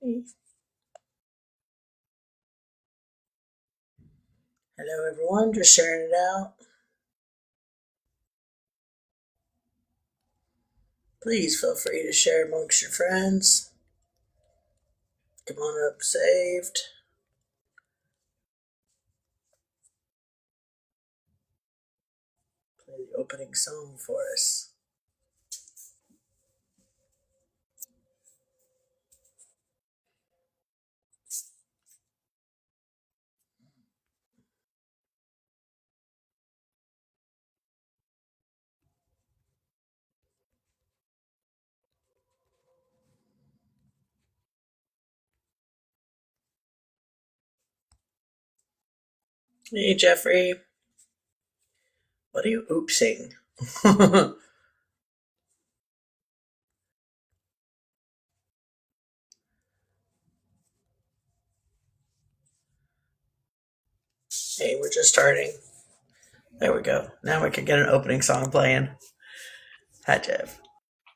Hey. Hello, everyone. Just sharing it out. Please feel free to share amongst your friends. Come on up, saved. Play the opening song for us. Hey, Jeffrey. What are you oopsing? Hey, we're just starting. There we go. Now we can get an opening song playing. Hi, Jeff.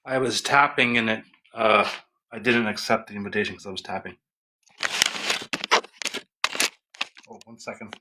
I was tapping and I didn't accept the invitation because I was tapping. Oh, 1 second.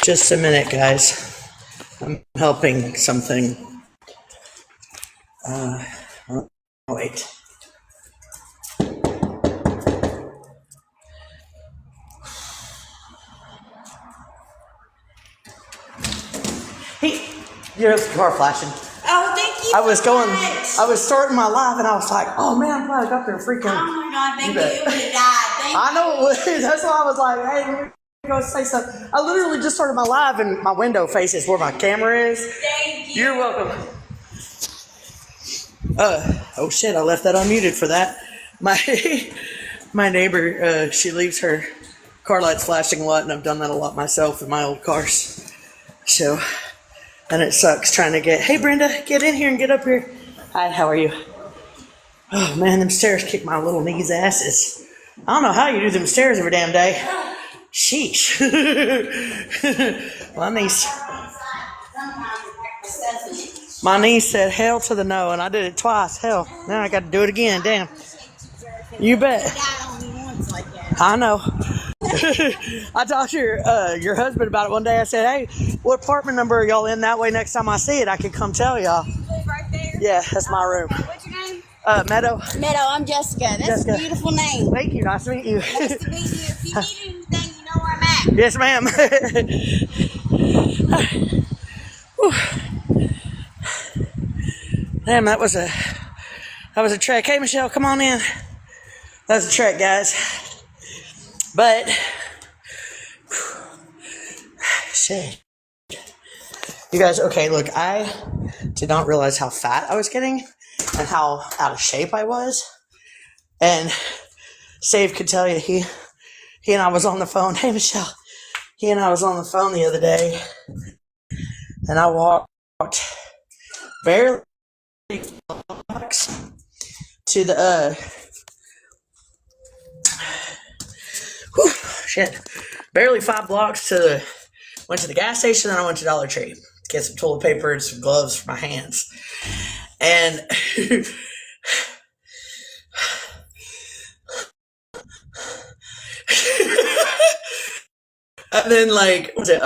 Just a minute, guys. I'm helping something. Wait. Hey, your car flashing. Oh, thank you. I was so going. much. I was starting my live, and I was like, "Oh man, I'm glad I got there." Freaking. Oh my God, thank you. bet. It would have died. Thank I know you. it was. That's why I was like, "Hey, let me go say something." I literally just started my live, and my window faces where my camera is. Thank you. You're welcome. Oh shit! I left that unmuted for that. My neighbor, she leaves her car lights flashing a lot, and I've done that a lot myself in my old cars. So, and it sucks trying to get. Hey, Brenda, get in here and get up here. Hi, how are you? Oh man, them stairs kick my little knees' asses. I don't know how you do them stairs every damn day. Sheesh. My niece said hell to the no, and I did it twice. Hell, now I got to do it again. Damn. You bet. I know. I talked to your husband about it one day. I said, "Hey, what apartment number are y'all in? That way, next time I see it, I can come tell y'all." You live right there? Yeah, that's my room. What's your name? Meadow. Meadow, I'm Jessica. That's Jessica. a beautiful name. Thank you. Nice to meet you. Nice to meet you. If you need anything, you know where I'm at. Yes, ma'am. Damn, that was a trek. Hey, Michelle, come on in. That was a trek, guys. But shit, you guys. Okay, look, I did not realize how fat I was getting and how out of shape I was. And Save could tell you, he and I was on the phone. Hey, Michelle. He and I was on the phone the other day, and I walked barely blocks to the barely 5 blocks to went to the gas station, and I went to Dollar Tree to get some toilet paper and some gloves for my hands. And and then, like, was it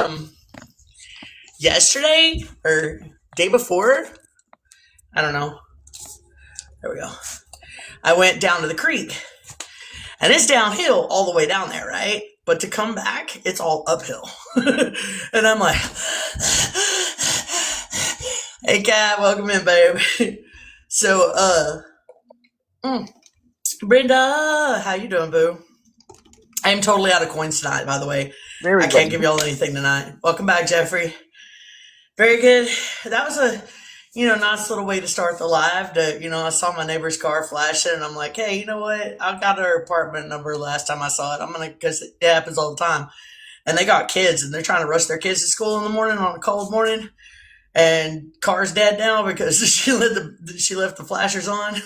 yesterday or day before? I don't know. There we go. I went down to the creek, and it's downhill all the way down there, right? But to come back, it's all uphill. And I'm like, "Hey, Kat, welcome in, babe." So, Brenda, how you doing, boo? I am totally out of coins tonight, by the way. I can't give y'all anything tonight. Welcome back, Jeffrey. Very good. That was a, nice little way to start the live. I saw my neighbor's car flashing, and I'm like, hey, you know what? I got her apartment number last time I saw it. Because it happens all the time. And they got kids, and they're trying to rush their kids to school in the morning on a cold morning. And car's dead now because she left the flashers on.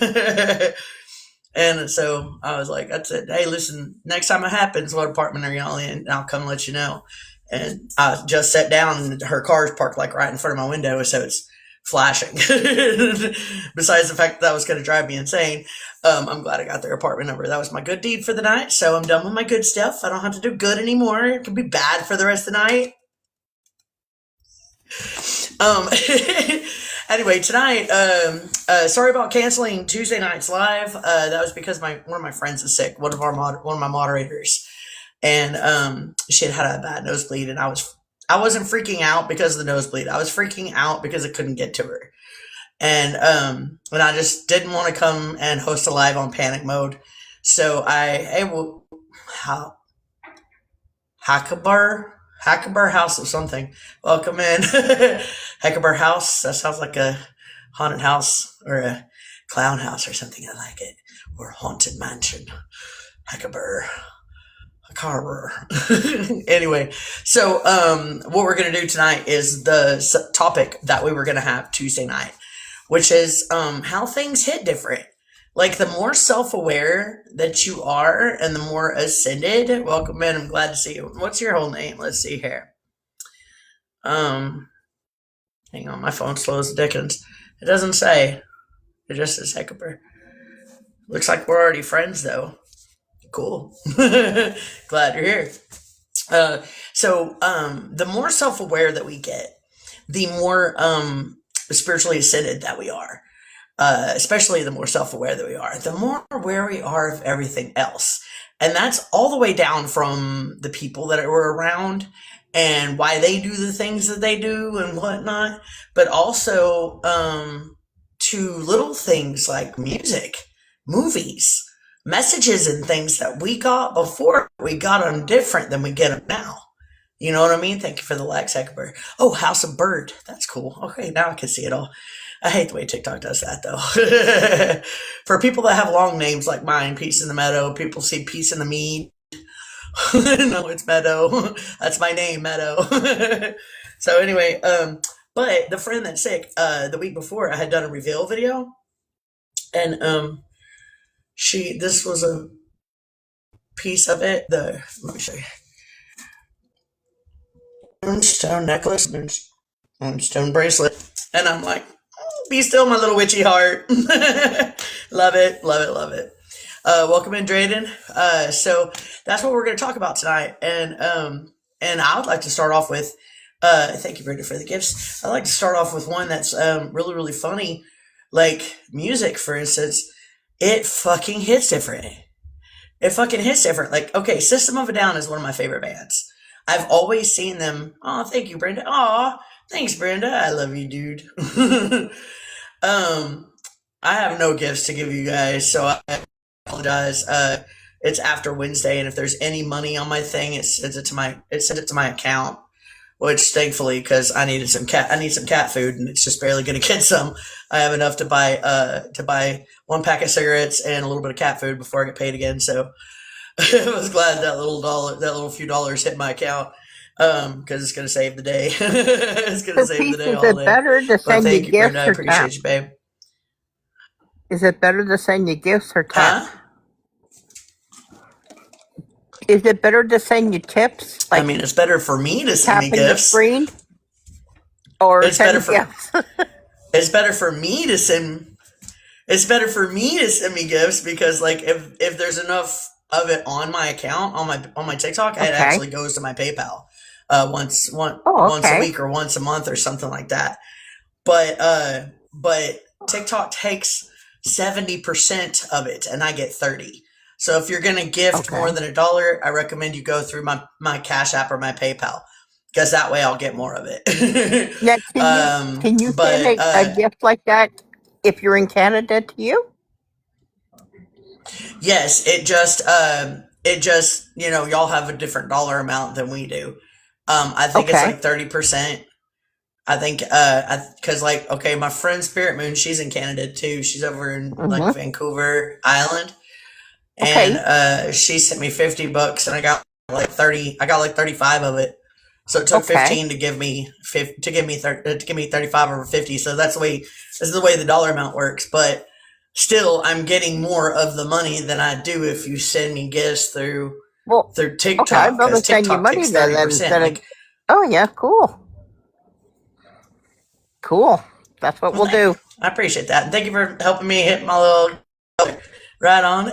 And so I was like, I said, hey, listen, next time it happens, what apartment are y'all in? And I'll come let you know. And I just sat down, and her car's parked like right in front of my window, so it's flashing. Besides the fact that was going to drive me insane, I'm glad I got their apartment number. That was my good deed for the night, so I'm done with my good stuff. I don't have to do good anymore. It can be bad for the rest of the night. Anyway, tonight, sorry about canceling Tuesday night's live. That was because one of my friends is sick. One of my moderators, and she had a bad nosebleed, and I wasn't freaking out because of the nosebleed. I was freaking out because I couldn't get to her, and I just didn't want to come and host a live on panic mode. So Hackabar House or something. Welcome in. Hackabar House. That sounds like a haunted house or a clown house or something. I like it. Or a haunted mansion. Hackabar. Anyway, so what we're going to do tonight is the topic that we were going to have Tuesday night, which is how things hit different. Like, the more self-aware that you are and the more ascended, welcome in, I'm glad to see you. What's your whole name? Let's see here. Hang on, my phone slow as Dickens. It doesn't say. It just says Heckaber. Looks like we're already friends, though. Cool. Glad you're here. The more self-aware that we get, the more spiritually ascended that we are. Especially the more self-aware that we are, the more aware we are of everything else. And that's all the way down from the people that we're around and why they do the things that they do and whatnot, but also to little things like music, movies, messages, and things that we got before. We got them different than we get them now. You know what I mean? Thank you for the Lex Heckenberg. Oh, House of Bird. That's cool. Okay, now I can see it all. I hate the way TikTok does that, though. For people that have long names like mine, Peace in the Meadow, people see Peace in the Mead. No, it's Meadow. That's my name, Meadow. So anyway, but the friend that's sick, the week before, I had done a reveal video, and this was a piece of it. Let me show you. Moonstone necklace, moonstone bracelet, and I'm like, be still, my little witchy heart. Love it, love it, love it. Welcome in, Drayden. So that's what we're going to talk about tonight, and I would like to start off with. Thank you, Brenda, for the gifts. I'd like to start off with one that's really, really funny, like music, for instance. It fucking hits different. It fucking hits different. Like, okay, System of a Down is one of my favorite bands. I've always seen them. Oh, thank you, Brenda. Aw, thanks, Brenda. I love you, dude. I have no gifts to give you guys, so I apologize. It's after Wednesday, and if there's any money on my thing, it sends it to my account. Which thankfully, because I need some cat food, and it's just barely going to get some. I have enough to buy one pack of cigarettes and a little bit of cat food before I get paid again. So I was glad that little few dollars hit my account, because it's going to save the day. It's going to save the day all day. Is it better to send you gifts Brenda, I appreciate you, babe. Is it better to send you gifts or tap? Huh? Is it better to send you tips? Like, I mean, it's better for me to send me gifts. The screen, or it's better for it's better for me to send. It's better for me to send me gifts, because like if there's enough of it on my account on my TikTok, it actually goes to my PayPal once a week or once a month or something like that. But TikTok takes 70% of it, and I get 30%. So if you're going to gift more than $1, I recommend you go through my Cash App or my PayPal, because that way I'll get more of it. Yeah, can you send a gift like that if you're in Canada to you? Yes, it just y'all have a different dollar amount than we do. I think it's like 30%. I think because my friend Spirit Moon, she's in Canada too. She's over in like Vancouver Island. And she sent me $50, and I got like 30. I got like 35 of it. So it took 15 to give me 35 over 50. So this is the way the dollar amount works. But still, I'm getting more of the money than I do if you send me gifts through TikTok. Okay, I'm going to send you money then. Oh yeah, cool. That's what we'll do. I appreciate that. And thank you for helping me hit my little. Right on.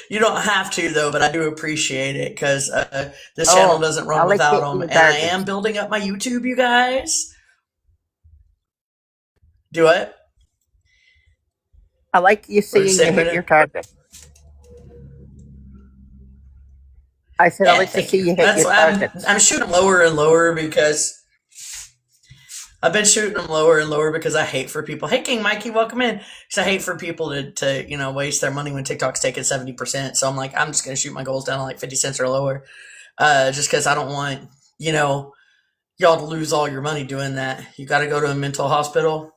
You don't have to, though, but I do appreciate it, because this channel doesn't run without them. And I am building up my YouTube, you guys. Do what? I like you seeing you hit your target. I said I like to see you hit your target. I'm shooting lower and lower because I've been shooting them lower and lower because I hate for people. Hey, King Mikey, welcome in. Because I hate for people to waste their money when TikTok's taking 70%. So I'm like, I'm just going to shoot my goals down to like 50 cents or lower. Just because I don't want, y'all to lose all your money doing that. You got to go to a mental hospital.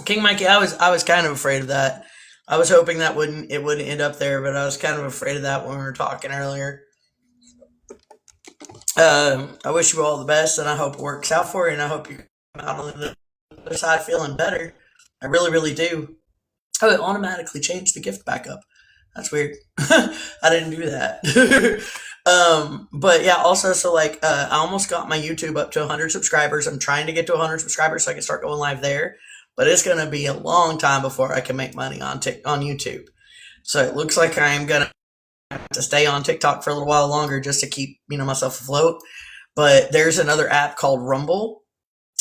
King Mikey, I was kind of afraid of that. I was hoping that it wouldn't end up there, but I was kind of afraid of that when we were talking earlier. I wish you all the best, and I hope it works out for you, and I hope you out on the other side feeling better. I really, really do. Oh, it automatically changed the gift back up. That's weird. I didn't do that. But yeah, also, so I almost got my YouTube up to 100 subscribers. I'm trying to get to 100 subscribers so I can start going live there. But it's going to be a long time before I can make money on YouTube. So it looks like I am going to have to stay on TikTok for a little while longer just to keep, myself afloat. But there's another app called Rumble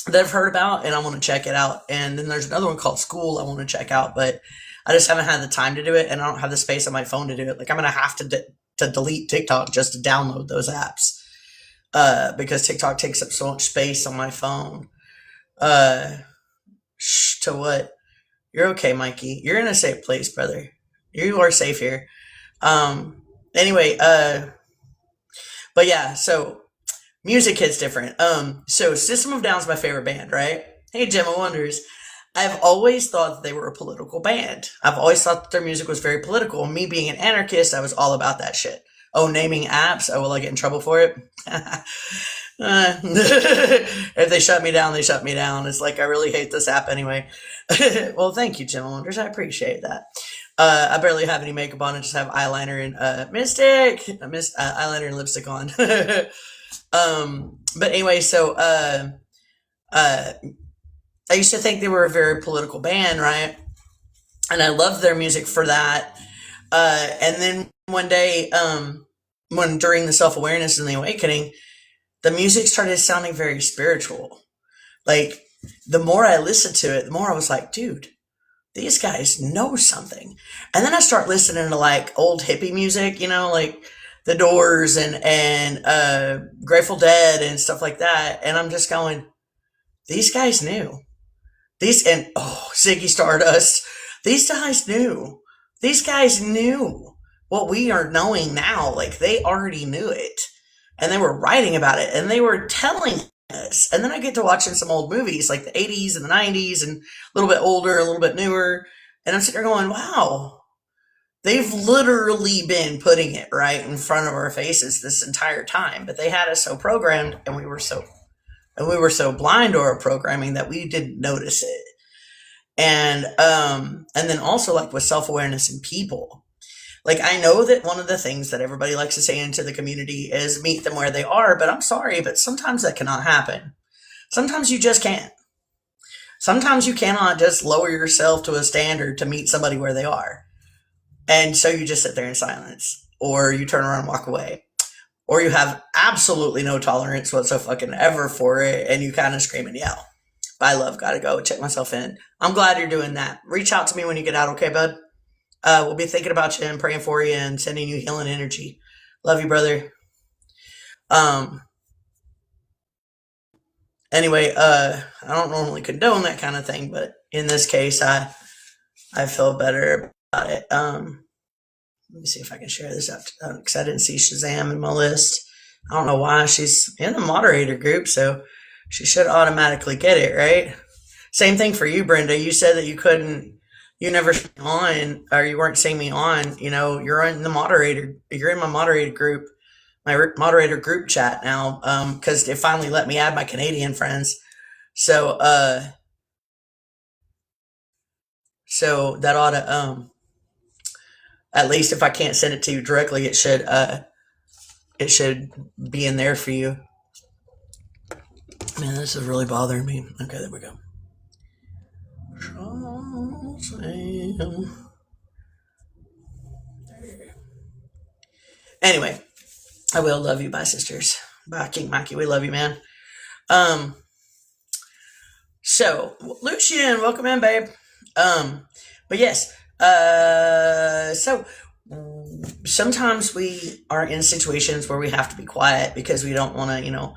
that I've heard about, and I want to check it out. And then there's another one called School I want to check out, but I just haven't had the time to do it, and I don't have the space on my phone to do it. Like, I'm going to have to delete TikTok just to download those apps, because TikTok takes up so much space on my phone. To what? You're okay, Mikey. You're in a safe place, brother. You are safe here. Anyway, but yeah, so music hits different. So System of a Down's my favorite band, right? Hey, Gemma Wonders. I've always thought that they were a political band. I've always thought that their music was very political. Me being an anarchist, I was all about that shit. Oh, naming apps. Oh, will I get in trouble for it? If they shut me down, they shut me down. It's like, I really hate this app anyway. Well, thank you, Gemma Wonders. I appreciate that. I barely have any makeup on. I just have eyeliner and eyeliner and lipstick on. But anyway, so I used to think they were a very political band, right? And I loved their music for that. And then one day, when during the self-awareness and the awakening, the music started sounding very spiritual. Like, the more I listened to it, the more I was like, dude, these guys know something. And then I start listening to like old hippie music, like The Doors and Grateful Dead and stuff like that. And I'm just going, these guys knew. Ziggy Stardust. These guys knew. These guys knew what we are knowing now. Like, they already knew it. And they were writing about it. And they were telling us. And then I get to watching some old movies, like the 80s and the 90s, and a little bit older, a little bit newer. And I'm sitting there going, wow, they've literally been putting it right in front of our faces this entire time. But they had us so programmed, and we were so blind to our programming that we didn't notice it. And then also, like, with self-awareness in people, like, I know that one of the things that everybody likes to say into the community is meet them where they are, but I'm sorry, but sometimes that cannot happen. Sometimes you just can't. Sometimes you cannot just lower yourself to a standard to meet somebody where they are. And so you just sit there in silence, or you turn around and walk away, or you have absolutely no tolerance whatsoever for it, and you kind of scream and yell. Bye, love, gotta go, check myself in. I'm glad you're doing that. Reach out to me when you get out, okay, bud? We'll be thinking about you and praying for you and sending you healing energy. Love you, brother. Anyway, I don't normally condone that kind of thing, but in this case, I feel better about it. Let me see if I can share this out because I didn't see Shazam in my list. I don't know why. She's in the moderator group, so she should automatically get it, right? Same thing for you, Brenda. You said that you never on, or you weren't seeing me on. You're in the moderator. You're in my moderator group, my moderator group chat now, because they finally let me add my Canadian friends. So that ought to, at least if I can't send it to you directly, it should be in there for you. Man, this is really bothering me. Okay, there we go. Anyway, I will love you. Bye, sisters. Bye, King Mikey. We love you, man. So Lucian, welcome in, babe. But yes, so sometimes we are in situations where we have to be quiet because we don't want to,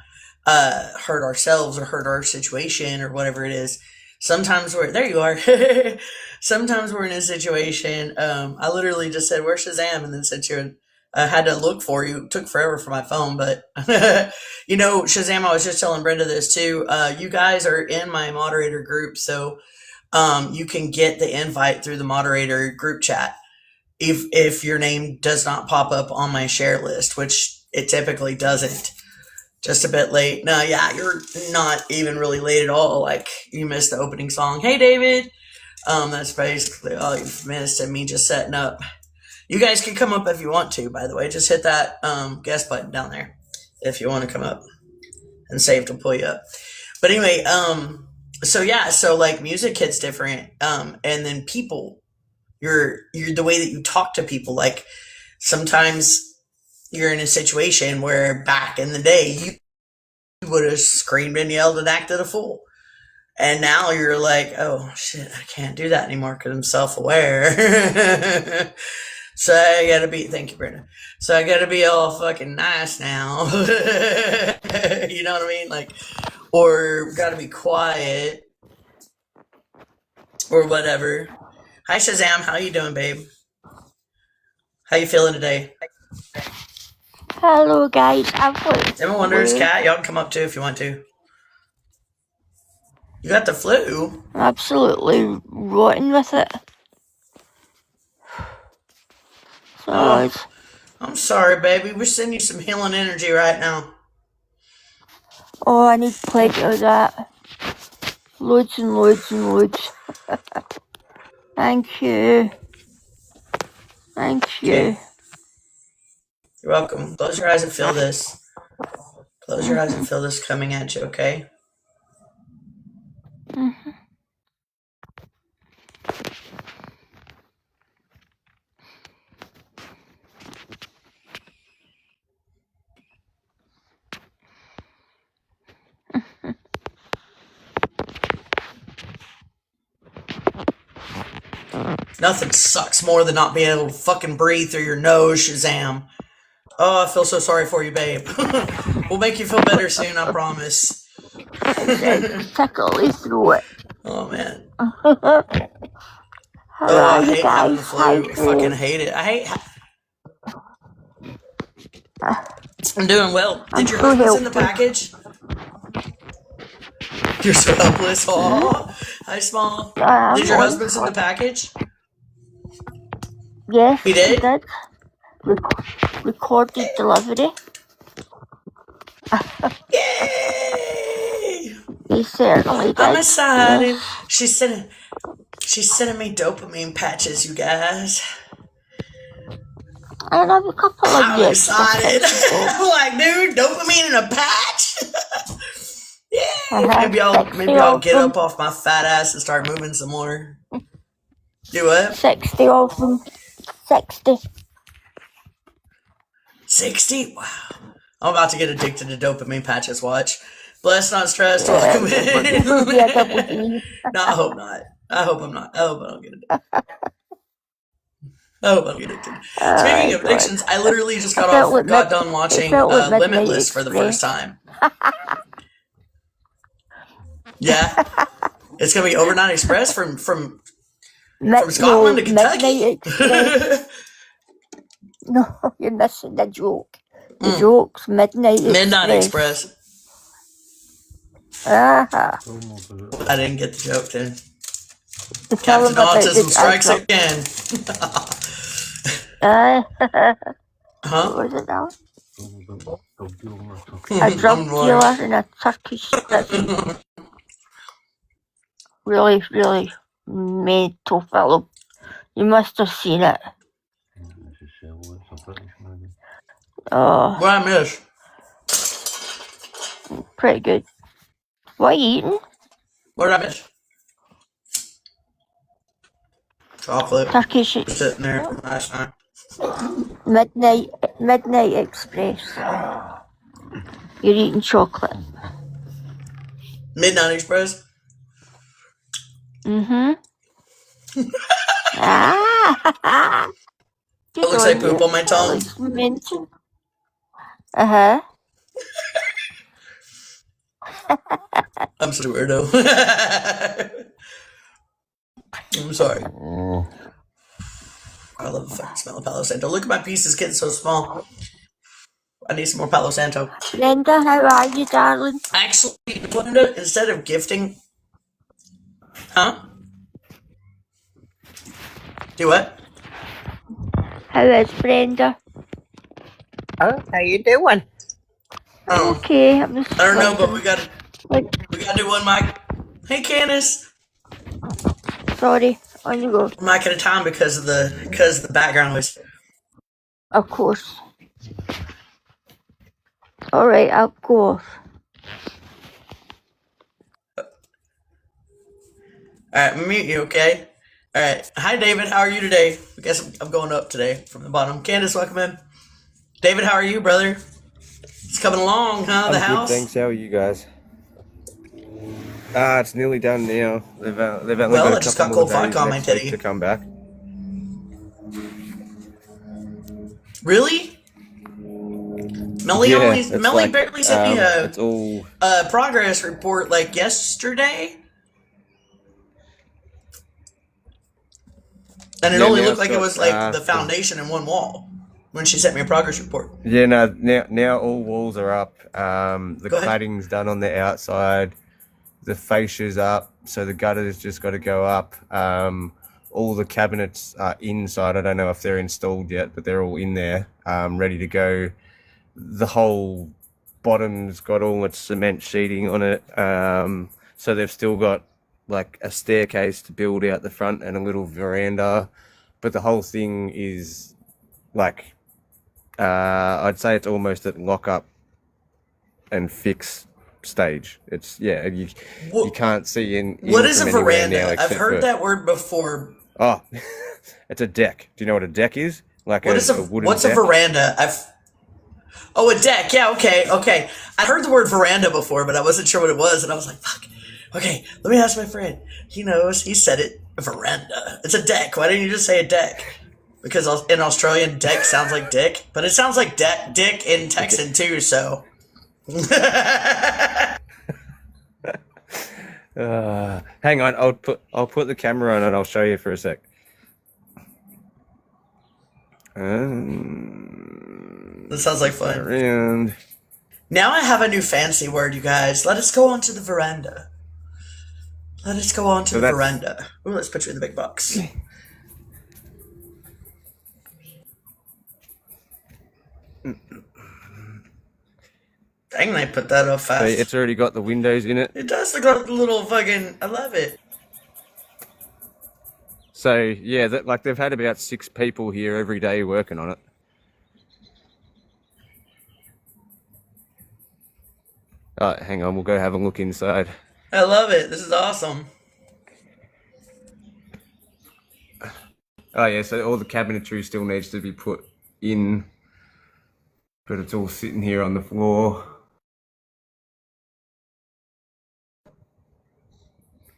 hurt ourselves or hurt our situation or whatever it is. Sometimes there you are. Sometimes we're in a situation. I literally just said, where's Shazam? And then said I had to look for you. It took forever for my phone, but Shazam, I was just telling Brenda this too. You guys are in my moderator group. So, you can get the invite through the moderator group chat. If your name does not pop up on my share list, which it typically doesn't. Just a bit late. No, yeah, you're not even really late at all. Like, you missed the opening song. Hey, David. That's basically all you've missed, and me just setting up. You guys can come up if you want to, by the way. Just hit that guest button down there if you want to come up, and save to pull you up. But anyway, so like music hits different, and then people, you're the way that you talk to people. Like, sometimes you're in a situation where back in the day you would have screamed and yelled and acted a fool. And now you're like, oh shit, I can't do that anymore because I'm self-aware. So I gotta be, thank you, Brenda. So I gotta be all fucking nice now. You know what I mean? Like, or gotta be quiet or whatever. Hi Shazam, how you doing, babe? How you feeling today? Hello, guys. Emma Wonders, Cat, y'all can come up too if you want to. You got the flu? I'm absolutely rotten with it. So Oh, I'm sorry, baby. We're sending you some healing energy right now. Oh, I need plenty of that. Loads and loads and loads. Thank you. Thank you. Okay. You're welcome. Close your eyes and feel this. Close your eyes and feel this coming at you, okay? Mm-hmm. Nothing sucks more than not being able to fucking breathe through your nose, Shazam. Oh, I feel so sorry for you, babe. We'll make you feel better soon, I promise. Tickly through it. Oh, man. How I are you hate having the guys? flu. I fucking hate it. I'm doing well. Did your husband send the package? You're so helpless. Aw. Hi, Small. Did your husband send the package? Yes, He did? Recorded delivery. Yay! He certainly did. I'm excited. Yes. She's sending me dopamine patches, you guys. I have a couple of I'm excited. I'm like, dude, dopamine in a patch? Yeah. Maybe I'll get up off my fat ass and start moving some more. Do what? 60 of them. 60. 60? Wow. I'm about to get addicted to dopamine patches, watch. Blessed, not stressed, welcome in. No, I hope not. I hope I'm not. I hope I don't get addicted. I hope I don't get addicted. Speaking of addictions, I literally just got done watching Limitless for the first time. Yeah. It's going to be Overnight Express from Scotland to Kentucky. No, you're missing the joke. The joke's Midnight Express. Uh-huh. I didn't get the joke then. Captain Autism strikes again. Huh? What was it now? A drug dealer and a Turkish citizen. Really, really mental film. You must have seen it. Oh. What I miss? Pretty good. What are you eating? What did I miss? Chocolate. Turkish. Sitting there last time. Midnight Express. You're eating chocolate. Midnight Express? Mm-hmm. It looks like poop on my tongue. Uh-huh. I'm such a weirdo. I'm sorry. I love the fucking smell of Palo Santo. Look at my pieces getting so small. I need some more Palo Santo. Linda, how are you, darling? Actually, Linda, instead of gifting... Huh? Do what? How is Brenda? Oh, how you doing? Oh, okay. I don't know, but we gotta do one mic. Hey, Candace. Sorry, on you go. Mic at a time because of the background noise. Of course. All right, of course. All right, mute you, okay? All right. Hi, David. How are you today? I guess I'm going up today from the bottom. Candace, welcome in. David, how are you, brother? It's coming along, huh? The I'm good, house? thanks. How are you guys? It's nearly done now. They've only Well, got I a just couple got more cold vodka days on my next week titty. to come back. Really? Melly Yeah, Melly barely sent me it's all a progress report like yesterday, and it only now looked it's like it got was like the foundation in one wall when she sent me a progress report. yeah. No, now all walls are up. The Go ahead. cladding's done on the outside. The fascia's up, so the gutter's just got to go up. All the cabinets are inside. I don't know if they're installed yet, but they're all in there, ready to go. The whole bottom's got all its cement sheeting on it. So they've still got like a staircase to build out the front and a little veranda, but the whole thing is like, I'd say it's almost at lock up and fix stage. It's you can't see in What is a from anywhere now veranda? I've except heard for, that word before. oh, it's a deck. Do you know what a deck is? Like What is a wooden what's deck? a veranda? A deck. Yeah, okay. I heard the word veranda before, but I wasn't sure what it was, and I was like, fuck. Okay, let me ask my friend. He knows. He said it. A veranda. It's a deck. Why didn't you just say a deck? Because in Australian, deck sounds like dick, but it sounds like dick in Texan too. So. Hang on, I'll put the camera on and I'll show you for a sec. That sounds like fun. Around. Now I have a new fancy word, you guys. Let us go on to the veranda. Let us go on to the veranda. Ooh, let's put you in the big box. Dang, they put that up fast. So it's already got the windows in it. It does look like a little fucking... I love it. So yeah, like they've had about 6 people here every day working on it. Alright, hang on, we'll go have a look inside. I love it. This is awesome. Oh yeah, so all the cabinetry still needs to be put in, but it's all sitting here on the floor.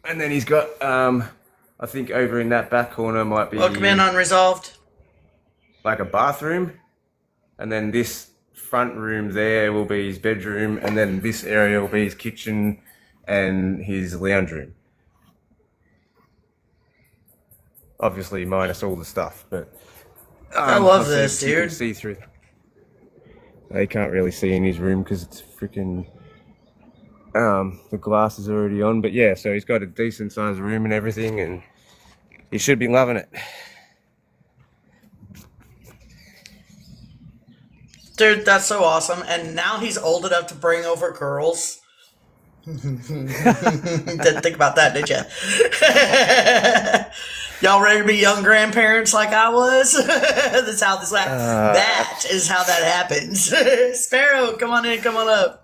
And then he's got, I think over in that back corner might be... Welcome in, Unresolved. Like a bathroom. And then this front room there will be his bedroom. And then this area will be his kitchen and his lounge room. Obviously minus all the stuff, but... I love this, dude. You can see through... They can't really see in his room because it's freaking... the glass is already on, but yeah, so he's got a decent sized room and everything, and he should be loving it. Dude, that's so awesome. And now he's old enough to bring over girls. Didn't think about that, did ya? Y'all ready to be young grandparents like I was? That's how this that is how that happens. Sparrow, come on in, come on up.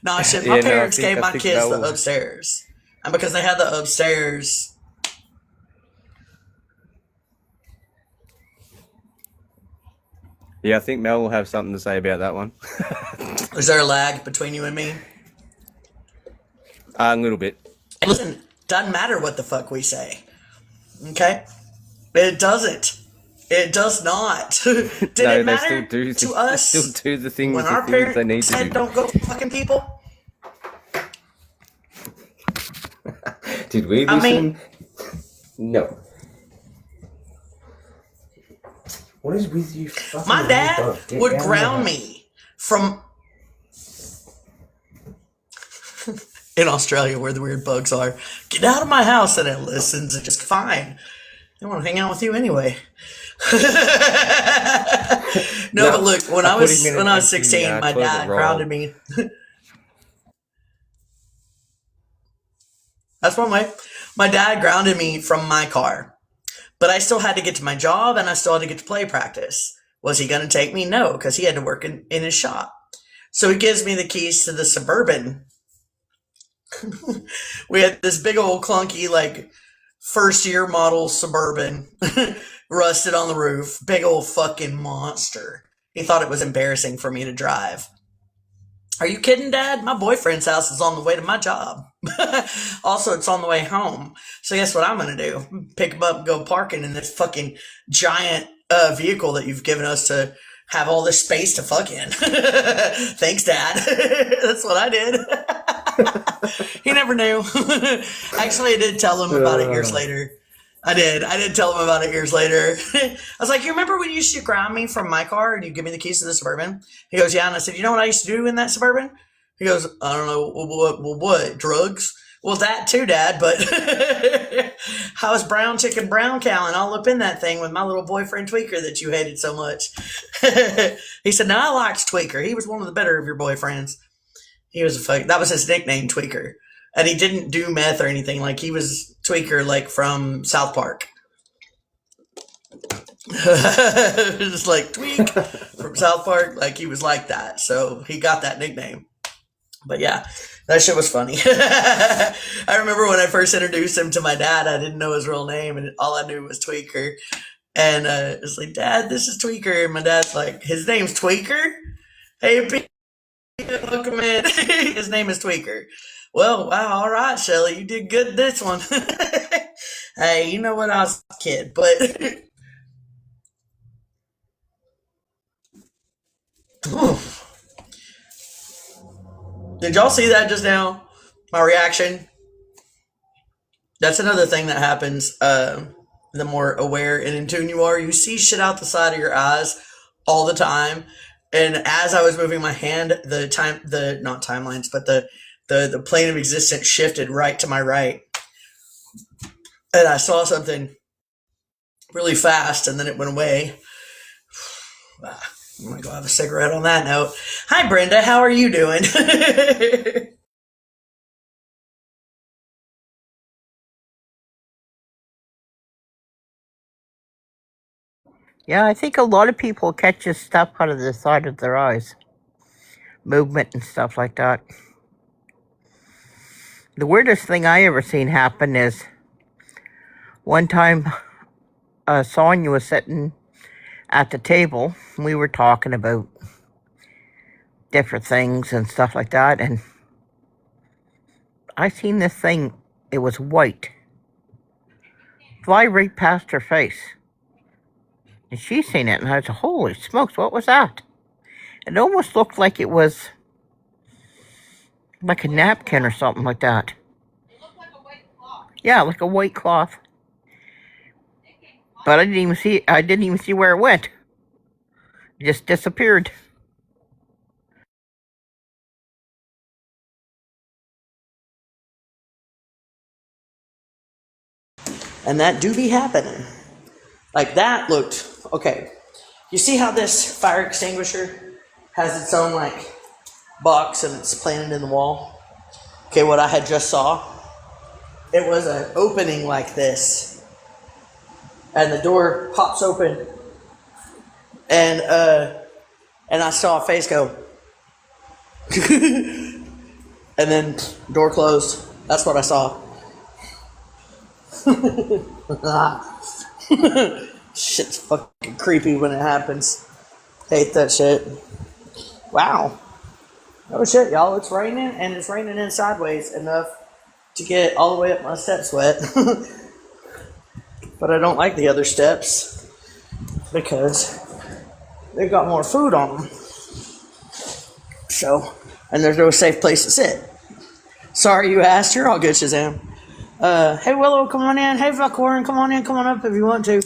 Nah, shit. My parents gave my kids the upstairs, and because they had the upstairs, yeah, I think Mel will have something to say about that one. is there a lag between you and me? A little bit. Listen, doesn't matter what the fuck we say. Okay, it doesn't. It does not. Did it matter to us? They still do the things, when our they need parents to said do. don't go to fucking people? Did we listen? I mean, no. What is with you? My dad would ground me from... In Australia, where the weird bugs are. Get out of my house, and it listens. It's just fine. I want to hang out with you anyway. No, but look, when I was 16, my dad grounded me. That's one way. My dad grounded me from my car, but I still had to get to my job, and I still had to get to play practice. Was he going to take me? No, because he had to work in his shop. So he gives me the keys to the Suburban. We had this big old clunky, like, first year model Suburban, rusted on the roof, big old fucking monster. He thought it was embarrassing for me to drive. Are you kidding, Dad? My boyfriend's house is on the way to my job. Also, it's on the way home. So guess what I'm going to do? Pick him up and go parking in this fucking giant vehicle that you've given us to have all this space to fuck in. Thanks, Dad. That's what I did. He never knew. Actually, I did tell him about it years later. I did tell him about it years later. I was like, you remember when you used to ground me from my car and you give me the keys to the Suburban? He goes, yeah. And I said, you know what I used to do in that Suburban? He goes, I don't know. What? Drugs? Well, that too, Dad. But I was brown chicken brown cowing all up in that thing with my little boyfriend Tweaker that you hated so much. He said, no, I liked Tweaker. He was one of the better of your boyfriends. He was that was his nickname, Tweaker. And he didn't do meth or anything. Like, he was Tweaker, like, from South Park. Just like Tweak from South Park. Like, he was like that. So he got that nickname. But yeah, that shit was funny. I remember when I first introduced him to my dad, I didn't know his real name. And all I knew was Tweaker. And it was like, Dad, this is Tweaker. And my dad's like, his name's Tweaker? Hey, welcome in. His name is Tweaker. Well, wow, all right, Shelly, you did good this one. Hey, you know what? I was a kid, but did y'all see that just now? My reaction? That's another thing that happens. The more aware and in tune you are, you see shit out the side of your eyes all the time. And as I was moving my hand, not timelines, but the plane of existence shifted right to my right. And I saw something really fast, and then it went away. I'm going to go have a cigarette on that note. Hi, Brenda. How are you doing? Yeah, I think a lot of people catches stuff out of the side of their eyes. Movement and stuff like that. The weirdest thing I ever seen happen is one time Sonia was sitting at the table. And we were talking about different things and stuff like that. And I seen this thing. It was white. Fly right past her face. And she seen it. And I said, holy smokes, what was that? It almost looked like it was like a napkin or something like that. It looked like a white cloth. Yeah, like a white cloth. But I didn't even see where it went. It just disappeared. And that do be happening. Like, that looked okay. You see how this fire extinguisher has its own like box and it's planted in the wall? Okay, what I had just saw, it was an opening like this, and the door pops open, and I saw a face go, and then door closed. That's what I saw. Shit's fucking creepy when it happens. Hate that shit. Wow. Oh shit, y'all, it's raining, and it's raining in sideways enough to get all the way up my steps wet. But I don't like the other steps because they've got more food on them. So, and there's no safe place to sit. Sorry you asked, you're all good, Shazam. Hey Willow, come on in. Hey Valcorin, come on in, come on up if you want to.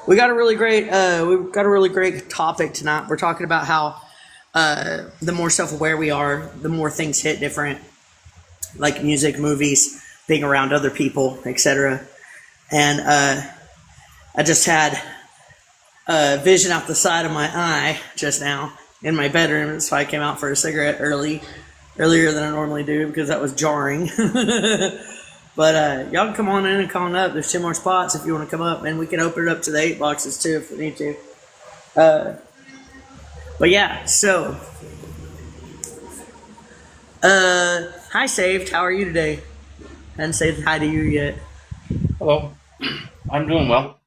We got a really great topic tonight. We're talking about how the more self-aware we are, the more things hit different, like music, movies, being around other people, etc. And I just had a vision out the side of my eye just now in my bedroom. That's why I came out for a cigarette earlier than I normally do, because that was jarring. But y'all can come on in and come on up. There's 2 more spots if you want to come up, and we can open it up to the 8 boxes too if we need to. But yeah, so hi Saved, how are you today? Hadn't said hi to you yet. Hello. I'm doing well.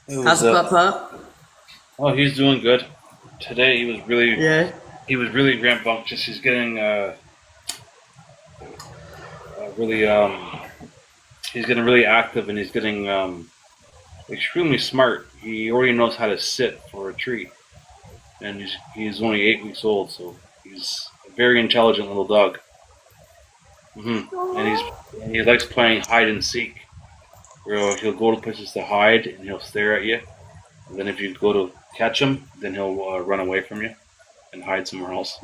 How's the pup? Oh, he's doing good. Today he was really Yeah. rambunctious. He's getting really he's getting really active, and he's getting extremely smart. He already knows how to sit for a treat, and he's only 8 weeks old, so he's a very intelligent little dog. And he likes playing hide and seek, where he'll go to places to hide and he'll stare at you, and then if you go to catch him, then he'll run away from you and hide somewhere else.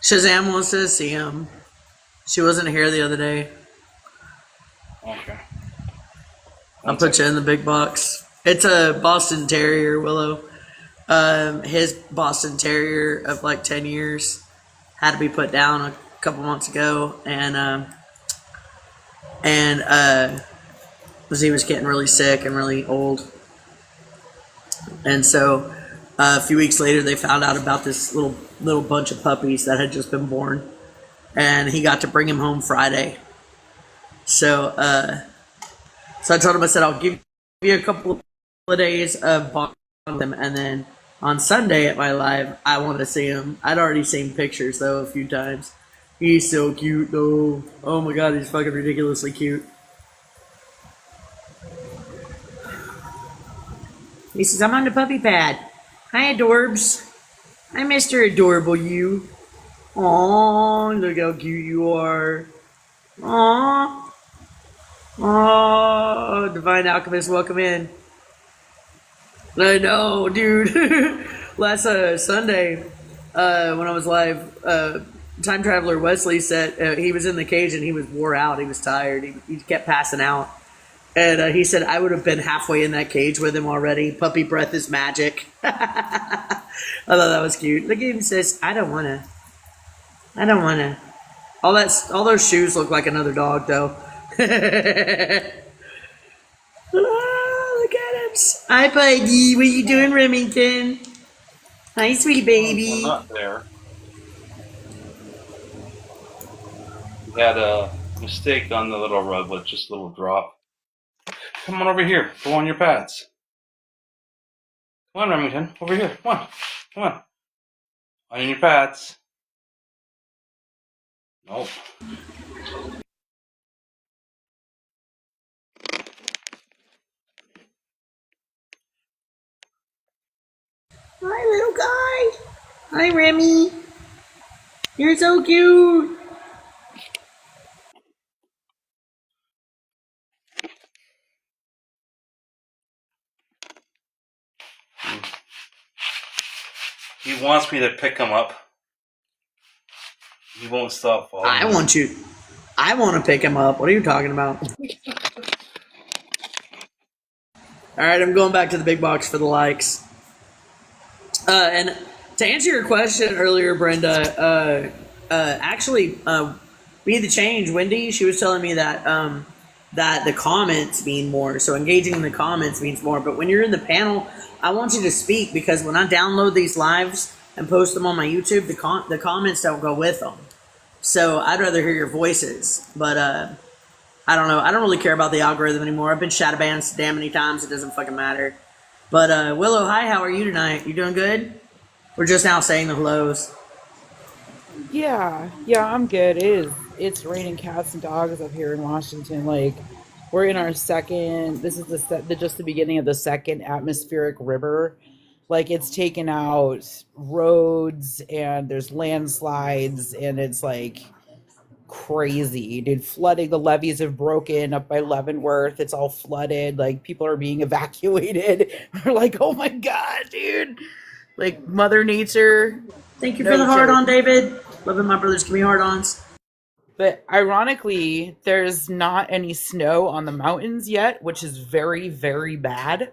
Shazam wants to see him. She wasn't here the other day. Okay. I'll put you in the big box. It's a Boston Terrier, Willow. His Boston Terrier of like 10 years had to be put down a couple months ago, and because he was getting really sick and really old, and so a few weeks later they found out about this little bunch of puppies that had just been born, and he got to bring him home Friday. So I told him, I said, I'll give you a couple of days of bonding with him, and then on Sunday at my live, I want to see him. I'd already seen pictures, though, a few times. He's so cute, though. Oh my god, he's fucking ridiculously cute. He says, I'm on the puppy pad. Hi, Adorbs. Hi, Mr. Adorable, you. Aww, look how cute you are. Aww. Oh, Divine Alchemist, welcome in. I know, dude. Last Sunday, when I was live, Time Traveler Wesley said he was in the cage and he was wore out. He was tired. He kept passing out. And he said, I would have been halfway in that cage with him already. Puppy breath is magic. I thought that was cute. Look at him, says, I don't want to. All those shoes look like another dog, though. Oh, look at him. Hi, buddy. What you doing, Remington? Hi, sweet baby. We're not there. We had a mistake on the little rug with just a little drop. Come on over here. Go on your pads. Come on, Remington. Over here. Come on. Come on. On your pads. Nope. Hi, little guy. Hi, Remy. You're so cute. He wants me to pick him up. He won't stop following I want to pick him up. What are you talking about? All right, I'm going back to the big box for the likes. And to answer your question earlier, Brenda, actually, Be the Change, Wendy, she was telling me that that the comments mean more. So engaging in the comments means more. But when you're in the panel, I want you to speak, because when I download these lives and post them on my YouTube, the comments don't go with them. So I'd rather hear your voices. But I don't know. I don't really care about the algorithm anymore. I've been shadow banned so damn many times, it doesn't fucking matter. But Willow, hi, how are you tonight? You doing good? We're just now saying the hellos. Yeah, I'm good. It's raining cats and dogs up here in Washington. Like, we're in our second. This is just the beginning of the second atmospheric river. Like, it's taken out roads and there's landslides and it's like crazy, dude. Flooding. The levees have broken up by Leavenworth. It's all flooded. Like, people are being evacuated. We're like, oh my god, dude. Like, Mother Nature. Thank you for the hard on, David. Loving my brothers give me hard ons. But ironically, there's not any snow on the mountains yet, which is very, very bad,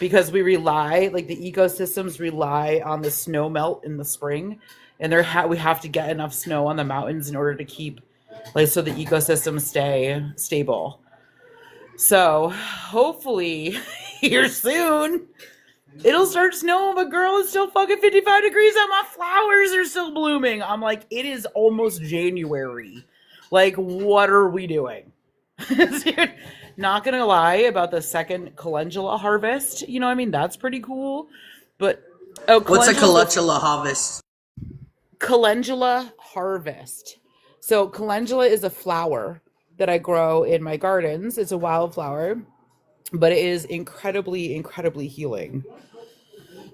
because we rely, like, the ecosystems rely on the snow melt in the spring, and we have to get enough snow on the mountains in order to keep, like, so the ecosystems stay stable. So hopefully here soon It'll start snowing, but girl, it's still fucking 55 degrees and my flowers are still blooming. I'm like, it is almost January. Like, what are we doing? Dude, not gonna lie about the second calendula harvest. You know what I mean? That's pretty cool. But What's a calendula harvest? Calendula harvest. So calendula is a flower that I grow in my gardens. It's a wildflower, but it is incredibly, incredibly healing.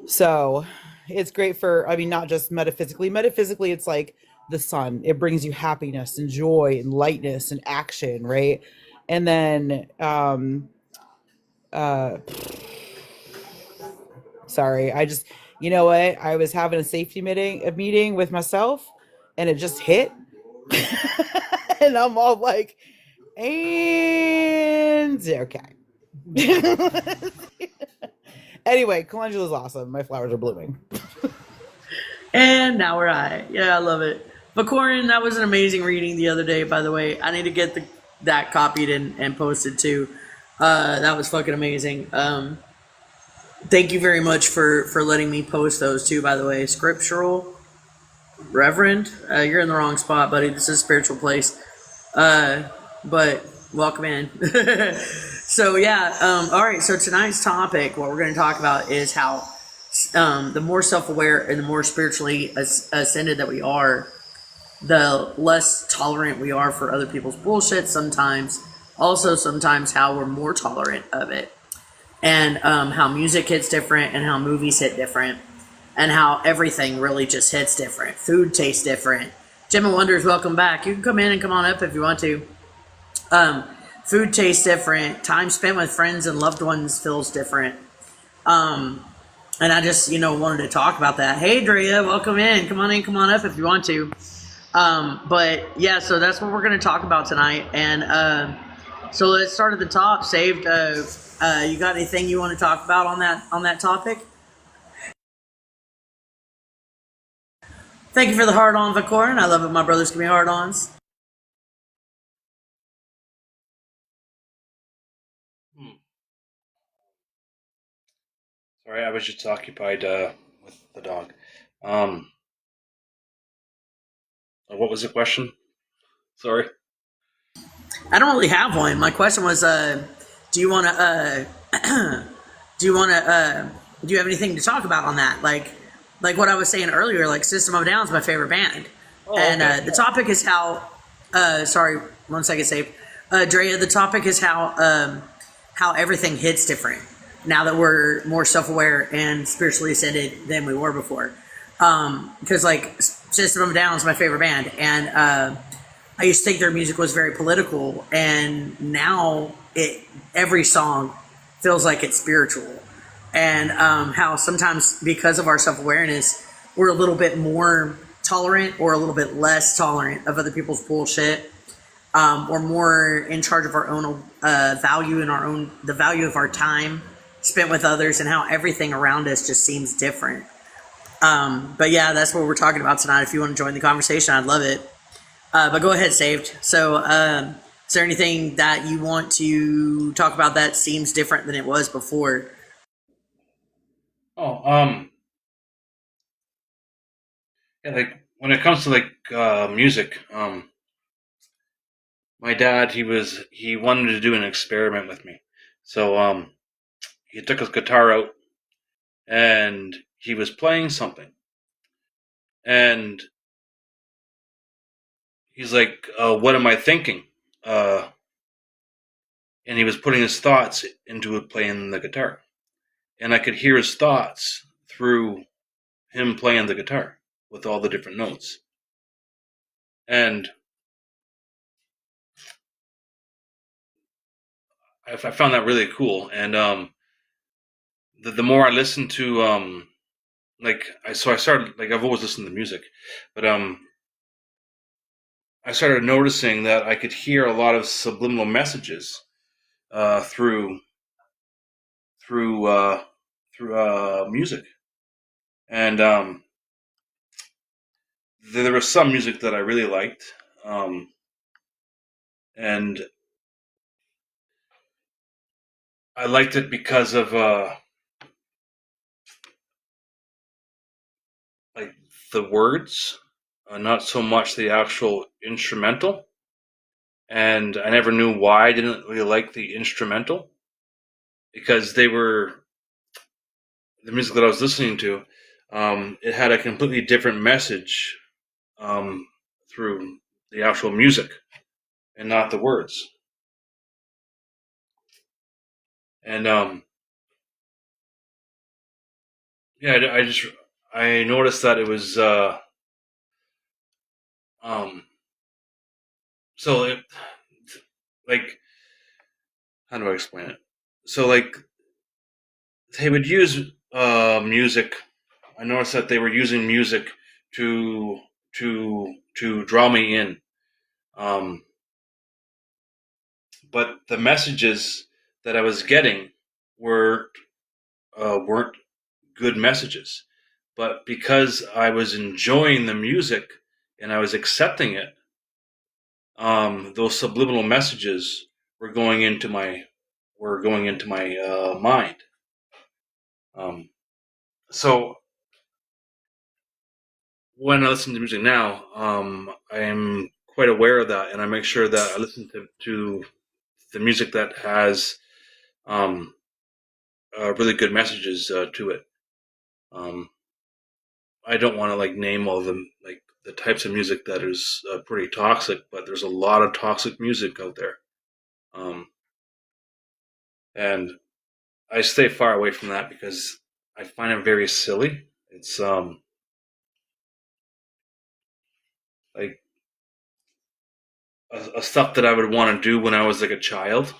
So it's great for, I mean, not just metaphysically. Metaphysically, it's like the sun. It brings you happiness and joy and lightness and action, right? And then, uh, sorry, you know what? I was having a meeting with myself, and it just hit, and I'm all like, and okay. Anyway, calendula is awesome. My flowers are blooming. And now we're at. Yeah, I love it. But Corin, that was an amazing reading the other day, by the way. I need to get that copied and posted too. That was fucking amazing. Thank you very much for letting me post those too, by the way. Scriptural Reverend, you're in the wrong spot, buddy. This is a spiritual place. But welcome in. So yeah, all right. So tonight's topic, what we're going to talk about is how the more self-aware and the more spiritually ascended that we are, the less tolerant we are for other people's bullshit sometimes. Also, sometimes how we're more tolerant of it. And how music hits different and how movies hit different. And how everything really just hits different. Food tastes different. Jim and Wonders, welcome back. You can come in and come on up if you want to. Food tastes different. Time spent with friends and loved ones feels different. And I just, wanted to talk about that. Hey, Drea, welcome in. Come on up if you want to. But yeah, so that's what we're going to talk about tonight. And so let's start at the top. Saved. You got anything you want to talk about on that topic? Thank you for the hard on, Vacorin. I love it. My brothers give me hard ons. Sorry, I was just occupied with the dog. What was the question? Sorry. I don't really have one. My question was, do you want to, do you have anything to talk about on that? Like what I was saying earlier, like System of a Down is my favorite band. Oh, and okay. The topic is how, sorry, 1 second, save. Drea, the topic is how everything hits different now that we're more self-aware and spiritually ascended than we were before. Because like System of a Down is my favorite band, and I used to think their music was very political, and now every song feels like it's spiritual. And how sometimes because of our self-awareness, we're a little bit more tolerant or a little bit less tolerant of other people's bullshit. We're more in charge of our own value and the value of our time spent with others, and how everything around us just seems different. But yeah, that's what we're talking about tonight. If you want to join the conversation, I'd love it. But go ahead, Saved. So is there anything that you want to talk about that seems different than it was before? Yeah, like when it comes to like music, my dad, he wanted to do an experiment with me. So he took his guitar out and he was playing something. And he's like, what am I thinking? And he was putting his thoughts into playing the guitar. And I could hear his thoughts through him playing the guitar with all the different notes. And I found that really cool. And the more I listened to, I started, like, I've always listened to music, but I started noticing that I could hear a lot of subliminal messages through music. And there was some music that I really liked, and I liked it because of like the words, not so much the actual instrumental. And I never knew why I didn't really like the instrumental, because the music that I was listening to, it had a completely different message through the actual music and not the words. And yeah, I noticed that it was so it, like, how do I explain it? So like they would use music. I noticed that they were using music to draw me in. Um, but the messages that I was getting were weren't good messages. But because I was enjoying the music and I was accepting it, those subliminal messages were going into my mind. So when I listen to music now, I am quite aware of that, and I make sure that I listen to the music that has really good messages to it. I don't want to like name all of them, like the types of music that is pretty toxic, but there's a lot of toxic music out there, and I stay far away from that because I find it very silly. It's like a stuff that I would want to do when I was like a child.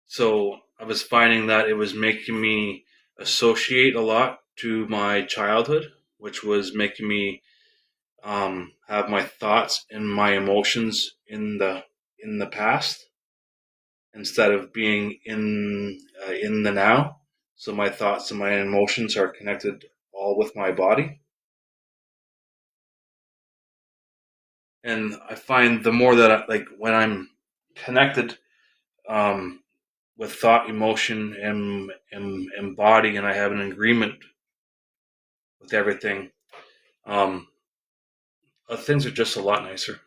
So I was finding that it was making me associate a lot to my childhood, which was making me have my thoughts and my emotions in the past instead of being in the now. So my thoughts and my emotions are connected all with my body, and I find the more that like when I'm connected with thought, emotion, and body, and I have an agreement with everything, things are just a lot nicer.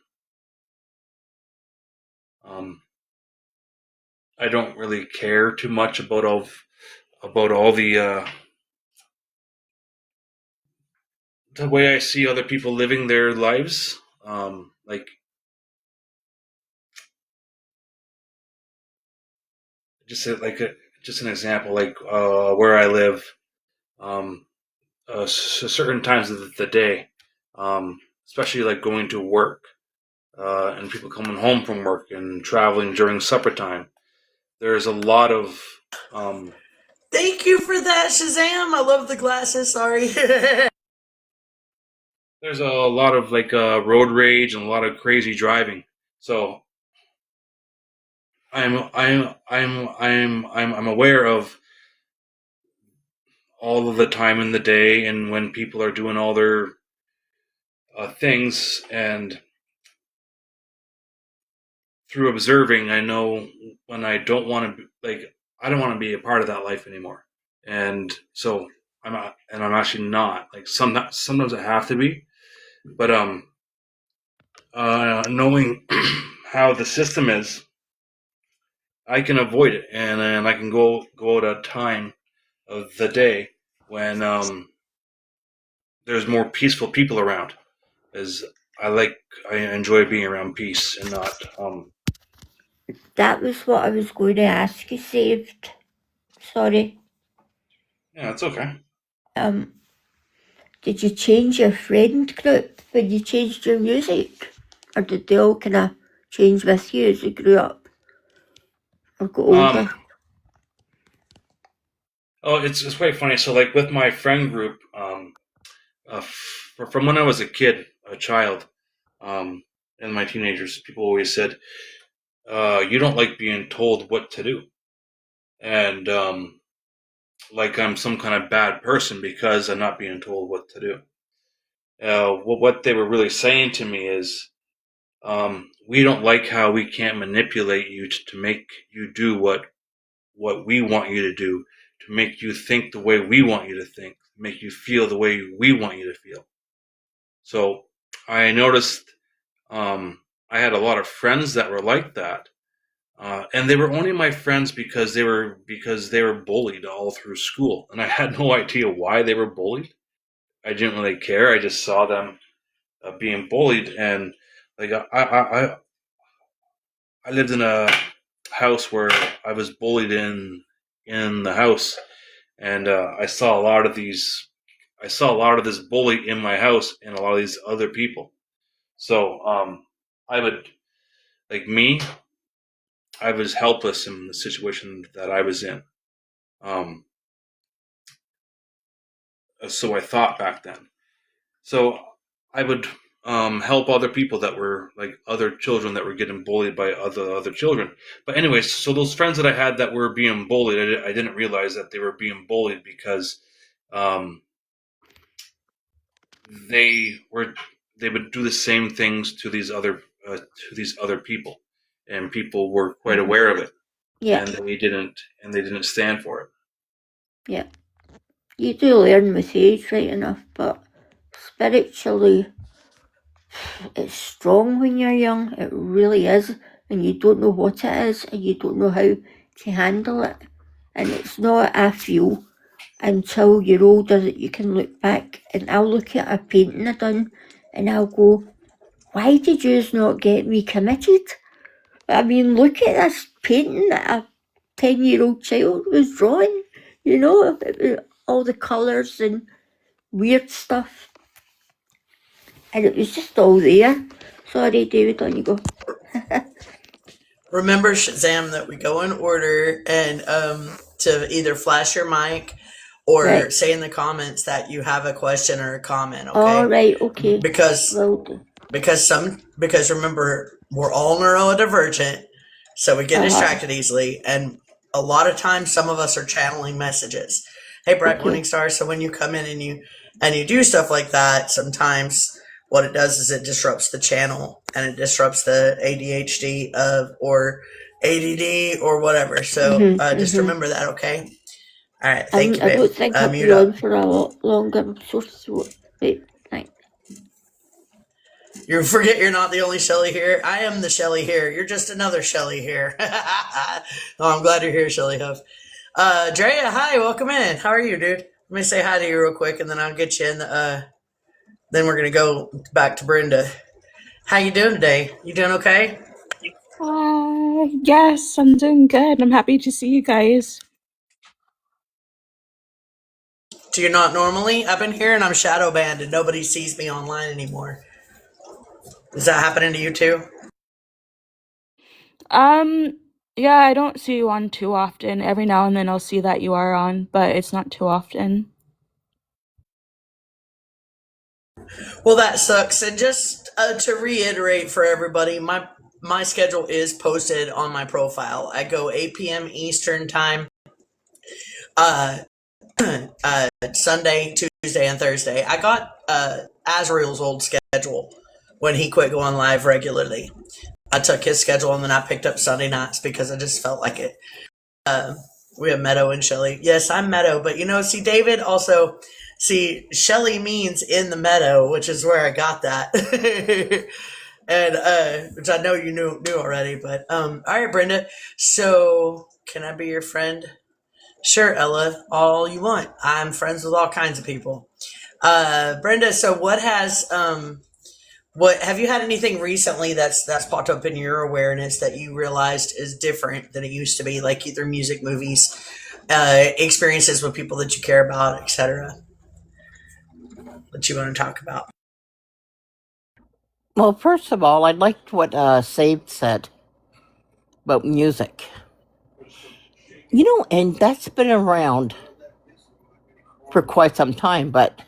I don't really care too much about all the way I see other people living their lives. Like just just an example, like where I live, certain times of the day, especially like going to work, and people coming home from work and traveling during supper time. There's a lot of Thank you for that, Shazam. I love the glasses. Sorry. there's a lot of like road rage and a lot of crazy driving. So I'm aware of all of the time in the day and when people are doing all their things, and through observing, I know when I don't want to I don't want to be a part of that life anymore. And so I'm actually not, like, sometimes I have to be, but knowing how the system is, I can avoid it, and I can go at a time of the day when there's more peaceful people around, as I enjoy being around peace and not That was what I was going to ask you, Saved. Sorry. yeah, it's okay. Um, did you change your friend group when you changed your music? Or did they all kind of change with you as you grew up or got older? Oh, it's quite funny. So like with my friend group, from when I was a child, and my teenagers, people always said, "You don't like being told what to do," and like I'm some kind of bad person because I'm not being told what to do. What they were really saying to me is, we don't like how we can't manipulate you to make you do what we want you to do, to make you think the way we want you to think. make you feel the way we want you to feel. So I noticed I had a lot of friends that were like that. And they were only my friends because they were bullied all through school, and I had no idea why they were bullied. I didn't really care. I just saw them being bullied, and like I lived in a house where I was bullied in the house, and I saw a lot of these. I saw a lot of this bully in my house and a lot of these other people. So I would like me. I was helpless in the situation that I was in. So I thought back then. So I would help other people that were like other children that were getting bullied by other children. But anyways, so those friends that I had that were being bullied, I didn't realize that they were being bullied because they would do the same things to these other people, and people were quite aware of it. Yeah. And they didn't stand for it. Yeah. You do learn with age, right enough, but spiritually, it's strong when you're young. It really is. And you don't know what it is, and you don't know how to handle it. And it's not, I feel, until you're older that you can look back. And I'll look at a painting I done, and I'll go, why did you not get me committed? I mean, look at this painting that a 10-year-old child was drawing, you know, all the colours and weird stuff. And it was just all there. Sorry, David, on you go. Remember, Shazam, that we go in order, and to either flash your mic or say in the comments that you have a question or a comment, okay? All right, okay. Because remember, we're all neurodivergent, so we get distracted easily, and a lot of times some of us are channeling messages. Hey, Bright Morning Star, so when you come in and you do stuff like that, sometimes what it does is it disrupts the channel, and it disrupts the ADHD or ADD or whatever. So just remember that, okay? All right, thank you, babe. I don't think I'll be on for a lot longer. I'm so sorry. Wait, thanks. You forget you're not the only Shelly here. I am the Shelly here. You're just another Shelly here. Oh, I'm glad you're here, Shelly Huff. Drea, hi, welcome in. How are you, dude? Let me say hi to you real quick, and then I'll get you in. Then we're gonna go back to Brenda. How you doing today? You doing okay? Yes, I'm doing good. I'm happy to see you guys. Do you not normally? I've been hearing I'm shadow banned and nobody sees me online anymore. Is that happening to you too? Yeah, I don't see you on too often. Every now and then I'll see that you are on, but it's not too often. Well, that sucks. And just to reiterate for everybody, my schedule is posted on my profile. I go 8 p.m. Eastern time. Sunday, Tuesday, and Thursday. I got Azrael's old schedule when he quit going live regularly. I took his schedule and then I picked up Sunday nights because I just felt like it. We have Meadow and Shelly. Yes, I'm Meadow, but see, David also, Shelly means in the meadow, which is where I got that. And which I know you knew already, but all right, Brenda. So can I be your friend? Sure, Ella, all you want. I'm friends with all kinds of people. Brenda, so what have you had anything recently that's popped up in your awareness that you realized is different than it used to be, like either music, movies, experiences with people that you care about, etc., that you want to talk about? Well, first of all, I liked what Saved said about music. And that's been around for quite some time, but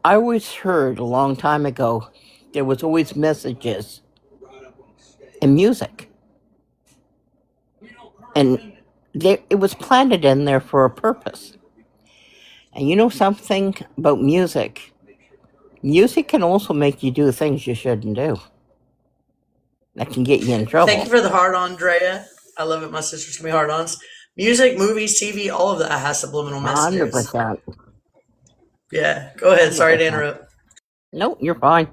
I always heard a long time ago there was always messages in music. And it was planted in there for a purpose. And something about music? Music can also make you do things you shouldn't do. That can get you in trouble. Thank you for the heart on, Drea. I love it. My sisters give me hard ons. Music, movies, TV, all of that has subliminal messages. 100%. Yeah, go ahead. Sorry to interrupt. No, you're fine.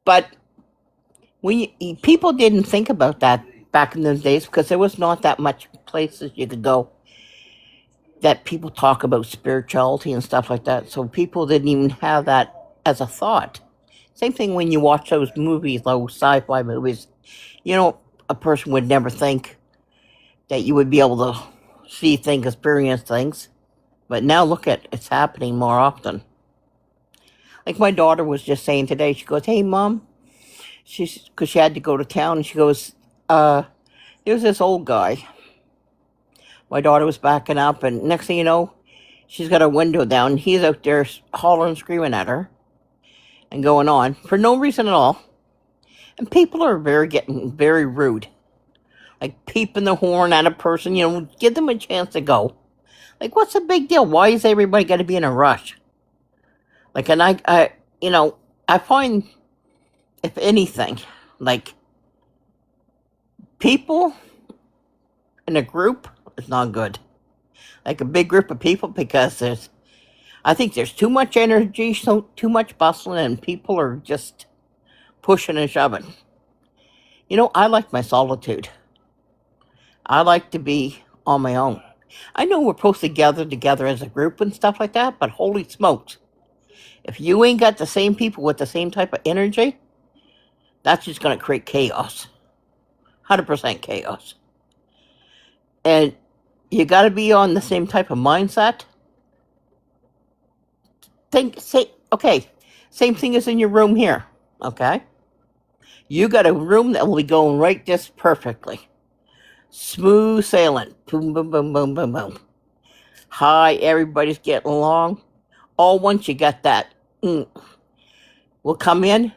But people didn't think about that back in those days because there was not that much places you could go that people talk about spirituality and stuff like that. So people didn't even have that as a thought. Same thing when you watch those movies, those sci-fi movies. A person would never think that you would be able to see things, experience things. But now look at it's happening more often. Like my daughter was just saying today, she goes, "Hey, Mom," because she had to go to town, and she goes, "There's this old guy." My daughter was backing up, and next thing you know, she's got her window down. He's out there hollering, screaming at her, and going on for no reason at all. And people are getting very rude, like peeping the horn at a person. Give them a chance to go. Like, what's the big deal? Why is everybody got to be in a rush? Like, and I find, if anything, like people in a group is not good. Like a big group of people, because I think there's too much energy, so too much bustling, and people are just pushing and shoving. I like my solitude. I like to be on my own. I know we're supposed to gather together as a group and stuff like that, but holy smokes. If you ain't got the same people with the same type of energy, that's just going to create chaos. 100% chaos. And you got to be on the same type of mindset. Okay, same thing as in your room here, okay? You got a room that will be going right just perfectly. Smooth sailing. Boom, boom, boom, boom, boom, boom. Hi, everybody's getting along. All once you got that, will come in,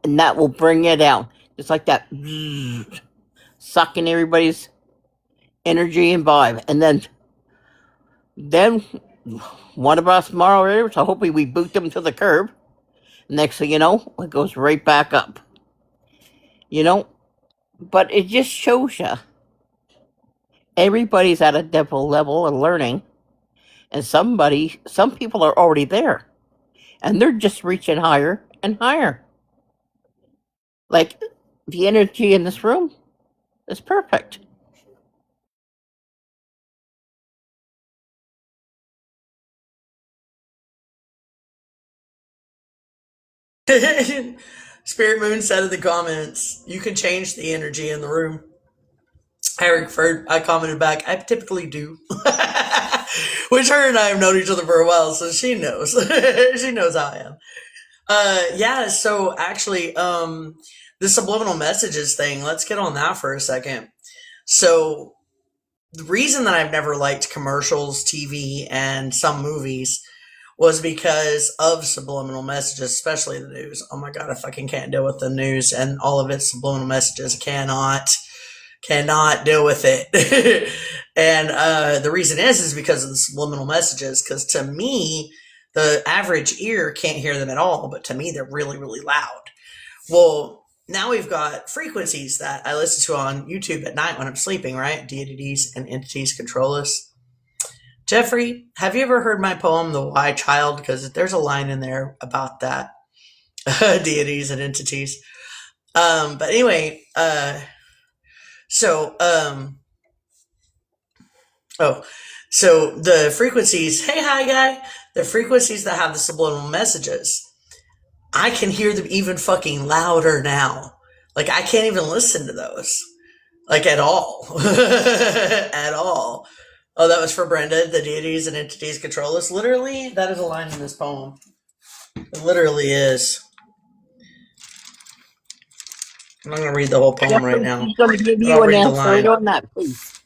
and that will bring you down. Just like that, sucking everybody's energy and vibe. And then one of us moderators, so hopefully we boot them to the curb. Next thing you know, it goes right back up. But it just shows you everybody's at a different level of learning, and some people are already there, and they're just reaching higher and higher. Like the energy in this room is perfect. Spirit Moon said in the comments, you can change the energy in the room. I commented back, I typically do. Which her and I have known each other for a while, so she knows. She knows how I am. Yeah, so actually, the subliminal messages thing, let's get on that for a second. So, the reason that I've never liked commercials, TV, and some movies was because of subliminal messages, especially the news. Oh my God, I fucking can't deal with the news and all of its subliminal messages. Cannot deal with it. And the reason is because of the subliminal messages, because to me, the average ear can't hear them at all, but to me, they're really, really loud. Well, now we've got frequencies that I listen to on YouTube at night when I'm sleeping, right? Deities and entities control us. Jeffrey, have you ever heard my poem, The Why Child? Because there's a line in there about that. Deities and entities. But anyway, so the frequencies, hey, hi, guy. The frequencies that have the subliminal messages, I can hear them even fucking louder now. Like, I can't even listen to those. Like, at all. At all. Oh, that was for Brenda. The deities and entities control us. Literally, that is a line in this poem. It literally is. I'm not going to read the whole poem right now. I'm going to give you an answer on that, please.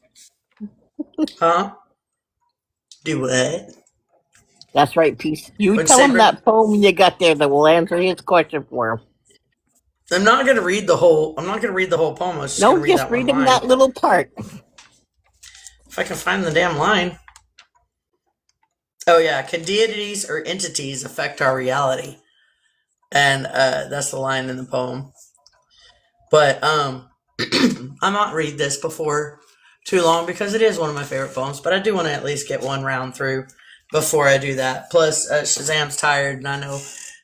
Huh? Do what? That's right, Peace. You tell him that poem you got there that will answer his question for him. I'm not going to read the whole poem. I was just read him that little part. If I can find the damn line. Oh yeah, can deities or entities affect our reality? And that's the line in the poem. But I might read this before too long because it is one of my favorite poems, but I do want to at least get one round through before I do that. Plus, Shazam's tired, and I know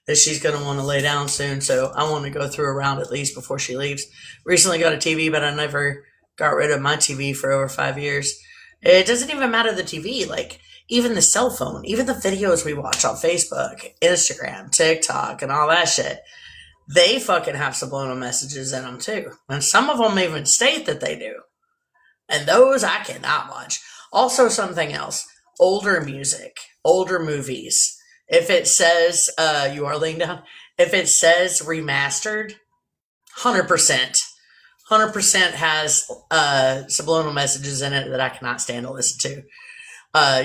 that she's going to want to lay down soon, so I want to go through a round at least before she leaves. Recently got a TV, but I never got rid of my TV for over 5 years. It doesn't even matter the TV, like even the cell phone, even the videos we watch on Facebook, Instagram, TikTok, and all that shit. They fucking have subliminal messages in them too. And some of them even state that they do. And those I cannot watch. Also, something else. Older music, older movies. If it says, you are laying down, if it says remastered, 100%. 100% has subliminal messages in it that I cannot stand to listen to.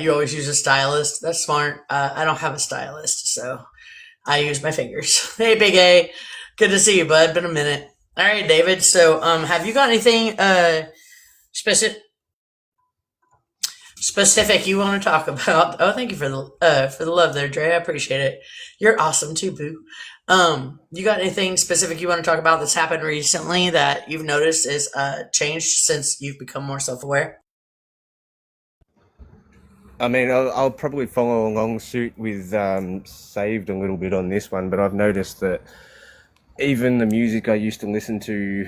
You always use a stylist. That's smart. I don't have a stylist, so I use my fingers. Hey, Big A. Good to see you, bud. Been a minute. All right, David. So, have you got anything specific you want to talk about? Oh, thank you for the love there, Dre. I appreciate it. You're awesome too, boo. You got anything specific you want to talk about that's happened recently that you've noticed is changed since you've become more self-aware? I mean, I'll probably follow along suit with Saved a little bit on this one, but I've noticed that even the music I used to listen to,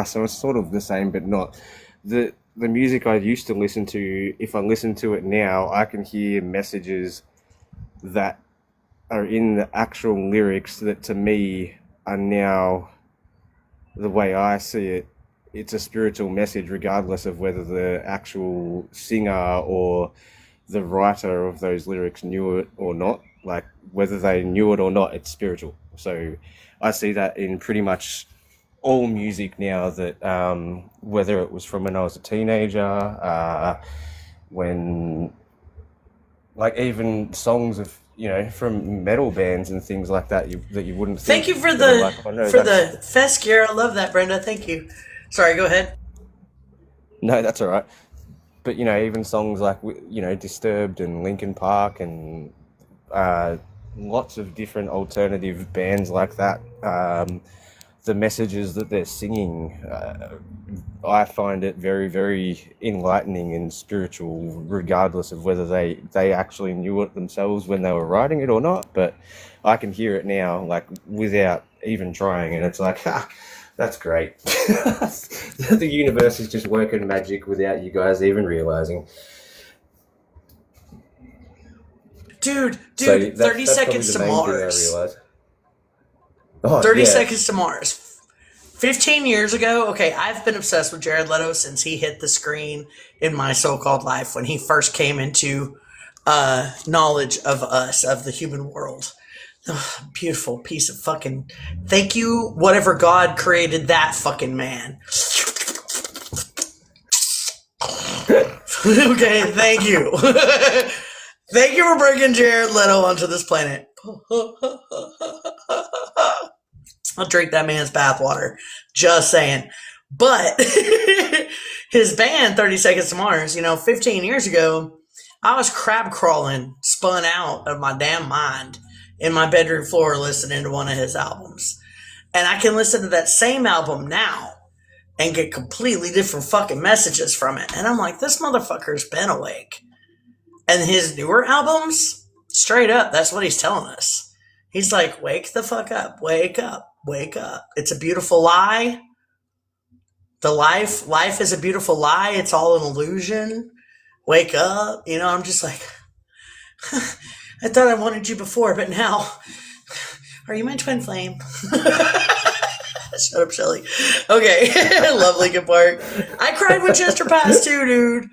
so it's sort of the same, but not. The music I used to listen to, if I listen to it now, I can hear messages that are in the actual lyrics that to me are now, the way I see it, it's a spiritual message regardless of whether the actual singer or the writer of those lyrics knew it or not. Like, whether they knew it or not, it's spiritual. So I see that in pretty much all music now, that whether it was from when I was a teenager, when, like, even songs of, you know, from metal bands and things like that, that you wouldn't think. Thank you for the fest gear. I love that, Brenda. Thank you. Sorry, go ahead. No, that's all right. But, you know, even songs like, you know, Disturbed and Linkin Park and lots of different alternative bands like that, the messages that they're singing, I find it very, very enlightening and spiritual, regardless of whether they actually knew it themselves when they were writing it or not. But I can hear it now, like, without even trying, and it's like, that's great. The universe is just working magic without you guys even realizing. Dude, so 30 Seconds to Mars. 30 Seconds to Mars. 15 years ago, okay, I've been obsessed with Jared Leto since he hit the screen in my so-called life, when he first came into knowledge of us, of the human world. Oh, beautiful piece of fucking... Thank you, whatever God created that fucking man. Okay, thank you. Thank you for bringing Jared Leto onto this planet. I'll drink that man's bathwater. Just saying. But his band, 30 Seconds to Mars, 15 years ago, I was crab crawling, spun out of my damn mind in my bedroom floor listening to one of his albums. And I can listen to that same album now and get completely different fucking messages from it. And I'm like, this motherfucker's been awake. And his newer albums, straight up, that's what he's telling us. He's like, wake the fuck up, wake up, wake up. It's a beautiful lie. Life is a beautiful lie. It's all an illusion. Wake up. I'm just like, I thought I wanted you before, but now, are you my twin flame? Shut up, Shelly. Okay, I love Linkin Park. I cried when Chester passed too, dude.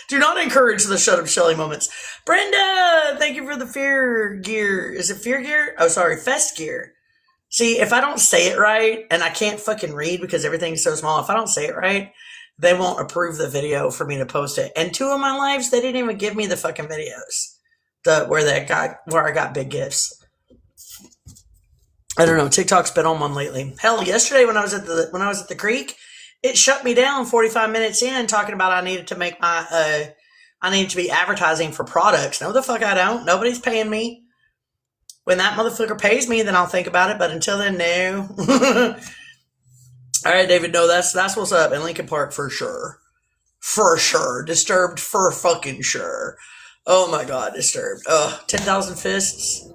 Do not encourage the shut up Shelly moments. Brenda, thank you for the fear gear. Is it fear gear? Oh, sorry, fest gear. See, if I don't say it right, and I can't fucking read because everything's so small, if I don't say it right, they won't approve the video for me to post it. And 2 of my lives, they didn't even give me the fucking videos where I got big gifts. I don't know. TikTok's been on one lately. Hell, yesterday when I was at the creek, it shut me down 45 minutes in, talking about I needed to make I needed to be advertising for products. No, the fuck I don't. Nobody's paying me. When that motherfucker pays me, then I'll think about it. But until then, no. All right, David. No, that's what's up in Linkin Park for sure. For sure. Disturbed for fucking sure. Oh my god, Disturbed. 10,000 Fists.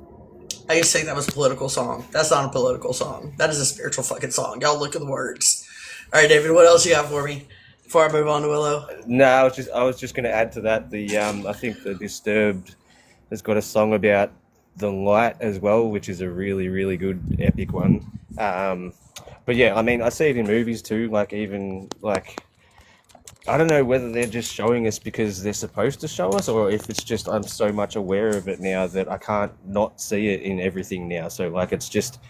I used to think that was a political song. That's not a political song. That is a spiritual fucking song. Y'all look at the words. All right, David, what else you got for me before I move on to Willow? No, I was just going to add to that. I think the Disturbed has got a song about the light as well, which is a really, really good epic one. But yeah, I mean, I see it in movies too. I don't know whether they're just showing us because they're supposed to show us, or if it's just I'm so much aware of it now that I can't not see it in everything now. So it's just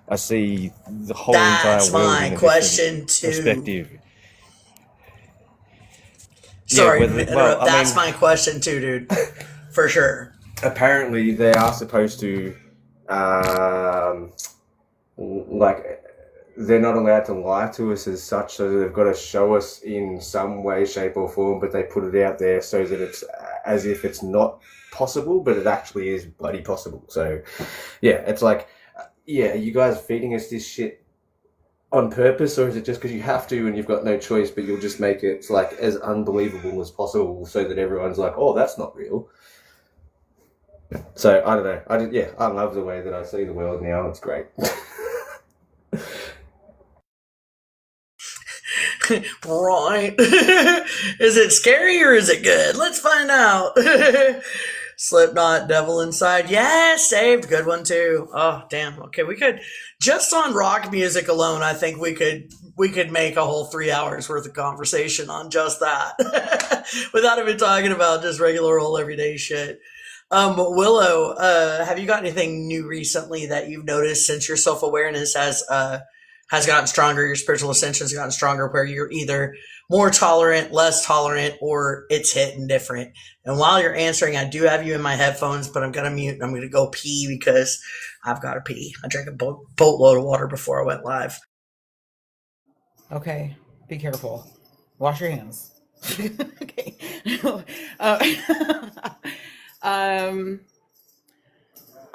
I see the whole That's entire world my in a question too. perspective. Sorry, Yeah, that's my question too, dude. For sure. Apparently, they are supposed to, they're not allowed to lie to us as such, so they've got to show us in some way, shape, or form, but they put it out there so that it's as if it's not possible, but it actually is bloody possible. So, yeah, it's are you guys feeding us this shit on purpose, or is it just because you have to and you've got no choice, but you'll just make it as unbelievable as possible so that everyone's like, oh, that's not real. So I don't know. I love the way that I see the world now. It's great. Right. Is it scary or is it good? Let's find out. Slipknot, Devil Inside. Yeah, Saved. Good one too. Oh, damn. Okay, we could just on rock music alone, I think we could make a whole 3 hours worth of conversation on just that. Without even talking about just regular old everyday shit. Willow, have you got anything new recently that you've noticed since your self-awareness has gotten stronger, your spiritual ascension has gotten stronger, where you're either more tolerant, less tolerant, or it's hitting different? And while you're answering, I do have you in my headphones, but I'm going to mute and I'm going to go pee because I've got to pee. I drank a boatload of water before I went live. Okay, be careful. Wash your hands. Okay.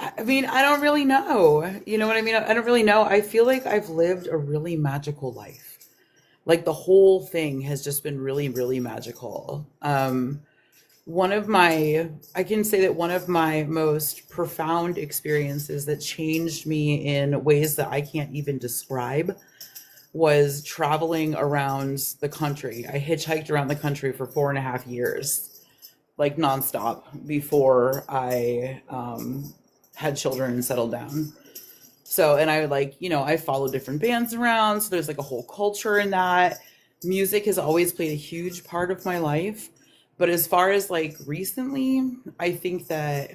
I mean, I don't really know. You know what I mean? I don't really know. I feel like I've lived a really magical life. Like the whole thing has just been really, really magical. I can say that one of my most profound experiences that changed me in ways that I can't even describe was traveling around the country. I hitchhiked around the country for 4.5 years, like nonstop, before I had children and settled down. So, and I I follow different bands around. So there's a whole culture in that. Music has always played a huge part of my life. But as far as recently, I think that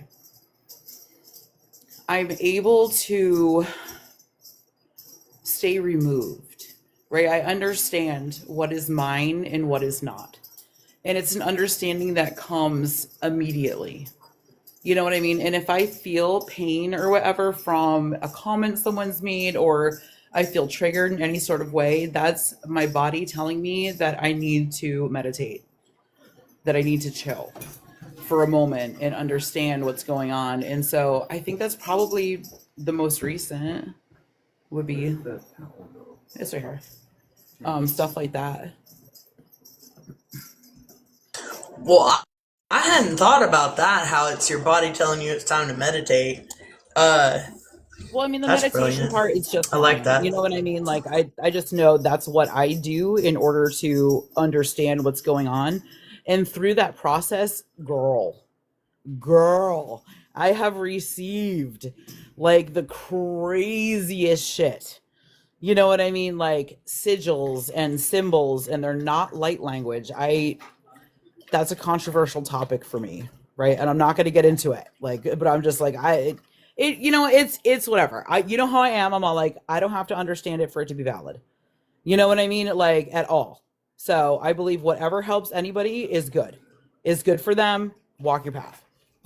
I'm able to stay removed, right? I understand what is mine and what is not. And it's an understanding that comes immediately. You know what I mean? And if I feel pain or whatever from a comment someone's made, or I feel triggered in any sort of way, that's my body telling me that I need to meditate, that I need to chill for a moment and understand what's going on. And so I think that's probably the most recent would be, it's right here. Stuff like that. Well, I hadn't thought about that, how it's your body telling you it's time to meditate. Well, I mean, the meditation brilliant. part is just I like mine. that. You know what I mean? I just know that's what I do in order to understand what's going on. And through that process, girl, I have received the craziest shit. You know what I mean? Sigils and symbols, and they're not light language. That's a controversial topic for me, right? And I'm not going to get into it. But I'm just it's whatever. You know how I am. I'm all I don't have to understand it for it to be valid. You know what I mean? At all. So I believe whatever helps anybody is good for them. Walk your path,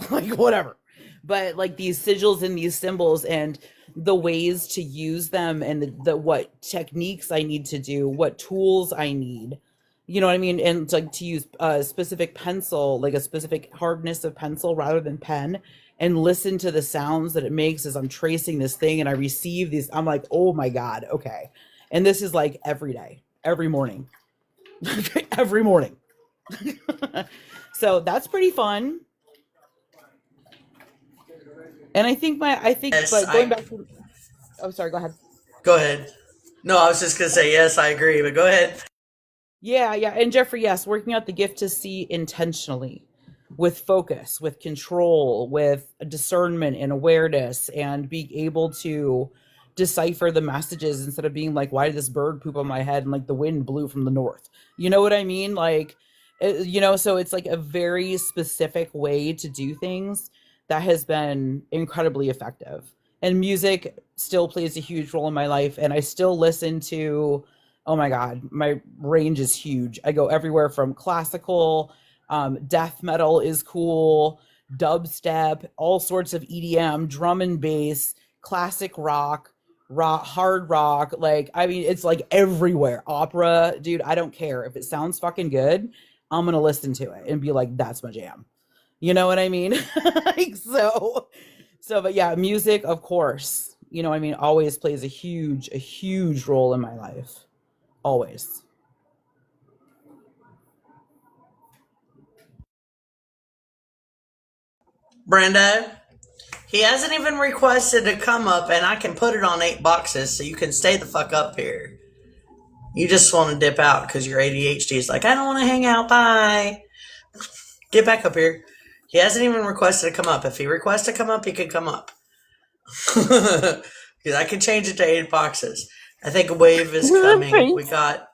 whatever. But these sigils and these symbols and the ways to use them and the what techniques I need to do, what tools I need. You know what I mean? And to use a specific pencil, a specific hardness of pencil rather than pen, and listen to the sounds that it makes as I'm tracing this thing and I receive these. I'm like, oh my God, okay. And this is every day, every morning, every morning. So that's pretty fun. And I think Yes, but going back to, oh, sorry, go ahead. Go ahead. No, I was just gonna say yes, I agree, but go ahead. Yeah, yeah. And Jeffrey, yes, working out the gift to see intentionally, with focus, with control, with discernment and awareness, and being able to decipher the messages instead of being like, why did this bird poop on my head? And like the wind blew from the north. You know what I mean? Like, so it's like a very specific way to do things that has been incredibly effective. And music still plays a huge role in my life. And I still listen to, oh my God, my range is huge. I go everywhere from classical, death metal is cool, dubstep, all sorts of EDM, drum and bass, classic rock, hard rock. Like, I mean, it's like everywhere. Opera, dude, I don't care. If it sounds fucking good, I'm going to listen to it and be like, that's my jam. You know what I mean? Like, but yeah, music, of course, I mean, always plays a huge role in my life. Always. Brenda, he hasn't even requested to come up, and I can put it on 8 boxes, so you can stay the fuck up here. You just want to dip out because your ADHD is like, I don't want to hang out. Bye. Get back up here. He hasn't even requested to come up. If he requests to come up, he can come up. Because I can change it to 8 boxes. I think a wave is coming. We got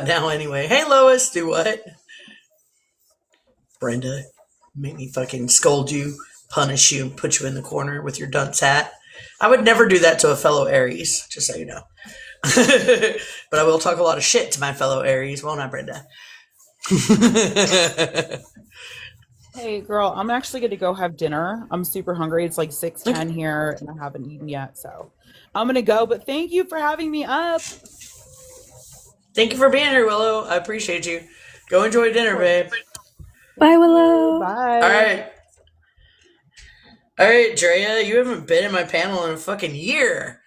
now anyway. Hey, Lois, do what? Brenda, make me fucking scold you, punish you, and put you in the corner with your dunce hat. I would never do that to a fellow Aries, just so you know. But I will talk a lot of shit to my fellow Aries, won't I, Brenda? Hey, girl, I'm actually going to go have dinner. I'm super hungry. It's like 6:10 here, and I haven't eaten yet, so I'm going to go. But thank you for having me up. Thank you for being here, Willow. I appreciate you. Go enjoy dinner, babe. Bye, Willow. Bye. All right, Drea, you haven't been in my panel in a fucking year.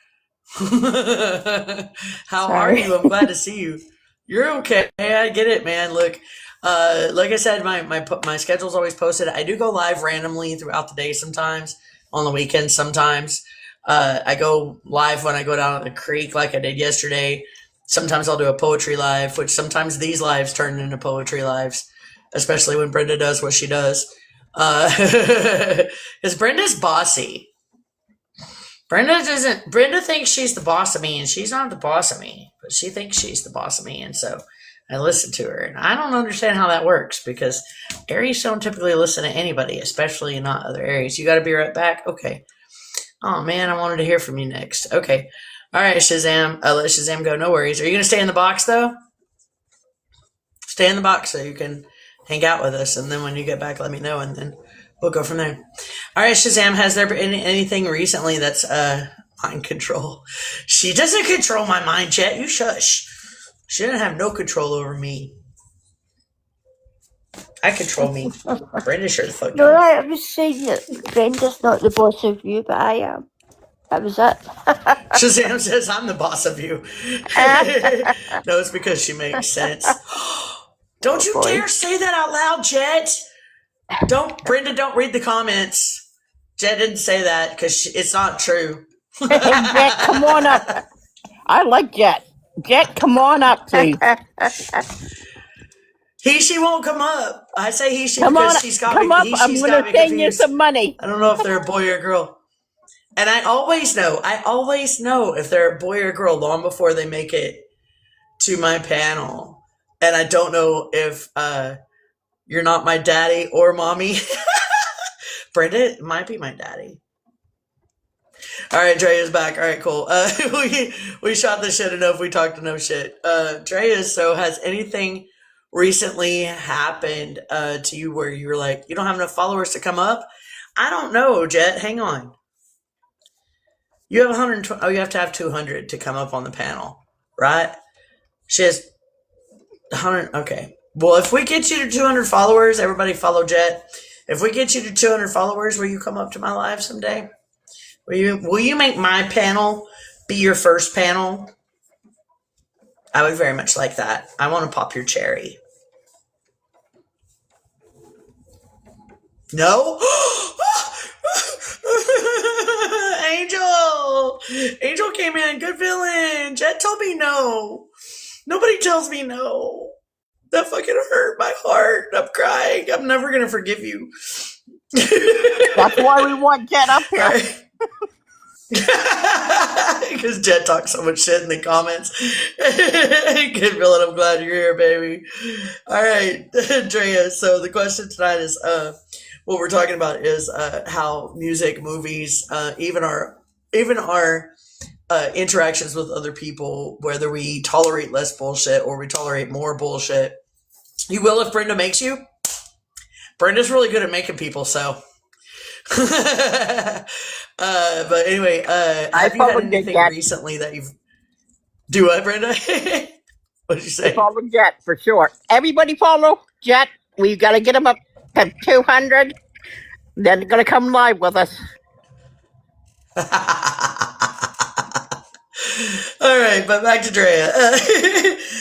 How are you? I'm glad to see you. You're okay. I get it, man. Look, like I said, my schedule's always posted. I do go live randomly throughout the day sometimes, on the weekends sometimes. I go live when I go down to the creek like I did yesterday. Sometimes I'll do a poetry live, which sometimes these lives turn into poetry lives, especially when Brenda does what she does. Because Brenda's bossy. Brenda thinks she's the boss of me, and she's not the boss of me, but she thinks she's the boss of me, and so I listen to her. And I don't understand how that works, because Aries don't typically listen to anybody, especially not other Aries. You got to be right back? Okay. Oh, man, I wanted to hear from you next. Okay. All right, Shazam. Let Shazam go. No worries. Are you going to stay in the box, though? Stay in the box so you can hang out with us, and then when you get back, let me know, and then we'll go from there. All right, Shazam, has there been anything recently that's mind control? She doesn't control my mind yet. You shush. She doesn't have no control over me. I control me. Brenda sure the fuck No, I was saying that Brenda's not the boss of you, but I am. That was it. Shazam says I'm the boss of you. No, it's because she makes sense. Don't you dare say that out loud, Jet. Brenda, don't read the comments. Jet didn't say that because it's not true. Hey, Jet, come on up. I like Jet. Jet, come on up, please. She won't come up. I say she come because on, she's got come me. up. I'm going to send you some money. I don't know if they're a boy or a girl. And I always know if they're a boy or a girl long before they make it to my panel. And I don't know if you're not my daddy or mommy. Brenda might be my daddy. All right, Drea's back. All right, cool. We shot the shit enough. We talked enough shit. Drea, so has anything recently happened to you where you were like, you don't have enough followers to come up? I don't know, Jet. Hang on. You have 120. Oh, you have to have 200 to come up on the panel, right? She has 100. Okay. Well, if we get you to 200 followers, everybody follow Jet. If we get you to 200 followers, will you come up to my live someday? Will you make my panel be your first panel? I would very much like that. I want to pop your cherry. No? Angel came in. Good feeling. Jet told me no. Nobody tells me no. That fucking hurt my heart. I'm crying. I'm never going to forgive you. That's why we want Jet up here. Because Jet talks so much shit in the comments. Good feeling. I'm glad you're here, baby. All right, Drea. So the question tonight is, what we're talking about is how music, movies, even our interactions with other people, whether we tolerate less bullshit or we tolerate more bullshit. You will if Brenda makes you. Brenda's really good at making people, so. But anyway, have you had anything recently that you've... Do what, Brenda? What did you say? Follow Jet for sure. Everybody follow Jet. We've got to get him up to 200. Then they're going to come live with us. All right, but back to Drea.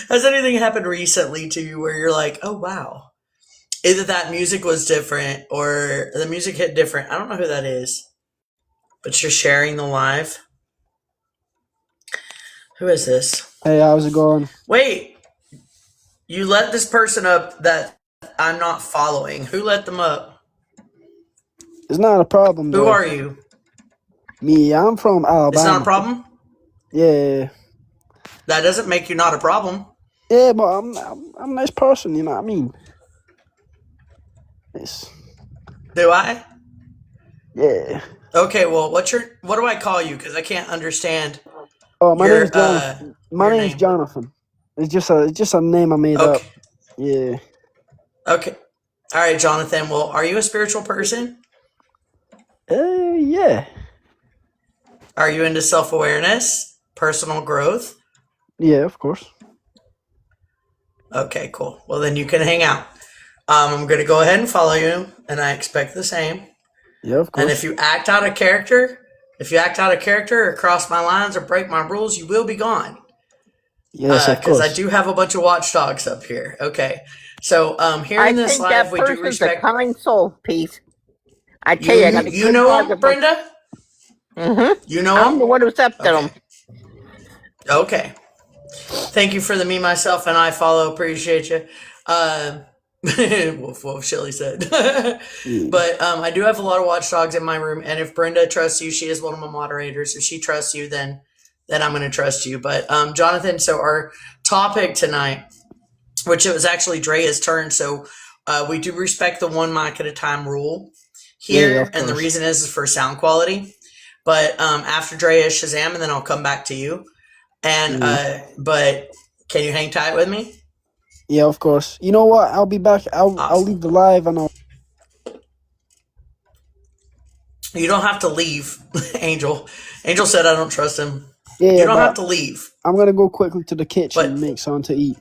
Has anything happened recently to you where you're like, oh, wow. Either that music was different or the music hit different. I don't know who that is, but you're sharing the live. Who is this? Hey, how's it going? Wait, you let this person up that I'm not following. Who let them up? It's not a problem, though. Who are you? Me, I'm from Alabama. It's not a problem? Yeah. That doesn't make you not a problem. Yeah, but I'm a nice person, you know what I mean? It's... Do I? Yeah. Okay, well, what do I call you? Because I can't understand. Oh, my name's Jonathan. My name's Jonathan. It's just a name I made up. Yeah. Okay. All right, Jonathan. Well, are you a spiritual person? Yeah. Are you into self-awareness, personal growth? Yeah, of course. Okay, cool. Well, then you can hang out. I'm going to go ahead and follow you, and I expect the same. Yeah, of course. And if you act out of character, or cross my lines or break my rules, you will be gone. Yes, of course. Because I do have a bunch of watchdogs up here. Okay. So here in this live, we do respect... a kind soul, Pete. I tell you, you know him, Brenda? Mm-hmm. You know him? I'm the one who's up to him. Okay. Thank you for the me, myself, and I follow. Appreciate you. Wolf, Shelly said. But I do have a lot of watchdogs in my room, and if Brenda trusts you, she is one of my moderators. If she trusts you, then I'm going to trust you. But Jonathan, so our topic tonight, which it was actually Drea's turn, so we do respect the one mic at a time rule here, and the reason is for sound quality. But after Drea Shazam, and then I'll come back to you. And but can you hang tight with me? Yeah, of course. You know what? I'll be back. I'll leave the live and I'll... You don't have to leave, Angel. Angel said I don't trust him. Yeah, you don't have to leave. I'm gonna go quickly to the kitchen and make something to eat.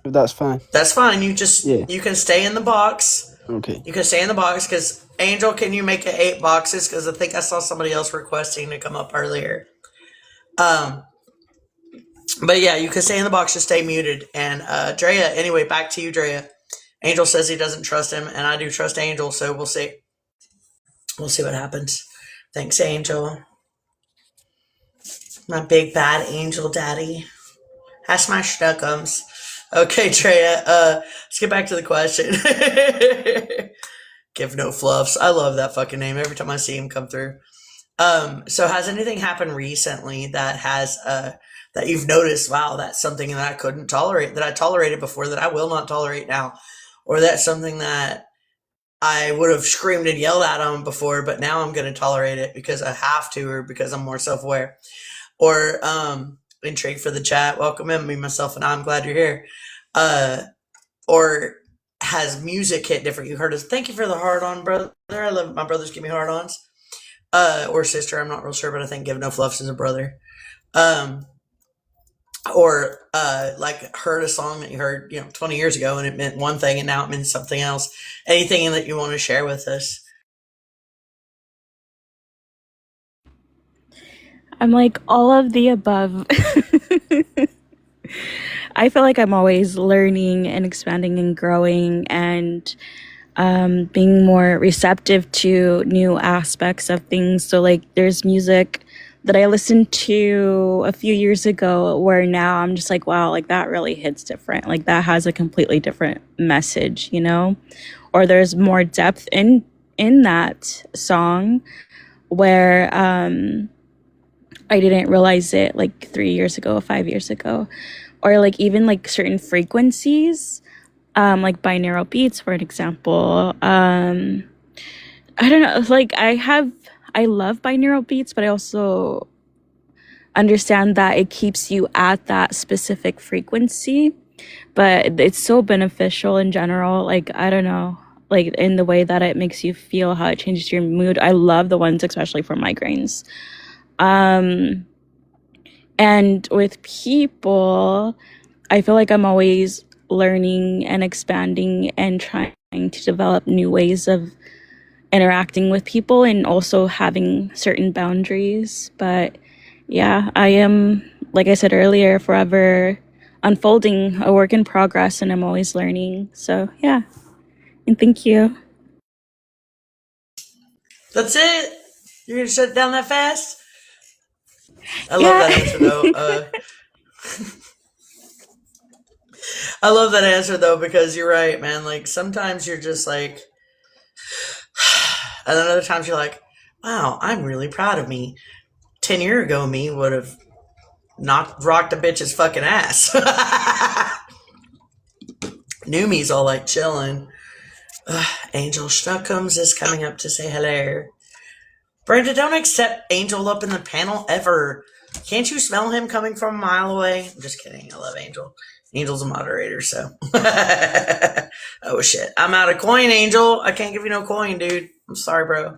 If that's fine. That's fine. You just you can stay in the box. Okay. You can stay in the box because Angel, can you make it 8 boxes? Because I think I saw somebody else requesting to come up earlier. But yeah, you can stay in the box, just stay muted. And Drea, anyway, back to you, Drea. Angel says he doesn't trust him, and I do trust Angel, so we'll see. We'll see what happens. Thanks, Angel. My big bad angel daddy. That's my schnuckums. Okay, Drea, let's get back to the question. Give no fluffs. I love that fucking name every time I see him come through. So has anything happened recently that has that you've noticed, wow, that's something that I couldn't tolerate, that I tolerated before, that I will not tolerate now, or that's something that I would have screamed and yelled at him before, but now I'm going to tolerate it because I have to, or because I'm more self-aware, or intrigued for the chat. Welcome in, me, myself, and I'm glad you're here. Or has music hit different? You heard us. Thank you for the hard on, brother. I love my brothers give me hard ons. Or sister, I'm not real sure, but I think Give No Fluffs is a brother. Or like heard a song that you heard 20 years ago and it meant one thing and now it means something else. Anything that you want to share with us? I'm like all of the above. I feel like I'm always learning and expanding and growing, and being more receptive to new aspects of things. So like there's music that I listened to a few years ago where now I'm just like, wow, like that really hits different. Like that has a completely different message, you know? Or there's more depth in that song where I didn't realize it like 3 years ago, 5 years ago. Or like even like certain frequencies, like binaural beats, for an example. I don't know, like I love binaural beats, but I also understand that it keeps you at that specific frequency. But it's so beneficial in general. Like, I don't know, like in the way that it makes you feel, how it changes your mood. I love the ones especially for migraines. And with people, I feel like I'm always learning and expanding and trying to develop new ways of interacting with people and also having certain boundaries. But yeah, I am, like I said earlier, forever unfolding, a work in progress, and I'm always learning. So yeah, and thank you. That's it? You're gonna shut it down that fast? I love that answer though. I love that answer though, because you're right, man. Like sometimes you're just like, and then other times you're like, wow, I'm really proud of me. 10 years ago, me would have not rocked a bitch's fucking ass. New me's all like chilling. Angel Schnuckums is coming up to say hello. Brenda, don't accept Angel up in the panel ever. Can't you smell him coming from a mile away? I'm just kidding. I love Angel. Angel's a moderator, so. Oh, shit. I'm out of coin, Angel. I can't give you no coin, dude. I'm sorry, bro.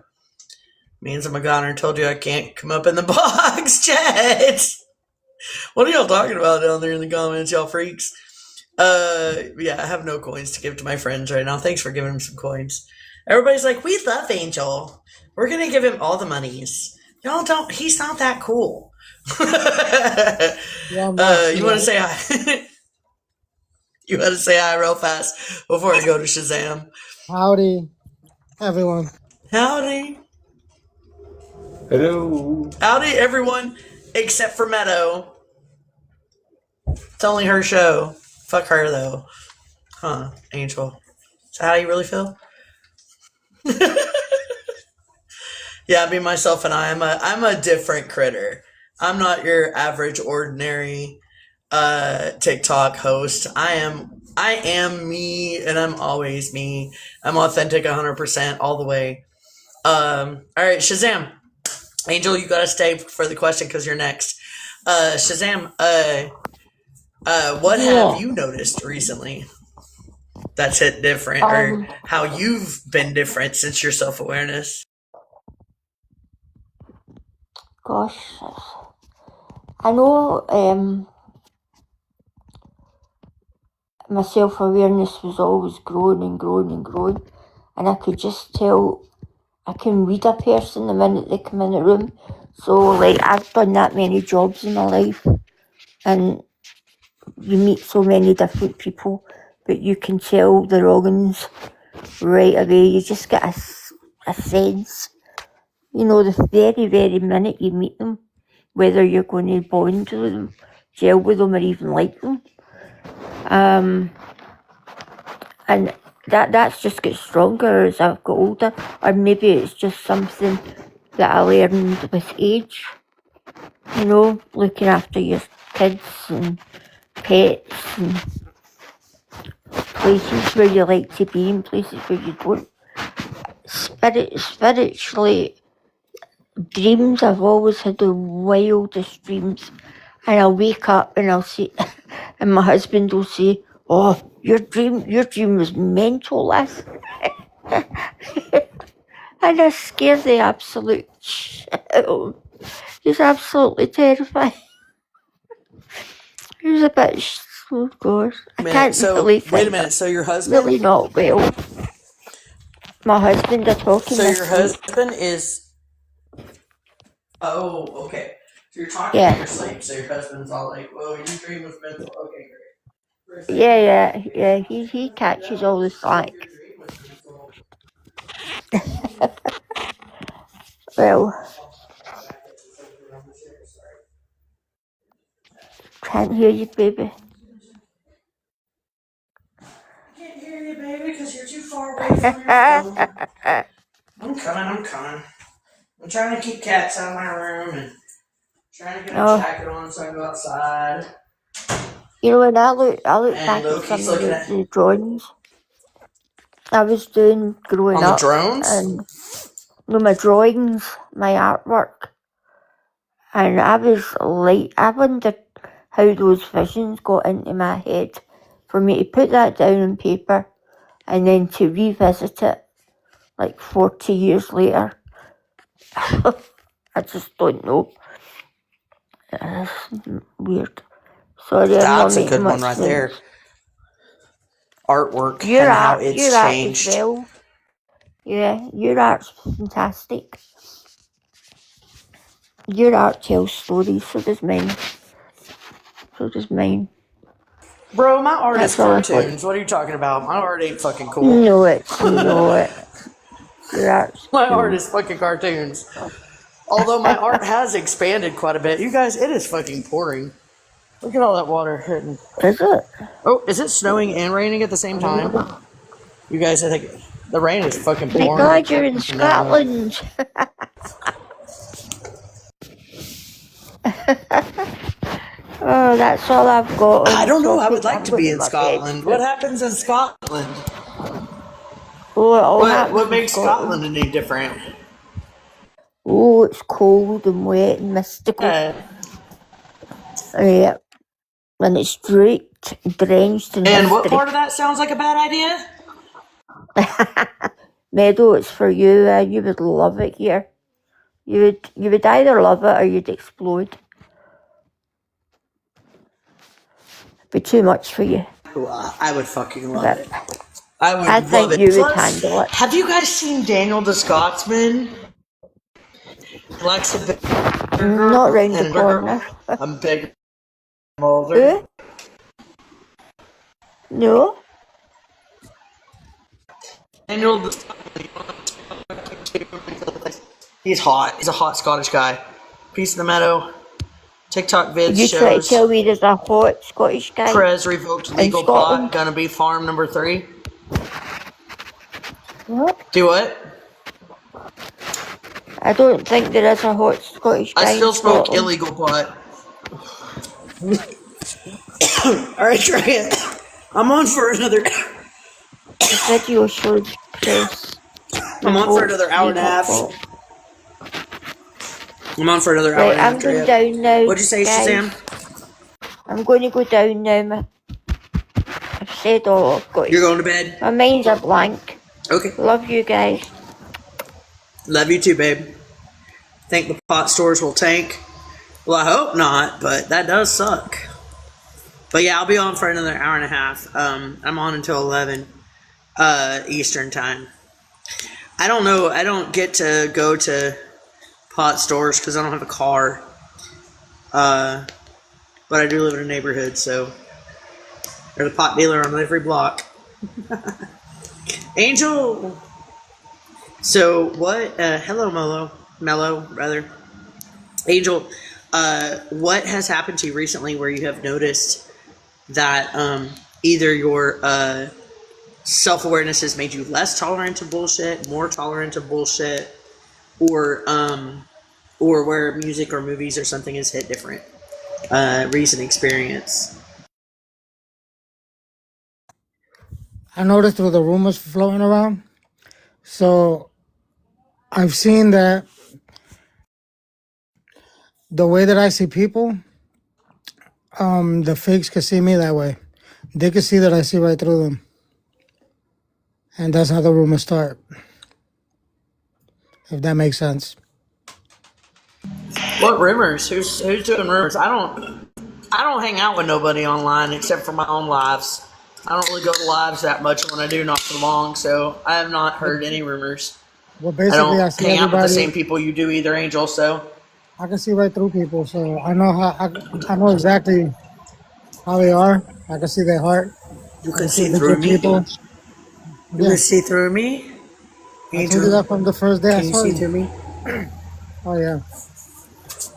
Means I'm a goner and told you I can't come up in the box, chat. What are y'all talking about down there in the comments, y'all freaks? Yeah, I have no coins to give to my friends right now. Thanks for giving him some coins. Everybody's like, we love Angel. We're going to give him all the monies. Y'all don't, he's not that cool. You want to say hi? You want to say hi real fast before I go to Shazam? Howdy, everyone. Howdy. Hello. Howdy, everyone, except for Meadow. It's only her show. Fuck her, though. Huh, Angel. Is that how you really feel? Yeah, me, myself, and I'm a different critter. I'm not your average, ordinary TikTok host. I am me, and I'm always me. I'm authentic 100% all the way. All right, Shazam. Angel, you gotta stay for the question because you're next. Shazam, what have you noticed recently that's hit different, or how you've been different since your self-awareness? Gosh, I know my self-awareness was always growing and growing and growing, and I could just tell, I can read a person the minute they come in the room. So like, I've done that many jobs in my life, and you meet so many different people, but you can tell the wrong ones right away. You just get a sense, you know, the very, very minute you meet them, whether you're going to bond with them, gel with them, or even like them. And that's just got stronger as I've got older, or maybe it's just something that I learned with age. You know, looking after your kids and pets and places where you like to be and places where you don't. Spiritually, dreams, I've always had the wildest dreams. And I'll wake up and I'll see, and my husband will say, "Oh, your dream was mental last." And I scare the absolute shit out of him. He's absolutely terrifying. He's a bit, oh gosh. I can't really think. Wait a minute, so your husband? Really not well. My husband are talking. So your husband is... Oh, okay. So you're talking in your sleep, so your husband's all like, "Whoa, your dream was mental." Okay, great. Yeah. He catches all the slack. Well, can't hear you, baby. Can't hear you, baby, because you're too far away from your phone. I'm coming. I'm trying to keep cats out of my room and trying to get a jacket on so I can go outside. You know, when I look back at some of the drawings I was doing growing up. On the drones? And my drawings, my artwork. And I wondered how those visions got into my head for me to put that down on paper and then to revisit it like 40 years later. I just don't know. It's weird. Sorry, that's a good one right there. Artwork and how it's changed. Art as well. Yeah, your art's fantastic. Your art tells stories, so does mine. Bro, my art is cartoons. What are you talking about? My art ain't fucking cool. No, it's not. Your art's my art is fucking cartoons. Although my art has expanded quite a bit. You guys, it is fucking pouring. Look at all that water hitting. Is it? Oh, is it snowing and raining at the same time? You guys, I think the rain is fucking pouring. My God, you're in Scotland. Oh, that's all I've got. I don't know. I would like to be in Scotland. What happens in Scotland? What makes Scotland any different? Oh, it's cold and wet and mystical. Yeah. And it's drenched in And history. what part of that sounds like a bad idea? Meadow, it's for you. You would love it here. You would either love it or you'd explode. It'd be too much for you. Well, I would fucking love it. I think you would handle it. Have you guys seen Daniel the Scotsman? Likes a bit. Not round the corner. I'm big. I'm older. Who? No. Daniel the He's hot. He's a hot Scottish guy. Peace of the Meadow. TikTok vids You shows. try to tell me there's a hot Scottish guy? Perez revoked legal pot. Gonna be farm number 3. What? Do what? I don't think there is a hot Scottish guy. I still smoke illegal pot. Alright, try it. I'm on for another. The video showed Chris. I'm on for another hour and a half. I'm on for another hour and a half. I'm going down now. What'd you say, Shazam? I'm going to go down now. I've said all I've got. You're going to bed? My mind's a blank. Okay. Love you guys. Love you too, babe. Think the pot stores will tank? Well, I hope not, but that does suck. But yeah, I'll be on for another hour and a half. I'm on until 11 Eastern time. I don't know. I don't get to go to pot stores because I don't have a car. But I do live in a neighborhood, so there's a pot dealer on every block. Angel! So what, hello Mellow, rather. Angel, what has happened to you recently where you have noticed that either your self-awareness has made you less tolerant to bullshit, more tolerant to bullshit, or where music or movies or something has hit different recent experience? I noticed with the rumors floating around. So I've seen that the way that I see people, the fakes can see me that way. They can see that I see right through them. And that's how the rumors start. If that makes sense. What rumors? Who's doing rumors? I don't hang out with nobody online except for my own lives. I don't really go to lives that much. When I do, not for long. So I have not heard any rumors. Well, basically, I don't hang out with the same people you do either, Angel. So I can see right through people. So I know I know exactly how they are. I can see their heart. You can see through me. People. You can see through me. I told you that from the first day I Can you saw see you. through me? Oh yeah.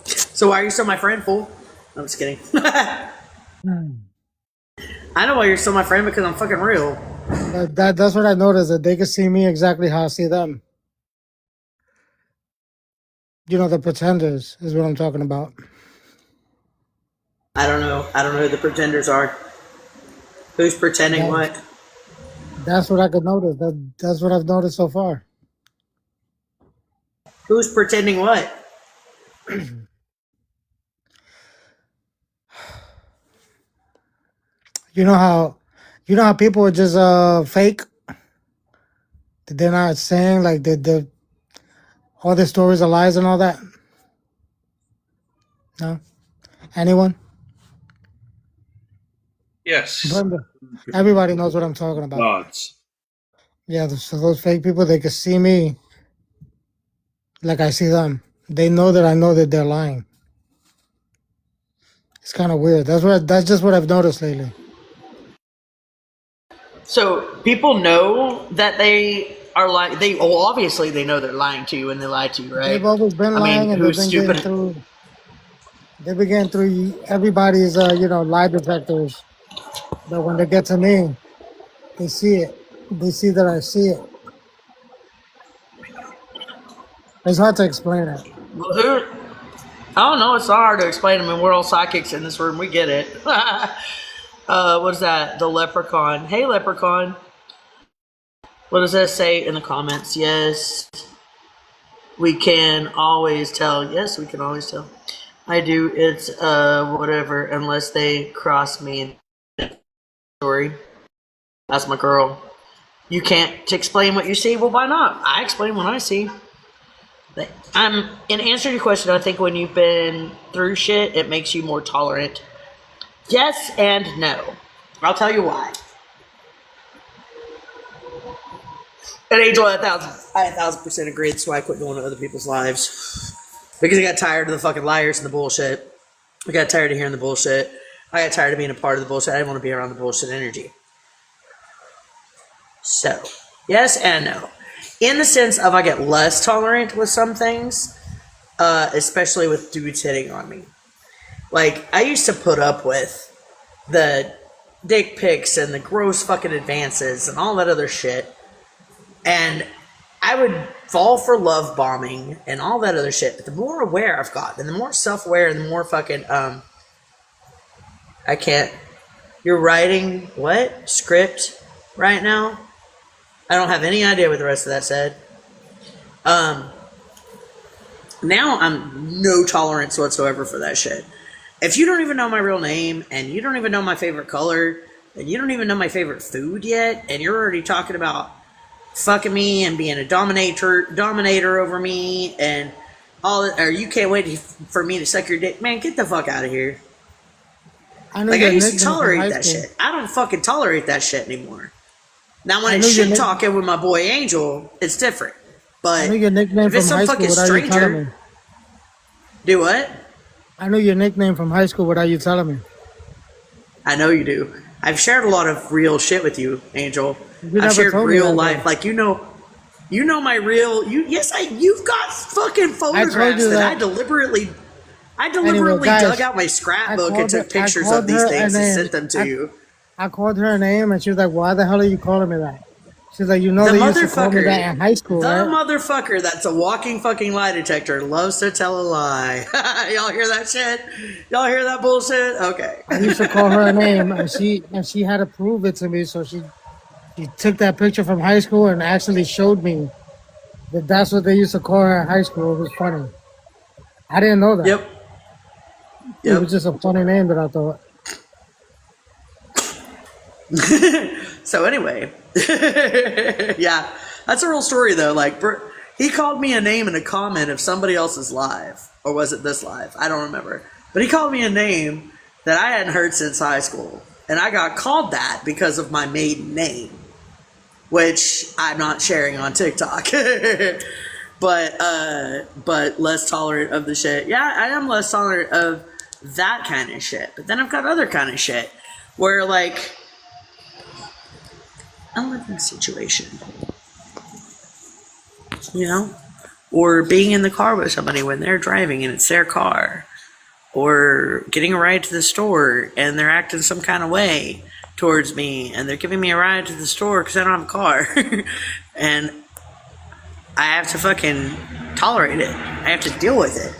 So why are you still my friend, fool? I'm just kidding. Hmm. I know why you're still my friend, because I'm fucking real. That's what I noticed, that they can see me exactly how I see them. You know, the pretenders is what I'm talking about. I don't know. I don't know who the pretenders are. Who's pretending That, what? that's what I could notice. That's what I've noticed so far. Who's pretending what? You know how people are just fake. That they're not saying like the all their stories are lies and all that. No, anyone? Yes. Brenda. Everybody knows what I'm talking about. Gods. Yeah, so those fake people, they can see me like I see them. They know that I know that they're lying. It's kind of weird. That's just what I've noticed lately. So people know that they are lying. Obviously they know they're lying to you when they lie to you, They've right? always been I mean, lying, and they've who's been getting stupid? through. They've been getting through everybody's lie detectors. But when they get to me, they see it. They see that I see it. It's hard to explain it. Well, who? I don't know. It's not hard to explain. I mean, we're all psychics in this room. We get it. What is that? The leprechaun. Hey, leprechaun. What does that say in the comments? Yes, we can always tell. Yes, we can always tell. I do. It's whatever, unless they cross me in story. That's my girl. You can't explain what you see. Well, why not? I explain what I see. In answer to your question, I think when you've been through shit, it makes you more tolerant. Yes and no. I'll tell you why. And Angel, I 1,000% agree. That's why I quit going to other people's lives. Because I got tired of the fucking liars and the bullshit. I got tired of hearing the bullshit. I got tired of being a part of the bullshit. I didn't want to be around the bullshit energy. So, yes and no. In the sense of I get less tolerant with some things, especially with dudes hitting on me. Like, I used to put up with the dick pics and the gross fucking advances and all that other shit. And I would fall for love bombing and all that other shit. But the more aware I've gotten, and the more self-aware and the more fucking, I can't. You're writing what? Script right now? I don't have any idea what the rest of that said. Now I'm no tolerance whatsoever for that shit. If you don't even know my real name, and you don't even know my favorite color, and you don't even know my favorite food yet, and you're already talking about fucking me and being a dominator over me, and all that, or you can't wait for me to suck your dick, man, get the fuck out of here. I know Like, I your used to nickname from tolerate high that school. shit. I don't fucking tolerate that shit anymore. Now, when I it's know your shit nick- talking with my boy Angel, it's different. I But know your nickname if it's from some high school. fucking What are you telling me? stranger, do what? I know your nickname from high school. What are you telling me? I know you do. I've shared a lot of real shit with you, Angel. You I've never shared told me real that, life. though. Like, you know my real. You've got fucking photographs you that that- I deliberately Anyway, guys, dug out my scrapbook and took pictures of these things and sent them to you. I called her a name, and she was like, "Why the hell are you calling me that?" She's like, "You know, The they used to call me that in high school, the right?" motherfucker that's a walking fucking lie detector loves to tell a lie. Y'all hear that shit? Y'all hear that bullshit? Okay. I used to call her a name, and she had to prove it to me. So she took that picture from high school and actually showed me that that's what they used to call her in high school. It was funny. I didn't know that. Yep. It was just a funny name that I thought. So anyway, yeah, that's a real story though. Like, he called me a name in a comment of somebody else's live, or was it this live? I don't remember. But he called me a name that I hadn't heard since high school, and I got called that because of my maiden name, which I'm not sharing on TikTok. But less tolerant of the shit. Yeah, I am less tolerant of that kind of shit. But then I've got other kind of shit where, like, a living situation. you know? Or being in the car with somebody when they're driving and it's their car. Or getting a ride to the store and they're acting some kind of way towards me and they're giving me a ride to the store because I don't have a car. And I have to fucking tolerate it. I have to deal with it.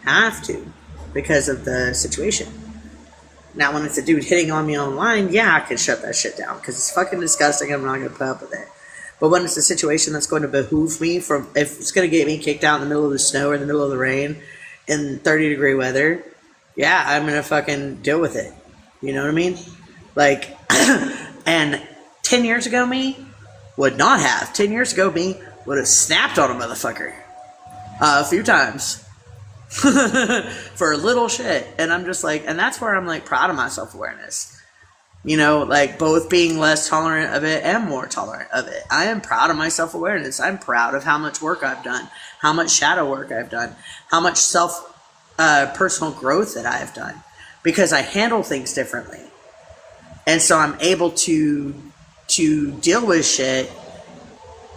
I have to because of the situation. Now, when it's a dude hitting on me online, yeah, I can shut that shit down because it's fucking disgusting. I'm not going to put up with it. But when it's a situation that's going to behoove me from, if it's going to get me kicked out in the middle of the snow or in the middle of the rain in 30-degree weather, yeah, I'm going to fucking deal with it. You know what I mean? Like, and 10 years ago me would not have. 10 years ago me would have snapped on a motherfucker a few times. For a little shit. And I'm just like, and that's where I'm like proud of my self-awareness, you know, like both being less tolerant of it and more tolerant of it. I am proud of my self-awareness. I'm proud of how much work I've done, how much shadow work I've done, how much personal growth that I have done, because I handle things differently. And so I'm able to deal with shit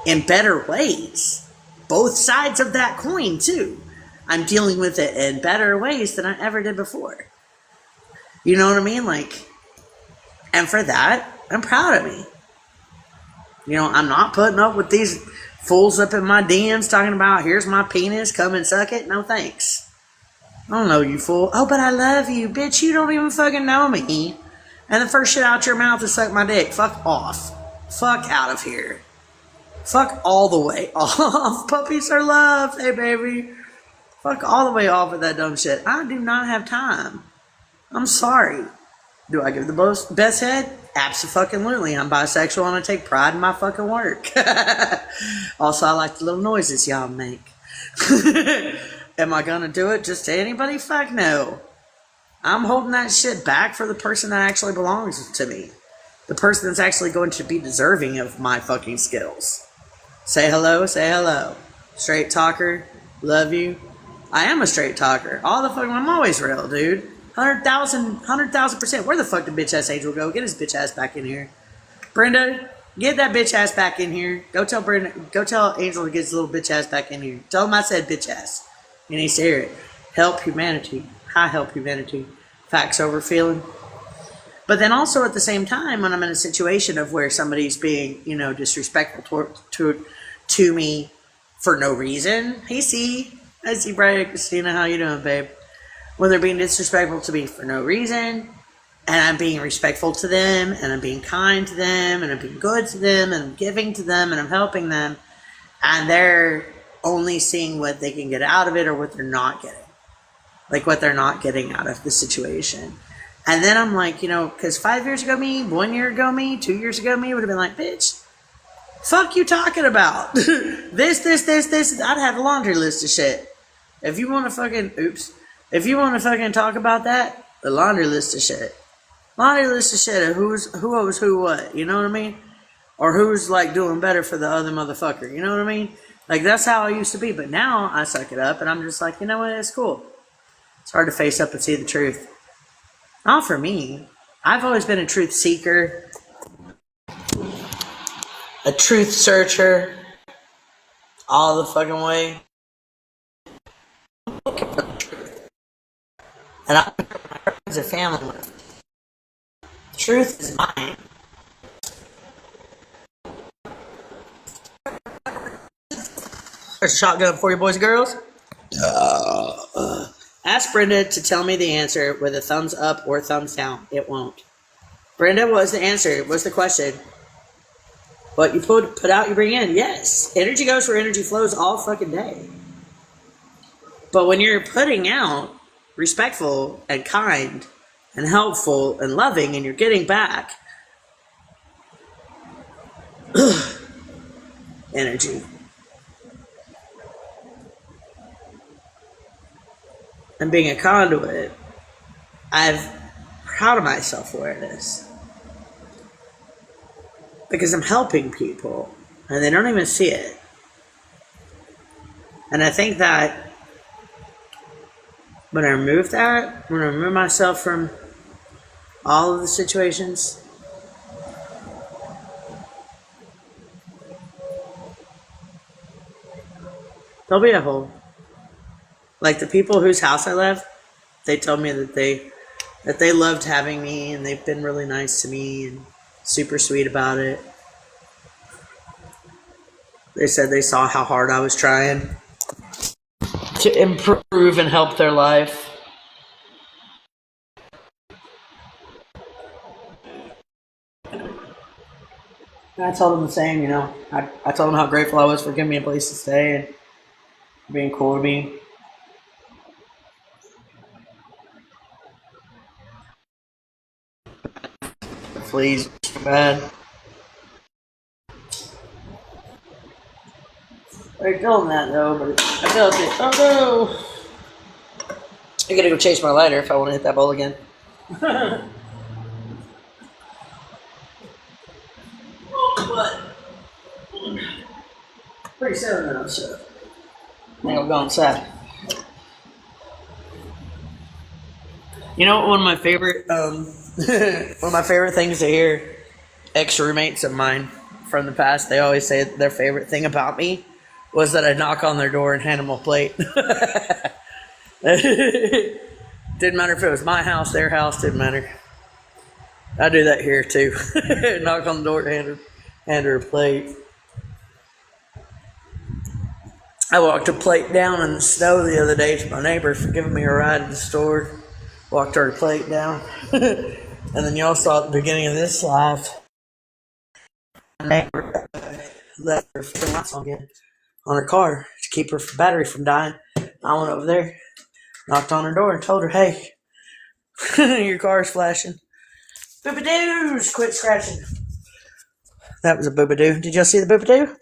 in better ways, both sides of that coin too. I'm dealing with it in better ways than I ever did before. You know what I mean? Like, and for that, I'm proud of me. You know, I'm not putting up with these fools up in my DMs talking about, here's my penis, come and suck it. No thanks. I don't know you, fool. Oh, but I love you. Bitch, you don't even fucking know me. And the first shit out your mouth is suck my dick. Fuck off. Fuck out of here. Fuck all the way off. Puppies are loved. Hey, baby. Fuck all the way off with that dumb shit. I do not have time. I'm sorry. Do I give the best head? Abso-fucking-lutely. I'm bisexual and I take pride in my fucking work. Also, I like the little noises y'all make. Am I gonna do it just to anybody? Fuck no. I'm holding that shit back for the person that actually belongs to me. The person that's actually going to be deserving of my fucking skills. Say hello, say hello. Straight talker, love you. I am a straight talker. All the fucking, I'm always real, dude. 100,000%. Where the fuck did bitch ass Angel go? Get his bitch ass back in here. Brenda, get that bitch ass back in here. Go tell Angel to get his little bitch ass back in here. Tell him I said bitch ass. He needs to hear it. Help humanity. Hi, help humanity. Facts over feeling. But then also at the same time, when I'm in a situation of where somebody's being, you know, disrespectful to me for no reason. Hey, C. I see Brian, Christina. How you doing, babe? When they're being disrespectful to me for no reason, and I'm being respectful to them, and I'm being kind to them, and I'm being good to them, and I'm giving to them, and I'm helping them, and they're only seeing what they can get out of it or what they're not getting. Like what they're not getting out of the situation. And then I'm like, you know, because 5 years ago me, 1 year ago me, 2 years ago me would have been like, bitch, fuck you talking about? this. I'd have a laundry list of shit. If you want to fucking, if you want to fucking talk about that, the laundry list of shit. Laundry list of shit of who owes who what, you know what I mean? Or who's like doing better for the other motherfucker, you know what I mean? Like that's how I used to be, but now I suck it up and I'm just like, you know what, it's cool. It's hard to face up and see the truth. Not for me. I've always been a truth seeker, a truth searcher, all the fucking way. And I'm a family with. Truth is mine. There's a shotgun for you, boys and girls. Ask Brenda to tell me the answer with a thumbs up or thumbs down. It won't. Brenda, what was the answer? What's the question? What you put out, you bring in. Yes. Energy goes where energy flows all fucking day. But when you're putting out respectful and kind and helpful and loving and you're getting back energy. And being a conduit, I'm proud of my self-awareness. Because I'm helping people and they don't even see it. And I think that when I remove that, when I remove myself from all of the situations, There'll be a hole. Like the people whose house I left, they told me that they loved having me and they've been really nice to me and super sweet about it. They said they saw how hard I was trying to improve and help their life. And I told them the same, you know. I told them how grateful I was for giving me a place to stay and being cool to me. The fleas are bad. They're doing that though, but I felt it. Oh no! I gotta go chase my lighter if I want to hit that bowl again. But pretty soon though, so I think I'll go inside. You know what? One of my favorite, one of my favorite things to hear ex-roommates of mine from the past. They always say their favorite thing about me was that I'd knock on their door and hand them a plate. Didn't matter if it was my house, their house, didn't matter. I do that here too. Knock on the door, hand her a plate. I walked a plate down in the snow the other day to my neighbor for giving me a ride to the store. Walked her plate down. And then y'all saw at the beginning of this live, my neighbor left her lights on again on her car to keep her battery from dying. I went over there, knocked on her door and told her, hey, your car's flashing. Boobadoo's, quit scratching. That was a boobadoo. Did y'all see the boobadoo?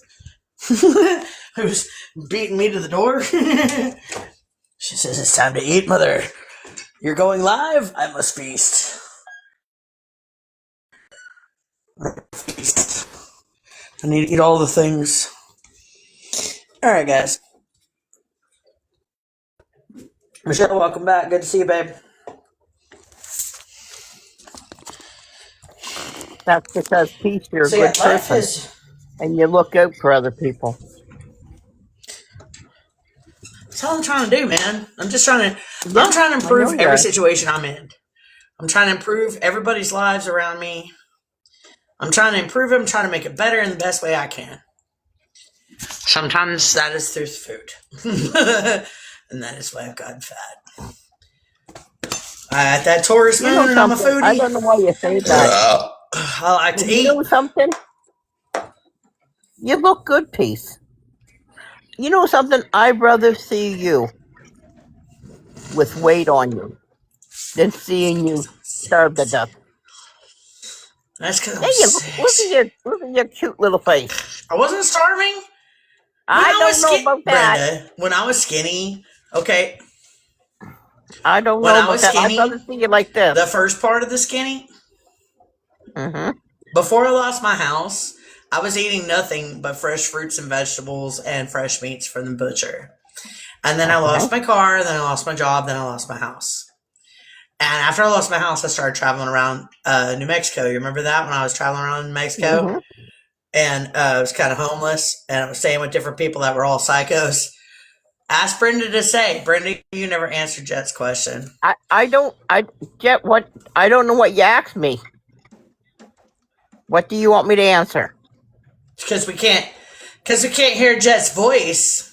Who's beating me to the door? She says, it's time to eat, mother. You're going live? I must feast. I need to eat all the things. Alright, guys. Michelle, welcome back. Good to see you, babe. That's because, Pete, you're a good person. And you look out for other people. That's all I'm trying to do, man. I'm trying to improve every situation I'm in. I'm trying to improve everybody's lives around me. I'm trying to improve it. I'm trying to make it better in the best way I can. Sometimes that is through food. And that is why I've gotten fat. I ate that Taurus moon and I'm a foodie. I don't know why you say that. I like to eat. You know something? You look good, Peace. You know something? I'd rather see you with weight on you than seeing you starve to death. That's because I'm sick. Look at your cute little face. I wasn't starving. I don't know about that. Brenda, when I was skinny, okay. I don't know about that. I'd rather see you like this. The first part of the skinny, before I lost my house, I was eating nothing but fresh fruits and vegetables and fresh meats from the butcher. And then I lost my car, then I lost my job, then I lost my house. And after I lost my house, I started traveling around New Mexico. You remember that when I was traveling around New Mexico? And I was kind of homeless, and I was staying with different people that were all psychos. Ask Brenda to say. Brenda, you never answered Jet's question. Jet, what? I don't know what you asked me. What do you want me to answer? Because we can't hear Jet's voice.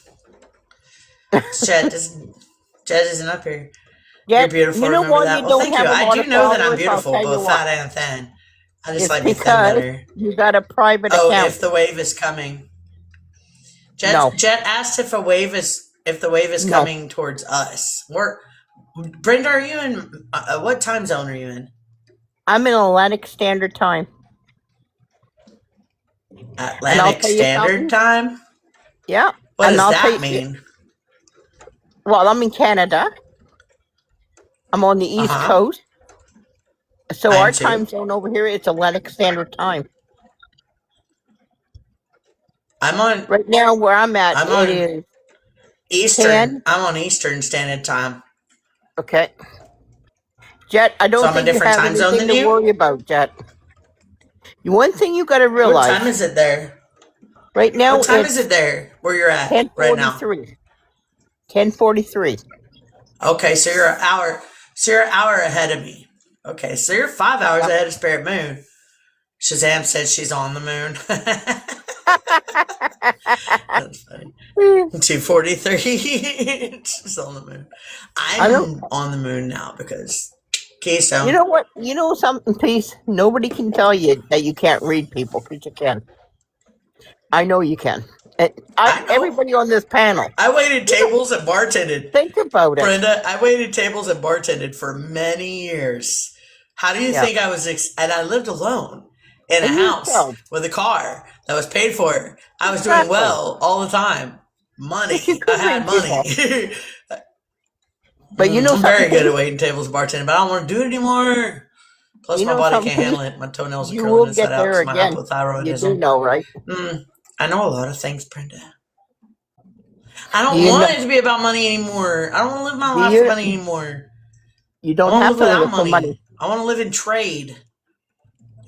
Jet isn't up here. You're beautiful. You know remember that? Well, thank you. I do know that I'm beautiful, both fat and thin. I just like me thin better. You got a private account. Oh, if the wave is coming. Jet asked if the wave is coming towards us. Brenda, are you in what time zone are you in? I'm in Atlantic Standard Time. Atlantic Standard Time? Yeah. What does that mean? Well, I'm in Canada. I'm on the East Coast. So our time zone over here is Atlantic Standard Time. I'm on right now where I'm at. It is Eastern. 10. I'm on Eastern Standard Time. Okay. Jet, I don't think you have anything to worry about, Jet. One thing you got to realize. What time is it there? Right now, what time is it there where you're at right now? 10:43. Okay, so you're an hour. So you're an hour ahead of me. Okay, so you're 5 hours ahead of Spirit Moon. Shazam said she's on the moon. That's funny. 2:43. She's on the moon. I'm on the moon now because Keystone. You know what? You know something, Peace? Nobody can tell you that you can't read people, because you can. I know you can. Everybody on this panel. I waited tables and bartended. Think about it. Brenda, I waited tables and bartended for many years. How do you think I was? And I lived alone in a house with a car that was paid for. I was doing well all the time. Money. I had money. But you know, I'm very good at waiting tables and bartending, but I don't want to do it anymore. Plus, my body can't handle it. My toenails are curling inside out because my hypothyroidism. You do know, right? I know a lot of things, Brenda. I don't want it to be about money anymore. I don't want to live my life for money anymore. You don't have to live for money. I want to live in trade.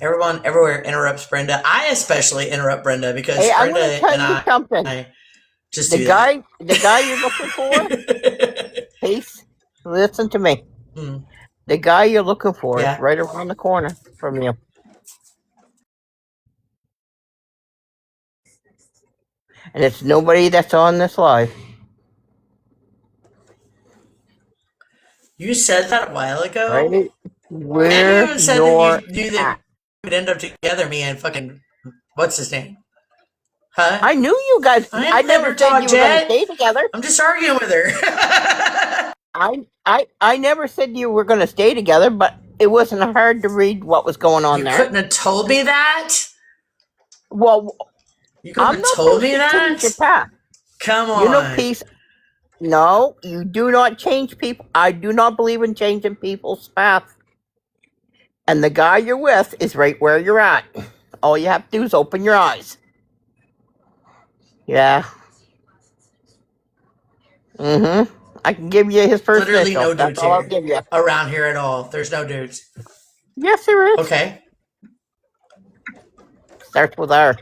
Everyone everywhere interrupts Brenda. I especially interrupt Brenda because Brenda and I just the guy you're looking for. Peace. Listen to me. The guy you're looking for is right around the corner from you. And it's nobody that's on this live. You said that a while ago. Right? Where you even said that you knew that we would end up together, me and fucking what's his name? Huh? I knew you guys. I never said you were going to stay together. I'm just arguing with her. I never said you were going to stay together, but it wasn't hard to read what was going on there. You couldn't have told me that. Well, you couldn't have told me that. Your path. Come on. You know, Peace. No, you do not change people. I do not believe in changing people's path. And the guy you're with is right where you're at. All you have to do is open your eyes. Yeah. I can give you his first Literally initial. no dudes That's all I'll give you. Around here at all. There's no dudes. Yes, there is. Okay. Starts with R.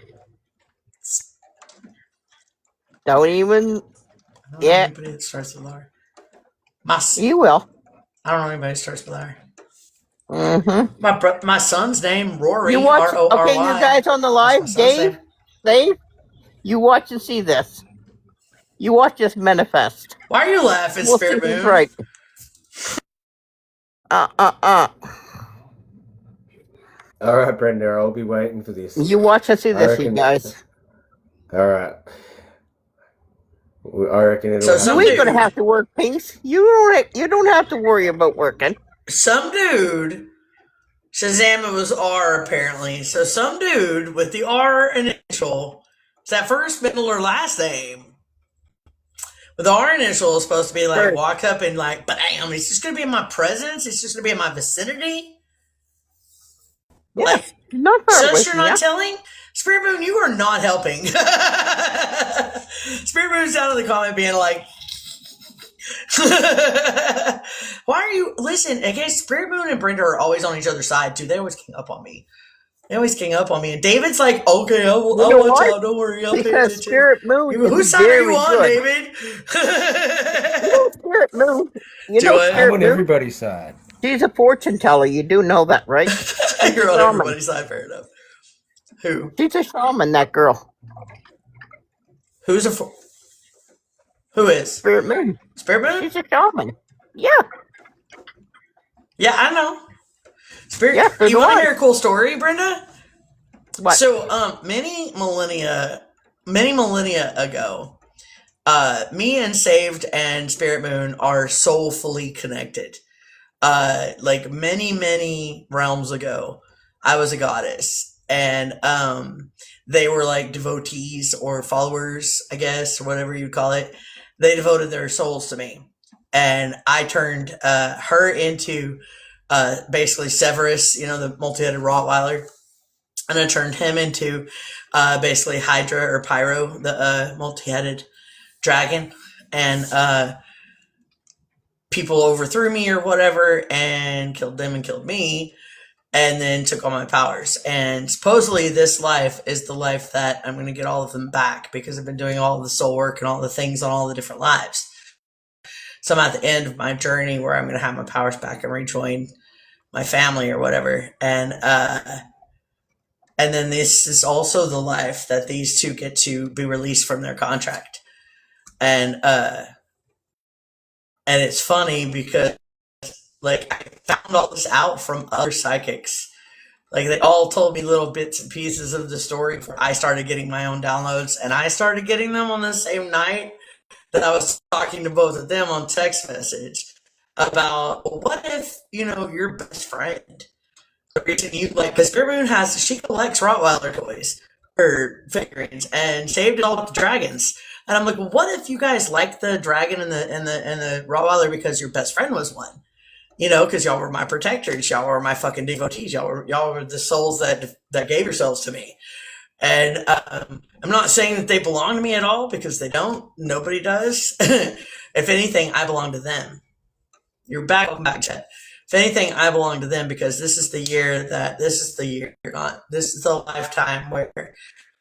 Don't even. I don't know anybody that starts with R. You will. I don't know anybody that starts with R. My son's name, Rory. You watch, R-O-R-Y. okay, you guys on the live, Dave, you watch and see this. You watch this manifest. Why are you laughing, we'll Spirit see Moon? Right. All right, Brenda, I'll be waiting for this. You watch and see this, you guys. All right. I reckon it'll. So you ain't gonna have to work, Peace. You don't have to worry about working. Some dude, Shazam, it was R apparently. So some dude with the R initial, is that first, middle, or last name? With the R initial is supposed to be like walk up and like, bam! It's just gonna be in my presence. It's just gonna be in my vicinity. Yeah, like, not just you're not telling. Spirit Moon, you are not helping. Spirit Moon's down in the comment being like, why are you, listen, okay, Spirit Moon and Brenda are always on each other's side too. They always king up on me. And David's like, okay, I'll watch out, don't worry, I'll pay attention. Spirit Moon whose side are you on, David? Spirit Moon. I'm on everybody's side. She's a fortune teller, you do know that, right? You're on everybody's side, fair enough. Who? She's a shaman, that girl. Who is? Spirit Moon. Spirit Moon? She's a shaman. Yeah. Yeah, I know. You want to hear a cool story, Brenda? What? So, many millennia ago, me and Saved and Spirit Moon are soulfully connected. Like many realms ago, I was a goddess. And they were like devotees or followers, I guess, or whatever you'd call it. They devoted their souls to me. And I turned her into basically Severus, the multi-headed Rottweiler. And I turned him into basically Hydra or Pyro, the multi-headed dragon. And people overthrew me or whatever and killed them and killed me. And then took all my powers. And supposedly this life is the life that I'm going to get all of them back because I've been doing all the soul work and all the things on all the different lives. So I'm at the end of my journey where I'm going to have my powers back and rejoin my family or whatever. And then this is also the life that these two get to be released from their contract. And it's funny because like I found all this out from other psychics. Like they all told me little bits and pieces of the story before I started getting my own downloads, and I started getting them on the same night that I was talking to both of them on text message about what if, your best friend, the reason you like, because Spirit Moon she collects Rottweiler toys or figurines and saved it all up to dragons. And I'm like, well, what if you guys like the dragon and the Rottweiler because your best friend was one? Because y'all were my protectors, y'all were my fucking devotees, y'all were the souls that gave yourselves to me. And I'm not saying that they belong to me at all because they don't. Nobody does. If anything, I belong to them. You're back, welcome back, Chet. If anything, I belong to them because this is the year this is the lifetime where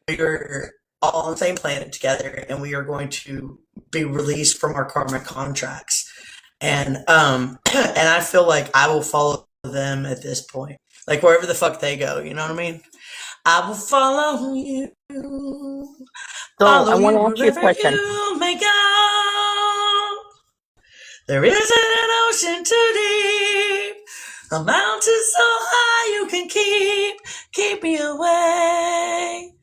we're all on the same planet together and we are going to be released from our karmic contracts. And I feel like I will follow them at this point. Like wherever the fuck they go, you know what I mean? I will follow you. So I want to ask you a question. You may go. There isn't an ocean too deep, a mountain so high you can keep me away.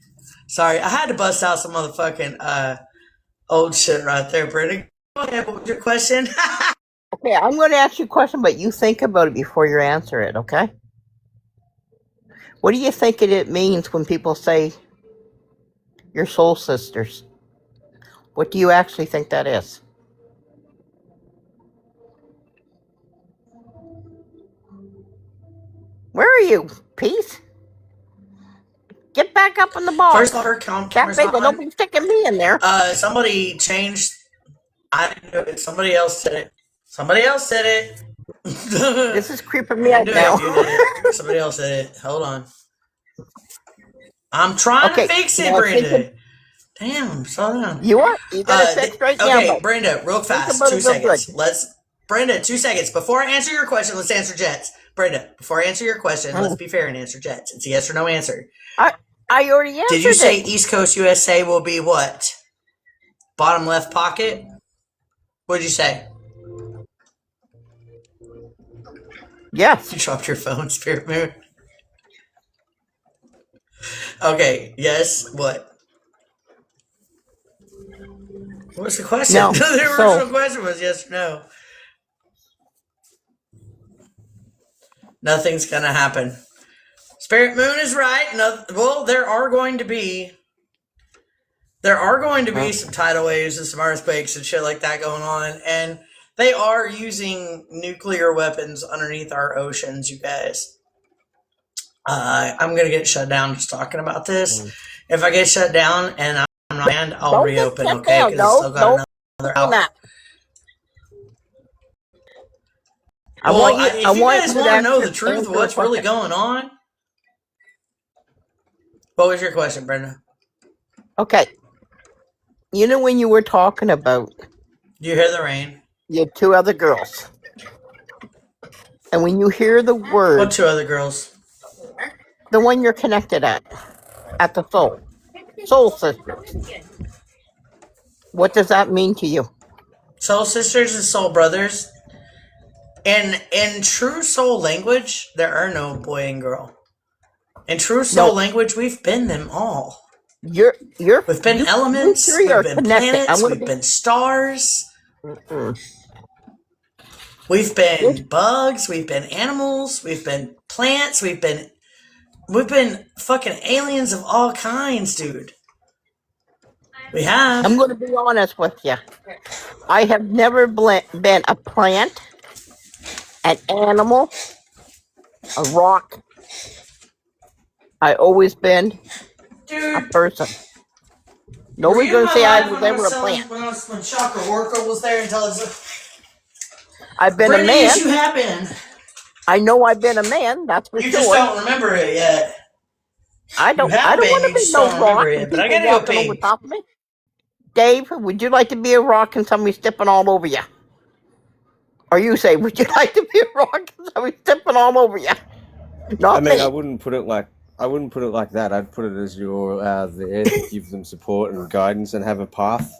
Sorry, I had to bust out some motherfucking old shit right there, Brittany. Go ahead, what was your question? Okay, I'm going to ask you a question, but you think about it before you answer it, okay? What do you think it means when people say your soul sisters? What do you actually think that is? Where are you, Peace? Get back up on the ball. First of all, her camera's not on. Don't be sticking me in there. Somebody changed. I didn't do it. Somebody else did it. This is creeping me out now. Somebody else did it. Hold on. I'm trying to fix it, Brenda. Damn, slow down. You got to fix right now. Okay, Brenda, real fast. 2 seconds. Brenda, 2 seconds. Before I answer your question, let's answer Jets. Brenda, before I answer your question, let's be fair and answer Jets. It's a yes or no answer. I already answered. Did you say East Coast USA will be what? Bottom left pocket? What did you say? Yes. You dropped your phone, Spirit Moon. Okay, yes, what? What's the question? No. The original question was yes or no. Nothing's gonna happen. Spirit Moon is right. No, well, there are going to be some tidal waves and some earthquakes and shit like that going on, and they are using nuclear weapons underneath our oceans, you guys. I'm gonna get shut down just talking about this. If I get shut down and I'm not banned, I'll reopen. Okay, because I still got another out. If you guys want to know the truth of what's really going on, what was your question, Brenda? Okay. You know when you were talking about... Do you hear the rain? You had 2 other girls. And when you hear the word... What 2 other girls? The one you're connected at the soul. Soul sisters. What does that mean to you? Soul sisters and soul brothers. In true soul language, there are no boy and girl. In true soul language, we've been them all. We've been elements, we've been planets, we've been stars. We've been bugs, we've been animals, we've been plants, we've been fucking aliens of all kinds, dude. We have. I'm going to be honest with you. I have never been a plant, an animal, a rock. I always been a person. Nobody's going to say I was ever a plant. When Shocker Orca was there and tell us. I've been a man. Yes, you have been. I know I've been a man. That's for sure. You just don't remember it yet. I don't want to be no rock. But I gotta go pee. Dave, would you like to be a rock and somebody stepping all over you? Or you say, would you like to be a rock? I was stepping all over you. Not me. I wouldn't put it like that. I'd put it as you're there to give them support and guidance and have a path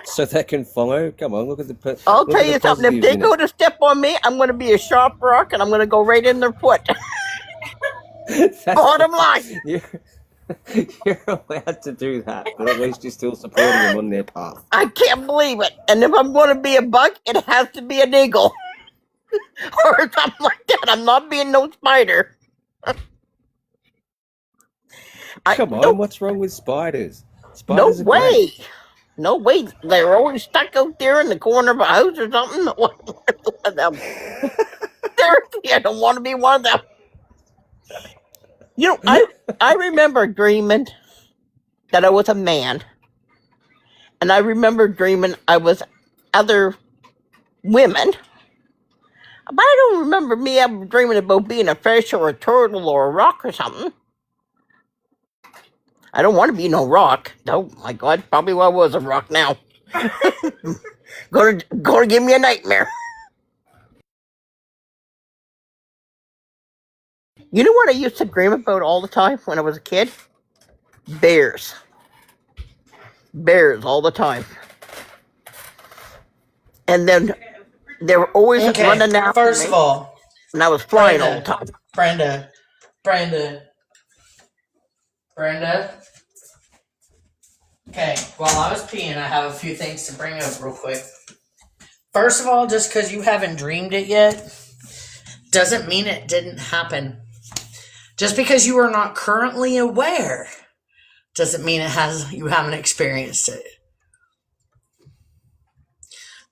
so they can follow. Come on, look at the. I'll tell you something. If they go to step on me, I'm going to be a sharp rock and I'm going to go right in their foot. Bottom line. You're allowed to do that, but at least you're still supporting them on their path. I can't believe it. And if I'm going to be a buck, it has to be an eagle. Or something like that. I'm not being no spider. Come on, what's wrong with spiders? No way. No way. They're always stuck out there in the corner of a house or something. Seriously, I don't want to be one of them. You know, I remember dreaming that I was a man. And I remember dreaming I was other women. But I don't remember me ever dreaming about being a fish or a turtle or a rock or something. I don't want to be no rock. Oh my God, probably I was a rock now. Gonna give me a nightmare. You know what I used to dream about all the time when I was a kid? Bears. Bears all the time. And then they were always running after me. First of all, and I was flying all the time. Brenda. Okay, while I was peeing, I have a few things to bring up real quick. First of all, just because you haven't dreamed it yet, doesn't mean it didn't happen. Just because you are not currently aware, doesn't mean you haven't experienced it.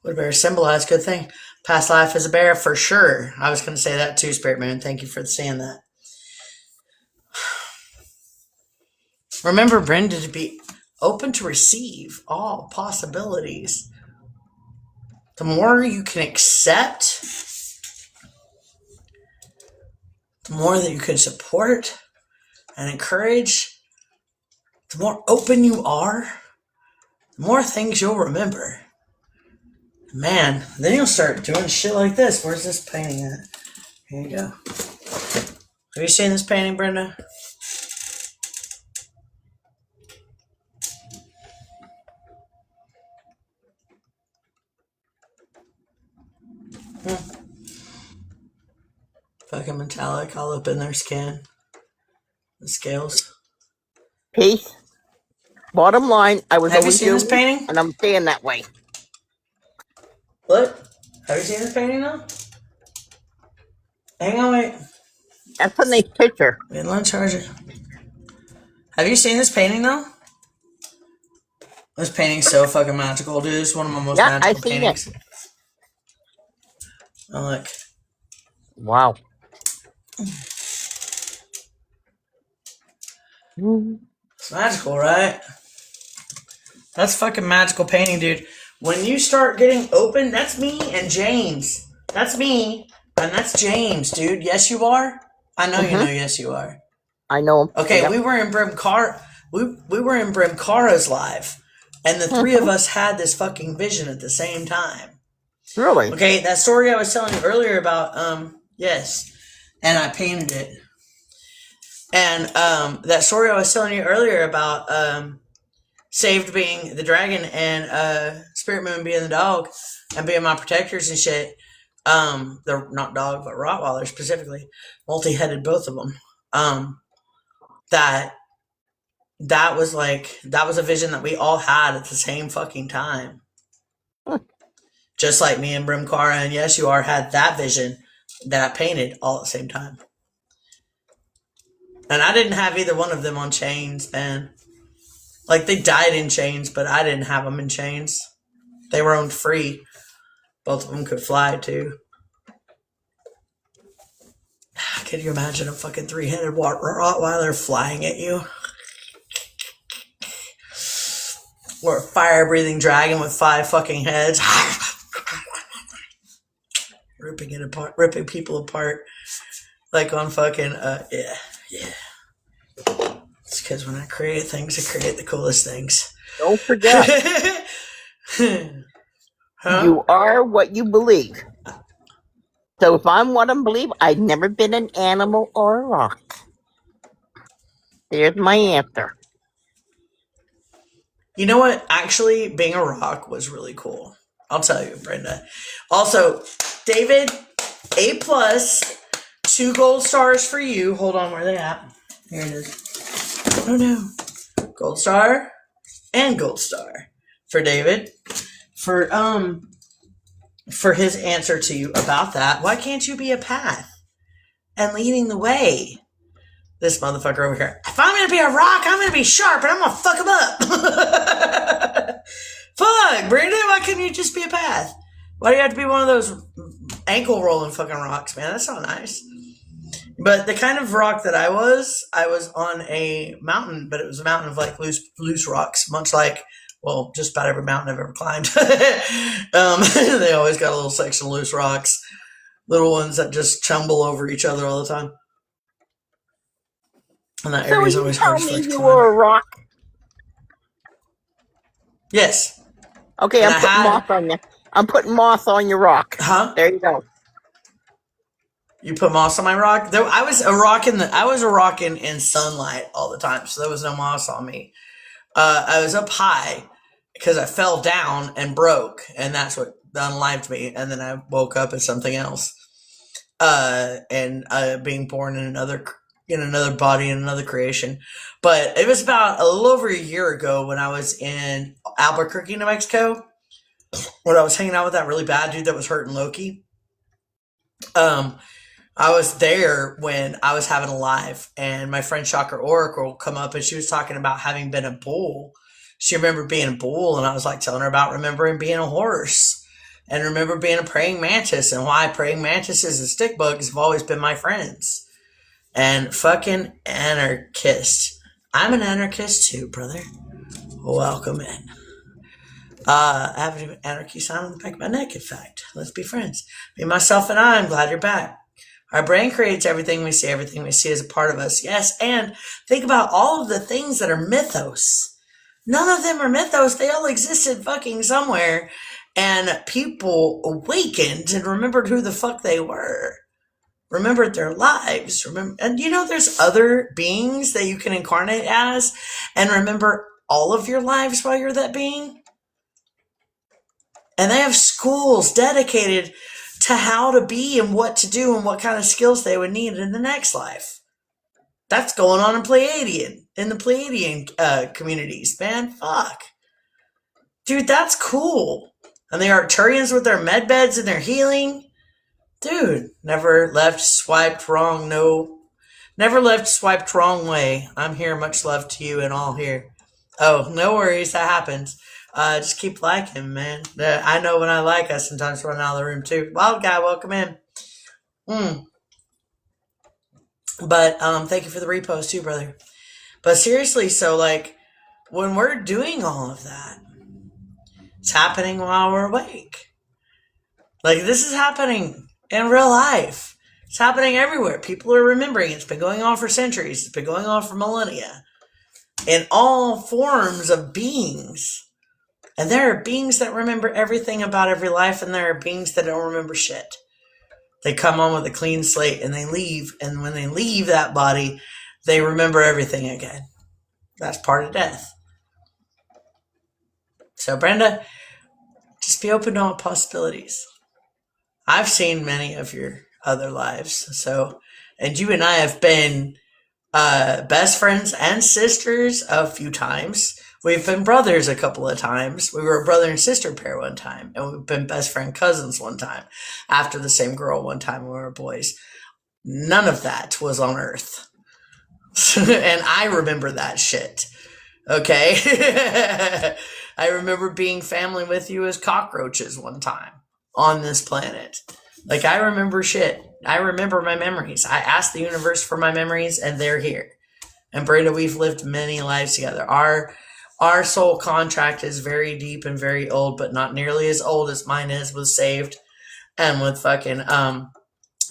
What a bear symbolize? Good thing. Past life as a bear, for sure. I was going to say that too, Spirit Moon. Thank you for saying that. Remember, Brenda, to be open to receive all possibilities. The more you can accept, the more that you can support and encourage, the more open you are, the more things you'll remember. Man, then you'll start doing shit like this. Where's this painting at? Here you go. Have you seen this painting, Brenda? Fucking metallic all up in their skin. The scales. Peace. Bottom line, I was Have you always seen this painting? And I'm staying that way. What? Have you seen this painting though? Hang on, wait. That's a nice picture. Wait, let me charge it. Have you seen this painting though? This painting's so fucking magical, dude. It's one of my most magical paintings. It. Oh, look. Wow. It's magical, right? That's fucking magical painting, dude. When you start getting open, that's me and James. That's me, and that's James, dude. Yes, you are. I know you know. Yes, you are. I know him. Okay, yep. we were in we were in Brimcara's live, and the three of us had this fucking vision at the same time. Really? Okay, that story I was telling you earlier about yes, and I painted it. And that story I was telling you earlier about Saved being the dragon and Spirit Moon being the dog and being my protectors and shit. They're not dog, but Rottweiler specifically. Multi-headed, both of them. That was a vision that we all had at the same fucking time. Just like me and Brimcara and Yes You Are had that vision that I painted all at the same time. And I didn't have either one of them on chains then. Like, they died in chains, but I didn't have them in chains. They were owned free. Both of them could fly, too. Can you imagine a fucking 3-headed Rottweiler flying at you? Or a fire-breathing dragon with 5 fucking heads. Ripping people apart. Like on fucking, yeah. It's because when I create things, I create the coolest things. Don't forget. You are what you believe. So if I'm what I'm believe, I've never been an animal or a rock. There's my answer. You know what? Actually, being a rock was really cool. I'll tell you, Brenda. Also, David, A+, 2 gold stars for you. Hold on, where are they at? Here it is. Oh no. Gold star and gold star for David. For his answer to you about that. Why can't you be a path and leading the way? This motherfucker over here. If I'm going to be a rock, I'm going to be sharp and I'm going to fuck him up. Fuck, Brandon, why couldn't you just be a path? Why do you have to be one of those ankle rolling fucking rocks, man? That's not nice. But the kind of rock that I was on a mountain, but it was a mountain of like loose rocks, much like, well, just about every mountain I've ever climbed. They always got a little section of loose rocks, little ones that just tumble over each other all the time. And that area is always hard to climb. You were a rock? Yes. Okay, I'm putting moss on you. I'm putting moss on your rock. Huh? There you go. You put moss on my rock? I was a rock in sunlight all the time, so there was no moss on me. I was up high because I fell down and broke, and that's what unlived me. And then I woke up as something else, and being born in another body, in another creation. But it was about a little over a year ago when I was in Albuquerque, New Mexico, when I was hanging out with that really bad dude that was hurting Loki. I was there when I was having a live, and my friend Shocker Oracle come up, and she was talking about having been a bull. She remembered being a bull, and I was like telling her about remembering being a horse, and remember being a praying mantis, and why praying mantises and stick bugs have always been my friends. And fucking anarchist. I'm an anarchist too, brother. Welcome in. I have an anarchy sign on the back of my neck, in fact. Let's be friends. Me, myself, and I'm glad you're back. Our brain creates everything we see. Everything we see is a part of us. Yes, and think about all of the things that are mythos. None of them are mythos. They all existed fucking somewhere. And people awakened and remembered who the fuck they were. Remembered their lives. And there's other beings that you can incarnate as and remember all of your lives while you're that being. And they have schools dedicated to how to be and what to do and what kind of skills they would need in the next life. That's going on in the Pleiadian communities, man. Fuck. Dude, that's cool. And the Arcturians with their med beds and their healing. Dude, never left, swiped wrong, never left, swiped wrong way. I'm here, much love to you and all here. Oh, no worries, that happens. Just keep liking, man. I know when I like, I sometimes run out of the room too. Wild guy, welcome in. But thank you for the repost too, brother. But seriously, so like when we're doing all of that, it's happening while we're awake. Like this is happening in real life. It's happening everywhere. People are remembering. It's been going on for centuries. It's been going on for millennia. In all forms of beings. And there are beings that remember everything about every life, and there are beings that don't remember shit. They come on with a clean slate and they leave. And when they leave that body, they remember everything again. That's part of death. So Brenda, just be open to all possibilities. I've seen many of your other lives. And you and I have been best friends and sisters a few times. We've been brothers a couple of times. We were a brother and sister pair one time. And we've been best friend cousins one time. After the same girl one time when we were boys. None of that was on Earth. And I remember that shit. Okay? I remember being family with you as cockroaches one time on this planet. Like, I remember shit. I remember my memories. I asked the universe for my memories, and they're here. And Brenda, we've lived many lives together. Our soul contract is very deep and very old, but not nearly as old as mine is with Saved and with fucking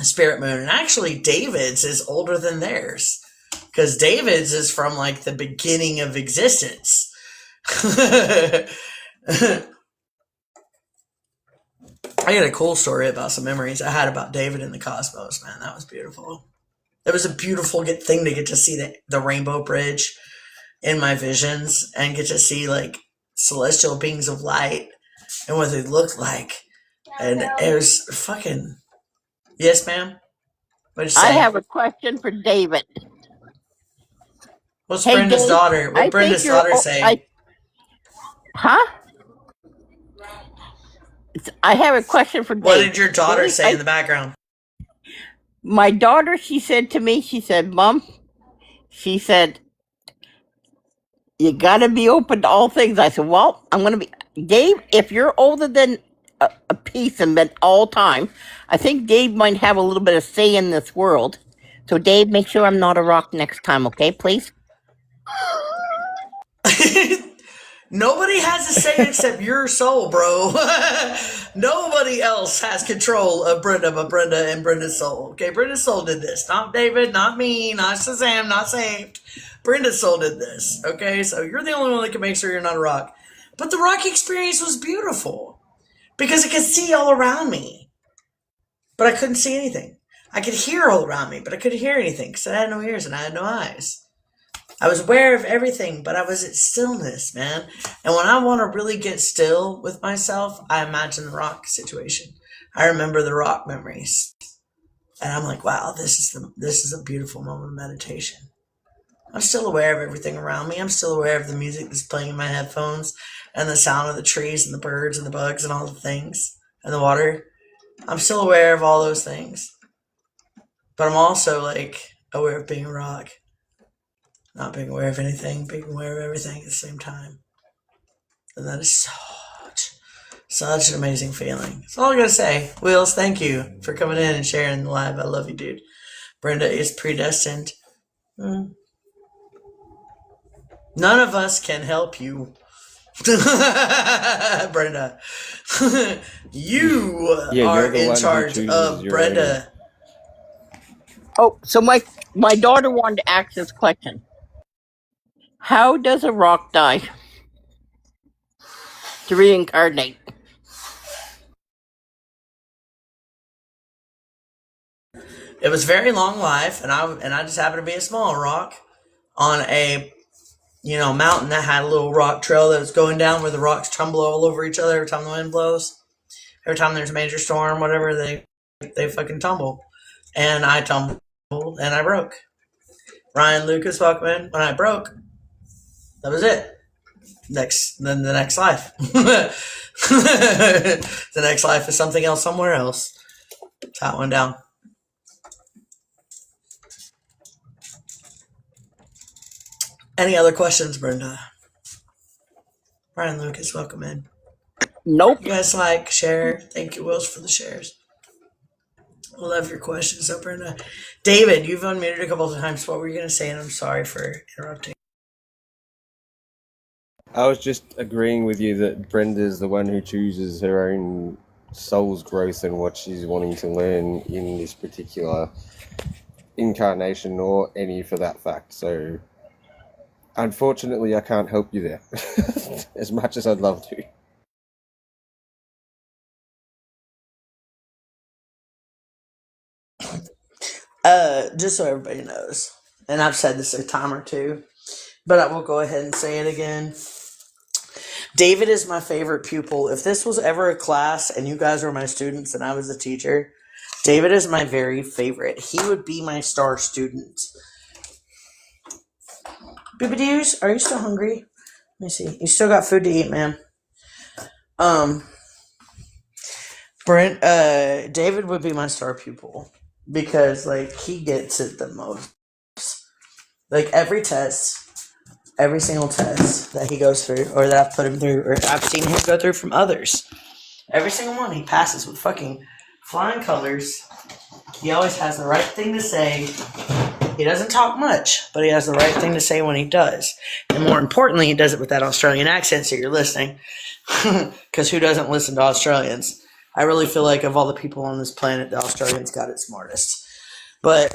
Spirit Moon. And actually, David's is older than theirs. Because David's is from, like, the beginning of existence. I got a cool story about some memories I had about David in the cosmos, man. That was beautiful. It was a beautiful thing to get to see the Rainbow Bridge in my visions and get to see like celestial beings of light and what they looked like. And it was fucking. Yes, ma'am? What'd you I say? have a question for David. What's Hey, Brenda's Dave, daughter? What I think Brenda's you're. daughter say? Huh? I have a question for Dave. What did your daughter Dave, say in the background? My daughter, she said to me, she said, Mom, she said, you got to be open to all things. I said, well, I'm going to be. Dave, if you're older than a piece and been all time, I think Dave might have a little bit of say in this world. So, Dave, make sure I'm not a rock next time, okay, please? Nobody has a say except your soul, bro. Nobody else has control of Brenda but Brenda and Brenda's soul. Okay, Brenda's soul did this. Not David, not me, not Shazam, not Saved. Brenda's soul did this. Okay, so you're the only one that can make sure you're not a rock. But the rock experience was beautiful because I could see all around me, but I couldn't see anything. I could hear all around me, but I couldn't hear anything because I had no ears and I had no eyes. I was aware of everything, but I was at stillness, man. And when I want to really get still with myself, I imagine the rock situation. I remember the rock memories. And I'm like, wow, this is a beautiful moment of meditation. I'm still aware of everything around me. I'm still aware of the music that's playing in my headphones and the sound of the trees and the birds and the bugs and all the things and the water. I'm still aware of all those things. But I'm also like aware of being a rock. Not being aware of anything, being aware of everything at the same time. And that is such an amazing feeling. That's all I gotta say. Wills, thank you for coming in and sharing the live. I love you, dude. Brenda is predestined. None of us can help you. Brenda. You are in charge of Brenda. Oh, so my daughter wanted to ask this question. How does a rock die to reincarnate? It was very long life, and I just happened to be a small rock on a mountain that had a little rock trail that was going down where the rocks tumble all over each other every time the wind blows. Every time there's a major storm, whatever, they fucking tumble. And I tumbled and I broke. Ryan Lucas, welcome in. When I broke, that was it. Then the next life. The next life is something else somewhere else. That one down. Any other questions, Brenda? Ryan Lucas, welcome in. Nope. You guys like, share. Thank you, Wills, for the shares. I love your questions, so Brenda. David, you've unmuted a couple of times. What were you going to say? And I'm sorry for interrupting. I was just agreeing with you that Brenda's the one who chooses her own soul's growth and what she's wanting to learn in this particular incarnation or any for that fact. So, unfortunately, I can't help you there as much as I'd love to. Just so everybody knows, and I've said this a time or two, but I will go ahead and say it again. David is my favorite pupil. If this was ever a class and you guys were my students and I was the teacher, David is my very favorite. He would be my star student. Boobadoos, are you still hungry? Let me see. You still got food to eat, man. David would be my star pupil because, like, he gets it the most. Like, every single test that he goes through, or that I've put him through, or I've seen him go through from others, every single one he passes with fucking flying colors. He always has the right thing to say. He doesn't talk much, but he has the right thing to say when he does. And more importantly, he does it with that Australian accent, so you're listening. Because who doesn't listen to Australians? I really feel like of all the people on this planet, the Australians got it smartest. But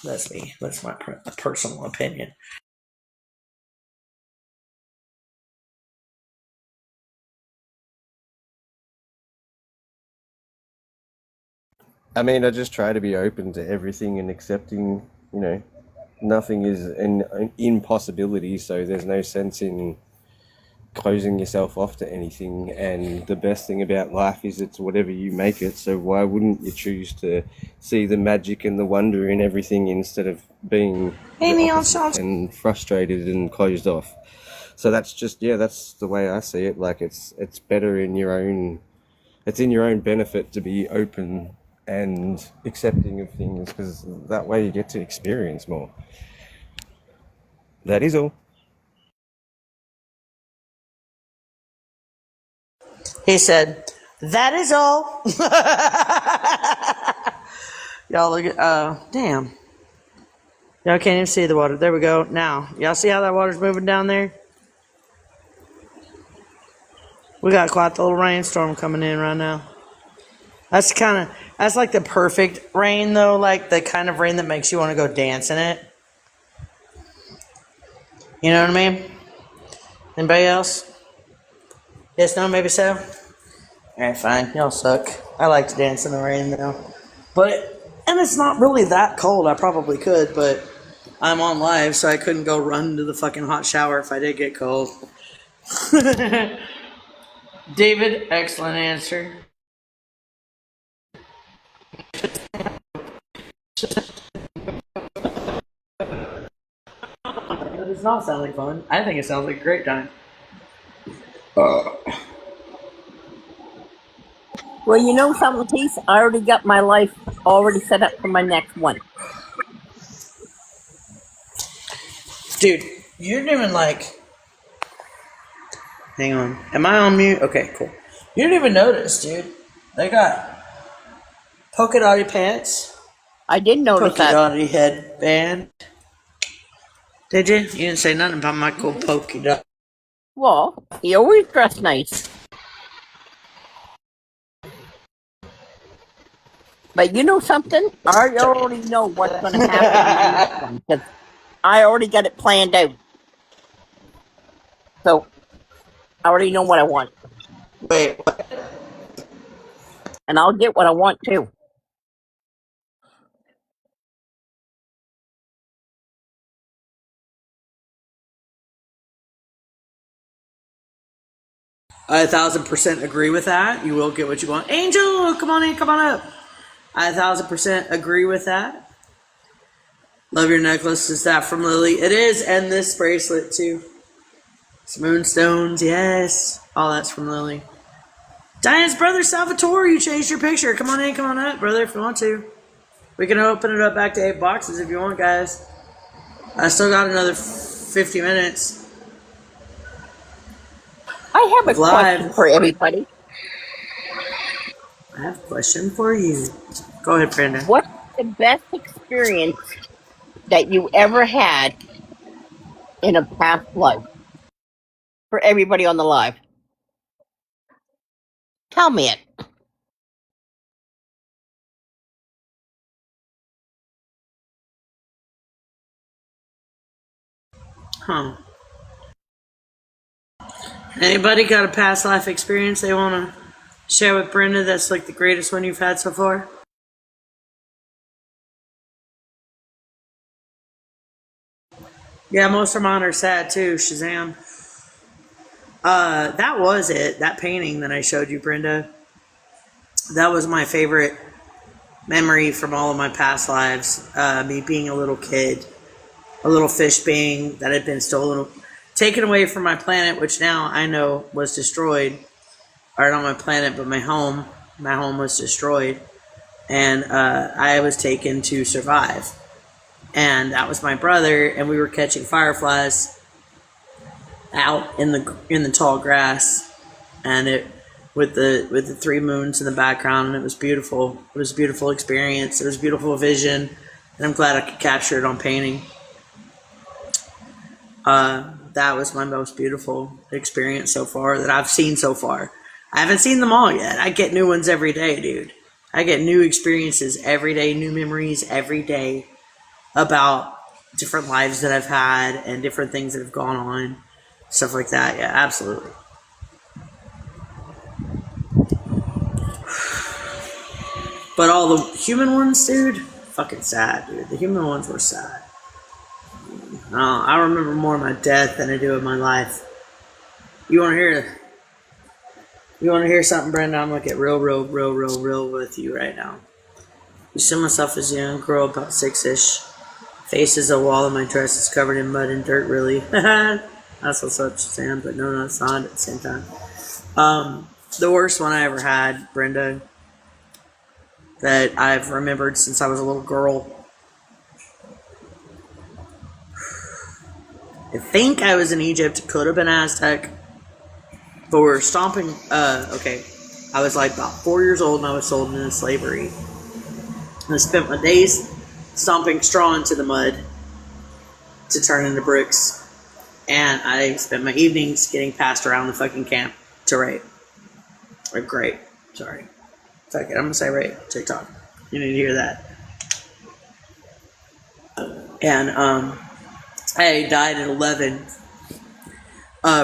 that's me. That's my personal opinion. I mean, I just try to be open to everything and accepting, nothing is an impossibility, so there's no sense in closing yourself off to anything. And the best thing about life is it's whatever you make it, so why wouldn't you choose to see the magic and the wonder in everything instead of being the opposite and frustrated and closed off? So that's just, that's the way I see it. Like it's better in your own, it's in your own benefit to be open and accepting of things, because that way you get to experience more. That is all. He said, that is all. Y'all look at, damn. Y'all can't even see the water. There we go. Now, y'all see how that water's moving down there? We got quite the little rainstorm coming in right now. That's like the perfect rain though, like the kind of rain that makes you want to go dance in it. You know what I mean? Anybody else? Yes, no, maybe so? Alright, fine. Y'all suck. I like to dance in the rain though. And it's not really that cold. I probably could, but I'm on live, so I couldn't go run to the fucking hot shower if I did get cold. David, excellent answer. It does not sound like fun. I think it sounds like a great time. Well, you know something, Keith? I already got my life already set up for my next one. Dude, you're doing like... Hang on. Am I on mute? Okay, cool. You didn't even notice, dude. They got polka dotty pants. I did notice that. Polka dotty headband. Did you? You didn't say nothing about my cool polka dot. Well, he always dressed nice. But you know something? I already know what's going to happen because I already got it planned out. So, I already know what I want. Wait, what? And I'll get what I want too. I 1,000% agree with that. You will get what you want. Angel, come on in, come on up. I 1,000% agree with that. Love your necklace. Is that from Lily? It is, and this bracelet too. It's moonstones, yes. All that's from Lily. Diane's brother Salvatore, you changed your picture. Come on in, come on up, brother, if you want to. We can open it up back to 8 boxes if you want, guys. I still got another 50 minutes. I have a question for everybody. I have a question for you. Go ahead, Brenda. What's the best experience that you ever had in a past life? For everybody on the live. Tell me it. Huh. Anybody got a past life experience they want to share with Brenda that's like the greatest one you've had so far? Yeah, most of mine are sad too, Shazam. That was it. That painting that I showed you, Brenda. That was my favorite memory from all of my past lives. Me being a little kid. A little fish being that had been stolen, taken away from my planet, which now I know was destroyed. Or not my planet, but my home. My home was destroyed. And I was taken to survive. And that was my brother, and we were catching fireflies out in the tall grass, and it with the 3 moons in the background, and it was beautiful. It was a beautiful experience. It was a beautiful vision, and I'm glad I could capture it on painting. That was my most beautiful experience so far that I've seen so far. I haven't seen them all yet. I get new ones every day, dude. I get new experiences every day, new memories every day about different lives that I've had and different things that have gone on, stuff like that. Yeah, absolutely. But all the human ones, dude, fucking sad, dude. The human ones were sad. I remember more of my death than I do of my life. You want to hear? You want to hear something, Brenda? I'm gonna get real with you right now. You see myself as a young girl, about 6-ish. Face is a wall, and my dress is covered in mud and dirt. Really, that's what's up, Sam. But no, it's not at the same time. The worst one I ever had, Brenda, that I've remembered since I was a little girl. I think I was in Egypt. It could have been Aztec. But we were stomping. Okay. I was like about 4 years old and I was sold into slavery. And I spent my days stomping straw into the mud to turn into bricks. And I spent my evenings getting passed around the fucking camp to rape. Or grape. Sorry. Fuck it. I'm going to say rape. TikTok. You need to hear that. And, I died at 11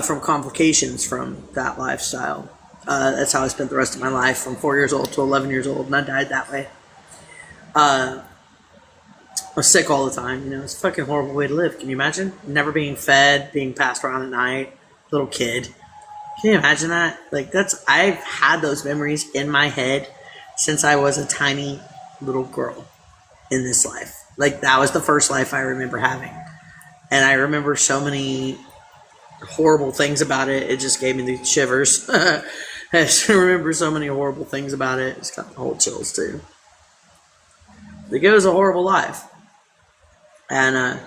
from complications from that lifestyle. That's how I spent the rest of my life, from 4 years old to 11 years old, and I died that way. I was sick all the time, you know. It's a fucking horrible way to live. Can you imagine? Never being fed, being passed around at night, little kid. Can you imagine that? Like, I've had those memories in my head since I was a tiny little girl in this life. Like, that was the first life I remember having. And I remember so many horrible things about it. It just gave me the shivers. I just remember so many horrible things about it. It's got the whole chills too. Like, it was a horrible life. And I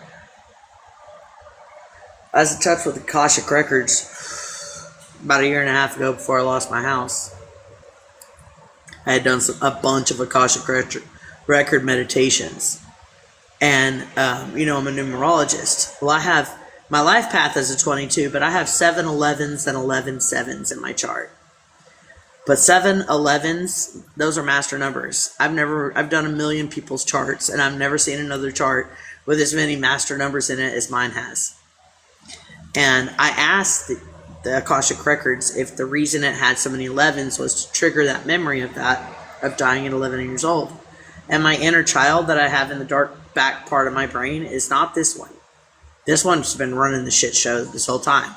was in touch with the Akashic Records about 1.5 years ago before I lost my house. I had done a bunch of Akashic record meditations. And, you know, I'm a numerologist. Well, I have, my life path is a 22, but I have 7 11s and 11 7s in my chart. But 7 11s, those are master numbers. I've done 1 million people's charts, and I've never seen another chart with as many master numbers in it as mine has. And I asked the Akashic Records if the reason it had so many 11s was to trigger that memory of that, of dying at 11 years old. And my inner child that I have in the dark back part of my brain is not this one. This one's been running the shit show this whole time.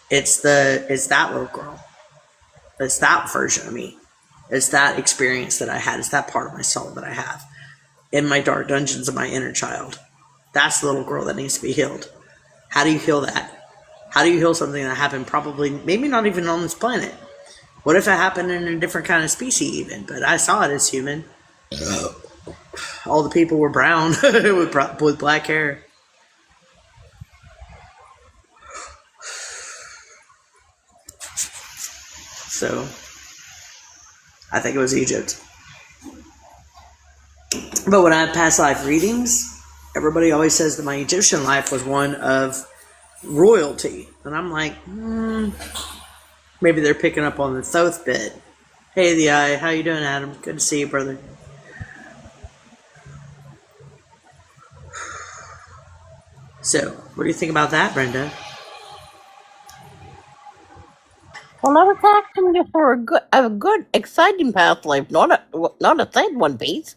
It's that little girl. It's that version of me. It's that experience that I had. It's that part of my soul that I have in my dark dungeons of my inner child. That's the little girl that needs to be healed. How do you heal that? How do you heal something that happened probably, maybe not even on this planet? What if it happened in a different kind of species even? But I saw it as human. All the people were brown with black hair. So, I think it was Egypt. But when I have past life readings, everybody always says that my Egyptian life was one of royalty. And I'm like, maybe they're picking up on the Thoth bit. Hey, the eye, how you doing, Adam? Good to see you, brother. So, what do you think about that, Brenda? Well, I was asking you for a good, exciting past life, not a sad one, please.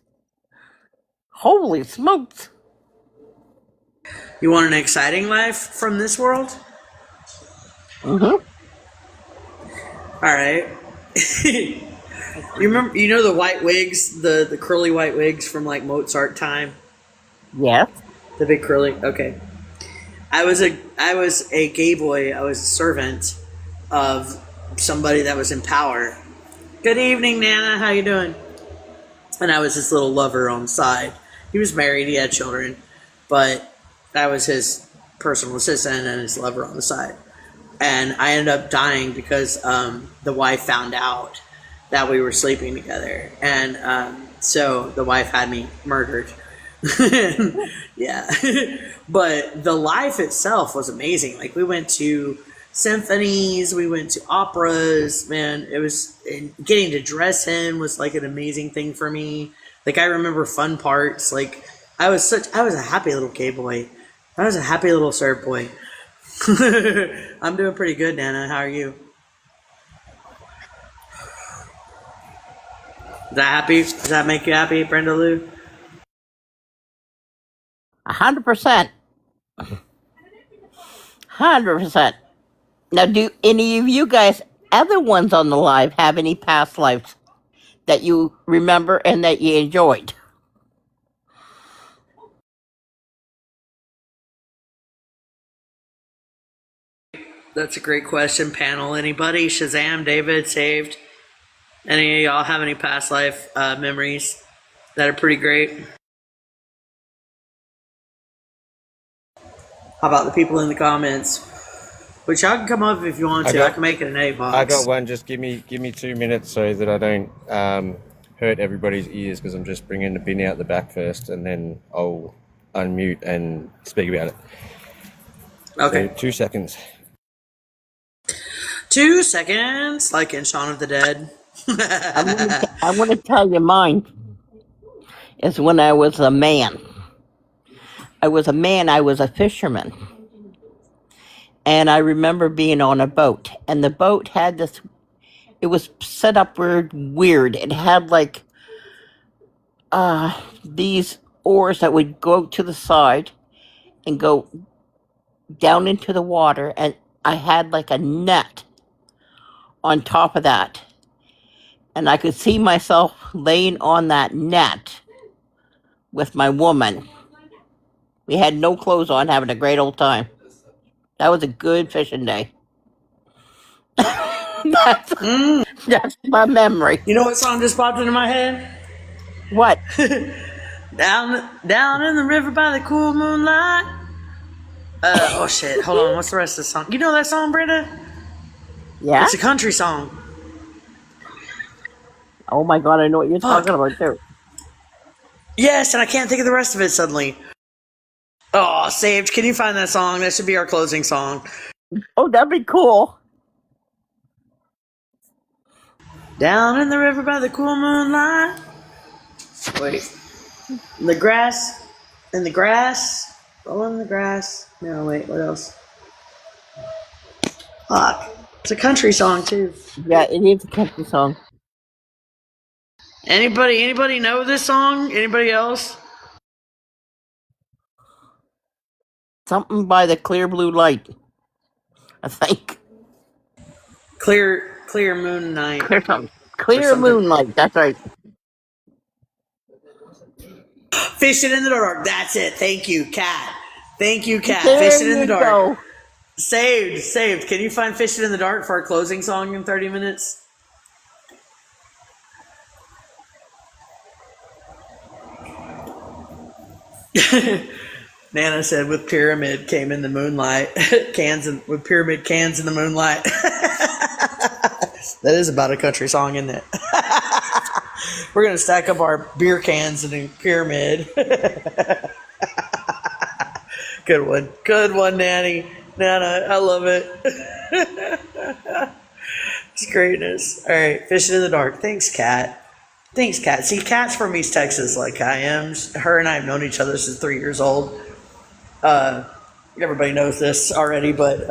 Holy smokes! You want an exciting life from this world? Mm-hmm. All right. You remember? You know the white wigs, the curly white wigs from like Mozart time. Yes. The big curly. Okay. I was a gay boy. I was a servant of somebody that was in power. Good evening, Nana. How you doing? And I was his little lover on the side. He was married. He had children, but I was his personal assistant and his lover on the side. And I ended up dying because the wife found out that we were sleeping together, and so the wife had me murdered. Yeah. But the life itself was amazing. Like, we went to symphonies, we went to operas, man. It was, getting to dress him was like an amazing thing for me. Like, I remember fun parts. Like, I was a happy little gay boy. I was a happy little serve boy. I'm doing pretty good, Nana. How are you? that happy? Does that make you happy, Brenda Lou? 100%. 100%. Now, do any of you guys, other ones on the live, have any past lives that you remember and that you enjoyed? That's a great question, panel. Anybody? Shazam, David, Saved? Any of y'all have any past life memories that are pretty great? How about the people in the comments? Which y'all can come up if you want to. I can make it an 8 box. I got one. Just give me 2 minutes so that I don't hurt everybody's ears, because I'm just bringing the bin out the back first, and then I'll unmute and speak about it. Okay. So 2 seconds. 2 seconds, like in Shaun of the Dead. I want to tell you mine is when I was a man. I was a fisherman. And I remember being on a boat, and the boat had this, it was set up weird. It had like these oars that would go to the side and go down into the water, and I had like a net on top of that. And I could see myself laying on that net with my woman. We had no clothes on, having a great old time. That was a good fishing day. That's my memory. You know what song just popped into my head? What? Down in the river by the cool moonlight. Oh shit, hold on, what's the rest of the song? You know that song, Brenda? Yeah? It's a country song. Oh my god, I know what you're talking about too. Yes, and I can't think of the rest of it suddenly. Oh, Saved, can you find that song? That should be our closing song. Oh, that'd be cool. Down in the river by the cool moonlight. Wait. In the grass. Rolling in the grass. No, wait, what else? Fuck. It's a country song too. Yeah, it is a country song. Anybody know this song? Anybody else? Something by the Clear Blue Light, I think. Clear Moon Night. Clear Moonlight, that's right. Fishing in the dark. That's it. Thank you, Kat. There Fishing in the dark. Go. Saved. Can you find Fishing in the Dark for our closing song in 30 minutes? Nana said with pyramid came in the moonlight. With pyramid cans in the moonlight. That is about a country song, isn't it? We're going to stack up our beer cans in a pyramid. Good one, Nana, I love it. It's greatness. All right, Fishing in the Dark. Thanks, Kat. See, Kat's from East Texas like I am. Her and I have known each other since 3 years old. Everybody knows this already, but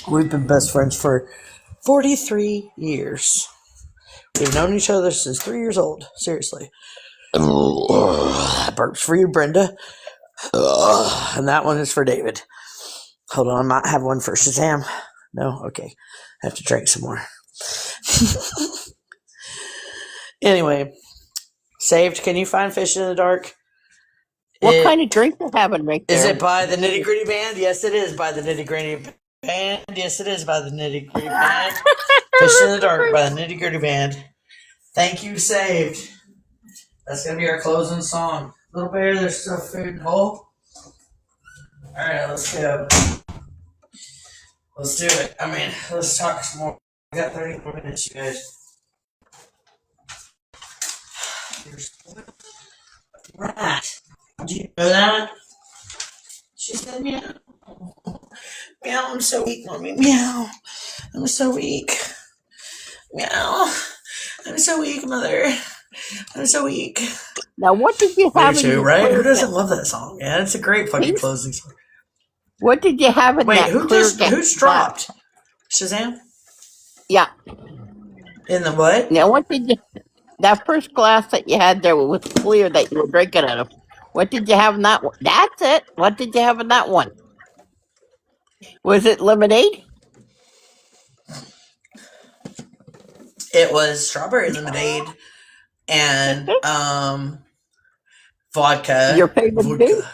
we've been best friends for 43 years. We've known each other since 3 years old. Seriously. Burps for you, Brenda. And that one is for David. Hold on, I might have one for Shazam. No? Okay. I have to drink some more. Anyway, Saved, can you find Fishing in the Dark? What kind of drink you having right there? Is it by the Nitty Gritty Band? Yes, it is by the Nitty Gritty Band. Fishing in the Dark by the Nitty Gritty Band. Thank you, Saved. That's going to be our closing song. Little Bear, there's still food in the bowl. Alright, let's go. Let's do it. Let's talk some more. We got 30 more minutes, you guys. Rat. Do you know that? She said meow. Meow, I'm so weak, mommy. Meow. I'm so weak. Meow. I'm so weak, mother. I'm so weak. Now, what did you have in your right? Who doesn't love that song? Yeah, it's a great fucking closing song. What did you have in that who's dropped? Shazam? Yeah. In the what? Now, what did That first glass that you had there was clear that you were drinking out of. What did you have in that one? That's it. What did you have in that one? Was it lemonade? It was strawberry lemonade and vodka. Your favorite vodka.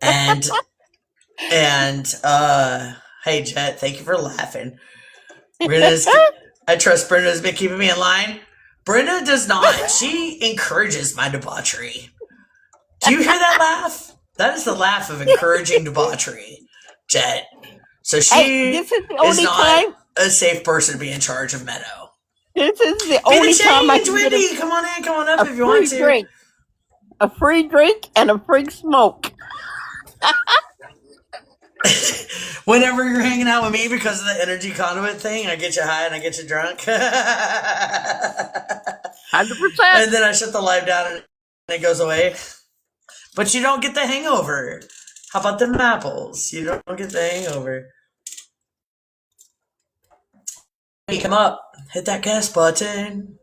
And hey Jet, thank you for laughing. I trust Brenda's been keeping me in line. Brenda does not. She encourages my debauchery. Do you hear that laugh? That is the laugh of encouraging debauchery, Jet. So she this is the only not time a safe person to be in charge of Meadow. This is the only time I can get Whitney. Come on in, come on up if you want to. Drink. A free drink and a free smoke. Whenever you're hanging out with me because of the energy conduit thing, I get you high and I get you drunk. 100%. And then I shut the live down and it goes away. But you don't get the hangover. How about them apples? You don't get the hangover. Hey, come up. Hit that gas button.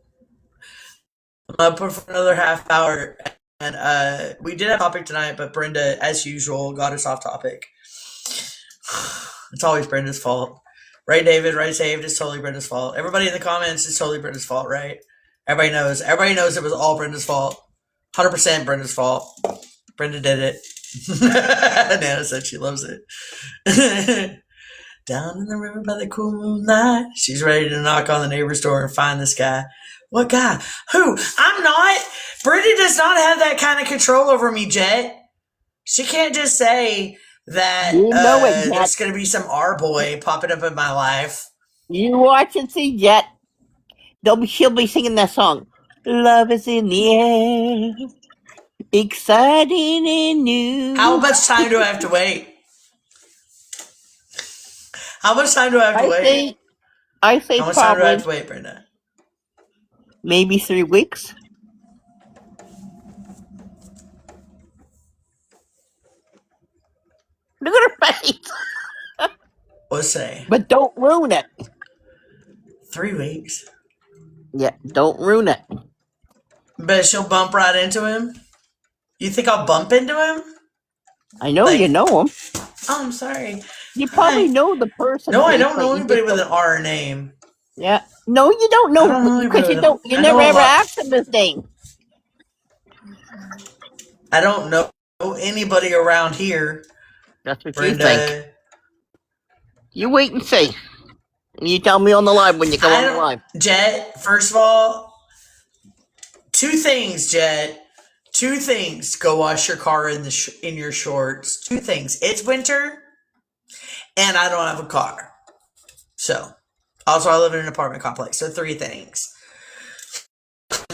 I'm up for another half hour. And we did have a topic tonight, but Brenda, as usual, got us off topic. It's always Brenda's fault. Right, David? Right, Saved? It's totally Brenda's fault. Everybody in the comments, it's totally Brenda's fault, right? Everybody knows. Everybody knows it was all Brenda's fault. 100% Brenda's fault. Brenda did it. Nana said she loves it. Down in the river by the cool moonlight, she's ready to knock on the neighbor's door and find this guy. What guy? Who? I'm not. Brenda does not have that kind of control over me, Jet. She can't just say that there's going to be some R-boy popping up in my life. You watch and see, Jet. She'll be singing that song. Love is in the air. Exciting and new. How much time do I have to wait? How much time do I have to wait? I say how much probably time do I have to wait, Brenda? Maybe 3 weeks. Look at her face. What's say? But don't ruin it. 3 weeks. Yeah, don't ruin it. Bet she'll bump right into him. You think I'll bump into him? I know you know him. Oh, I'm sorry. You probably know the person. No, I don't know anybody with an R name. Yeah. No, you don't know because you never ever asked him his name. I don't know anybody around here. That's what you think. You wait and see. You tell me on the live when you go on the live. Jet, first of all, 2 things, Jet. 2 things. Go wash your car in your shorts. 2 things. It's winter, and I don't have a car. So, also I live in an apartment complex. So 3 things.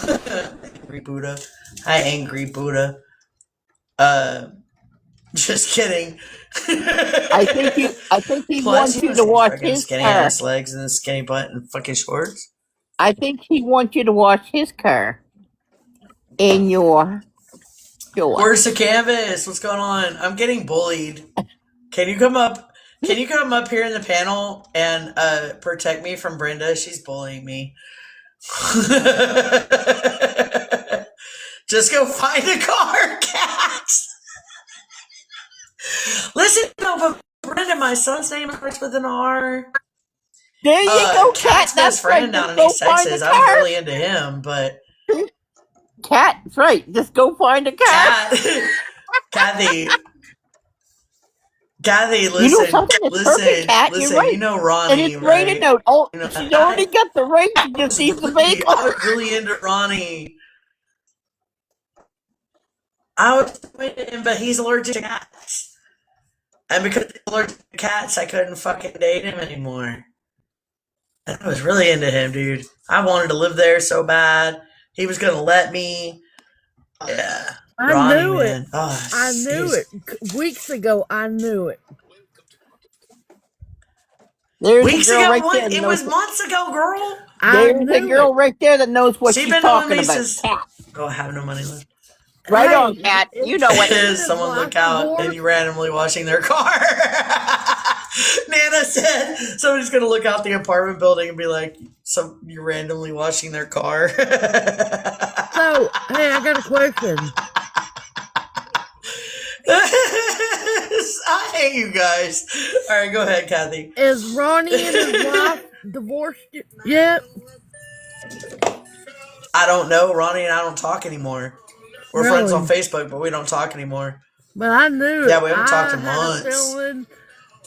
Angry Buddha. Hi, Angry Buddha. Just kidding. I think he wants you to wash his skinny car. ass legs and a skinny butt and fucking shorts. I think he wants you to wash his car in your shorts. Where's the canvas? What's going on? I'm getting bullied. Can you come up? Can you come up here in the panel and protect me from Brenda? She's bullying me. Just go find a car, cats. Listen, no, but Brenda, my son's name starts with an R. There you go, Cat's best friend down in East Texas. I'm really into him, but Cat, that's right. Just go find a car. Kathy, listen, you know something? It's perfect, Cat. Listen. You're right. You know Ronnie, and it's right? raining out. Oh, she's already got the rain. She just needs the vehicle. I was really into Ronnie. I was into him, but he's allergic to cats. And because he's allergic to cats, I couldn't fucking date him anymore. And I was really into him, dude. I wanted to live there so bad. He was gonna let me. Yeah. I knew it. Oh, I knew it. Weeks ago, I knew it. There's Weeks a girl ago? right What? there that It knows was months ago, girl. There's a girl right there that knows what she's been knowing talking me about. since. Oh, I have no money left. Right on, Cat. You know it. Someone look out and you randomly washing their car. Nana said somebody's gonna look out the apartment building and be like, you're randomly washing their car. So, hey, I got a question. I hate you guys. All right, go ahead, Kathy. Is Ronnie and his wife divorced yet? I don't know. Ronnie and I don't talk anymore. We're friends on Facebook, but we don't talk anymore. But I knew. Yeah, we haven't talked in months. I had a feeling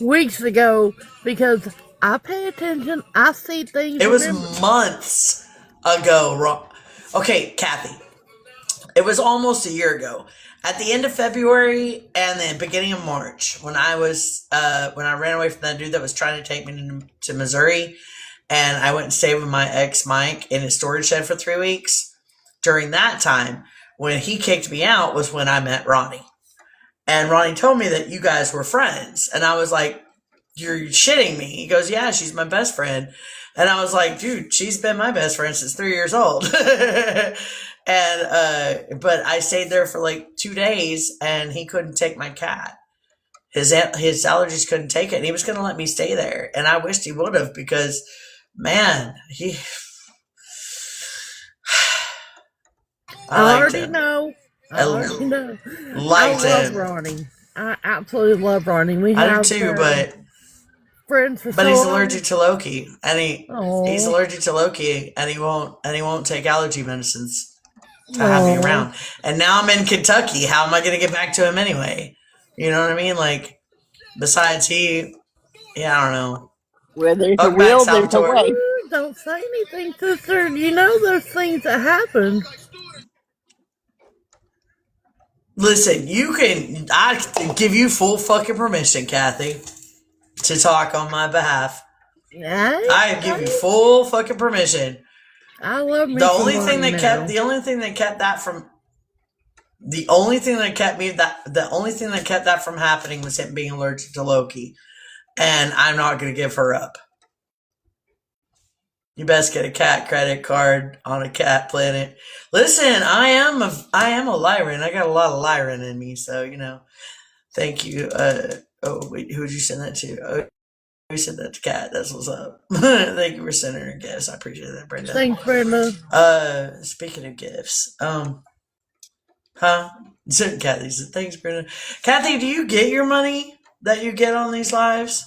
weeks ago because I pay attention. I see things. It was months ago. Okay, Kathy. It was almost a year ago. At the end of February and the beginning of March, when I ran away from that dude that was trying to take me to Missouri, and I went and stayed with my ex Mike in his storage shed for 3 weeks. During that time, when he kicked me out, was when I met Ronnie. And Ronnie told me that you guys were friends, and I was like, "You're shitting me." He goes, "Yeah, she's my best friend." And I was like, "Dude, she's been my best friend since 3 years old." And but I stayed there for like 2 days, and he couldn't take my cat. His allergies couldn't take it, and he was going to let me stay there. And I wished he would have, because, man, I already know. I love Ronnie. I absolutely love Ronnie. I do too, but friends for he's allergic to Loki, and he's allergic to Loki, and he won't take allergy medicines to have me around. And now I'm in Kentucky. How am I going to get back to him anyway? You know what I mean? Like, besides I don't know. Where there's a will, there's a way. Don't say anything, sister. You know there's things that happen. Listen, I can give you full fucking permission, Kathy, to talk on my behalf. I give you full fucking permission. I love me. The only thing that kept that from happening was him being allergic to Loki. And I'm not going to give her up. You best get a cat credit card on a cat planet. Listen, I am a Lyran. I got a lot of Lyran in me, so thank you. Wait, who'd you send that to? Oh, we sent that to Kat. That's what's up. Thank you for sending her gifts. I appreciate that, Brenda. Thanks, Brenda. Speaking of gifts, Kathy said, "Thanks, Brenda." Kathy, do you get your money that you get on these lives?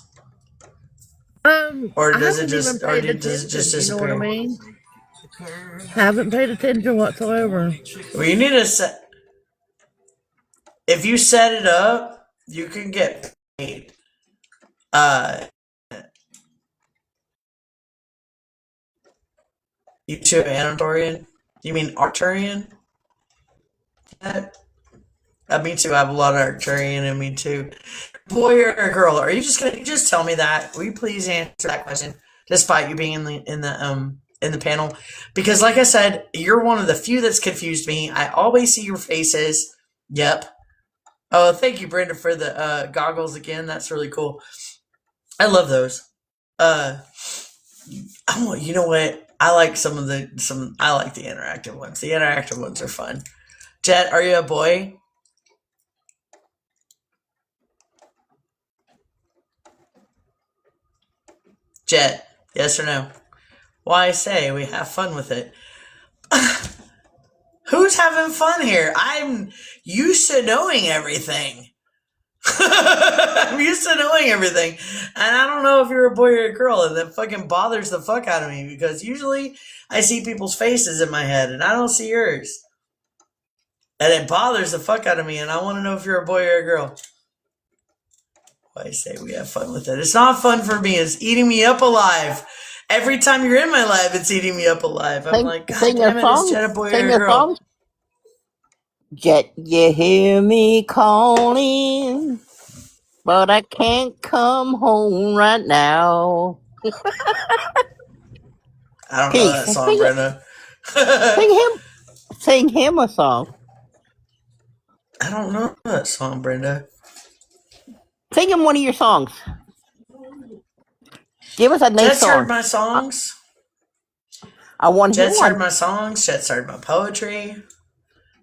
Or does it just disappear? You know what I mean? Haven't paid attention whatsoever. Well, you need to set. If you set it up, you can get paid. You too, Anatolian? You mean Arcturian? Me too. I have a lot of Arcturian in me too. Boy or a girl? Are you just gonna tell me that? Will you please answer that question, despite you being in the panel? Because, like I said, you're one of the few that's confused me. I always see your faces. Yep. Oh, thank you, Brenda, for the goggles again. That's really cool. I love those. You know what? I like I like the interactive ones. The interactive ones are fun. Jet, are you a boy? Jet, yes or no? Why I say we have fun with it. Who's having fun here? I'm used to knowing everything. I'm used to knowing everything. And I don't know if you're a boy or a girl, and that fucking bothers the fuck out of me, because usually I see people's faces in my head and I don't see yours. And it bothers the fuck out of me, and I want to know if you're a boy or a girl. I say we have fun with it. It's not fun for me. It's eating me up alive. Every time you're in my life, it's eating me up alive. I'm like, God damn it, is Jet a boy or a girl? Jet, you hear me calling, but I can't come home right now. I don't know that song, Brenda. Sing him a song. I don't know that song, Brenda. Sing him one of your songs. Give us a nice Jet's song. heard my songs. I want to hear Jet's one. heard my songs. Jet's heard my poetry.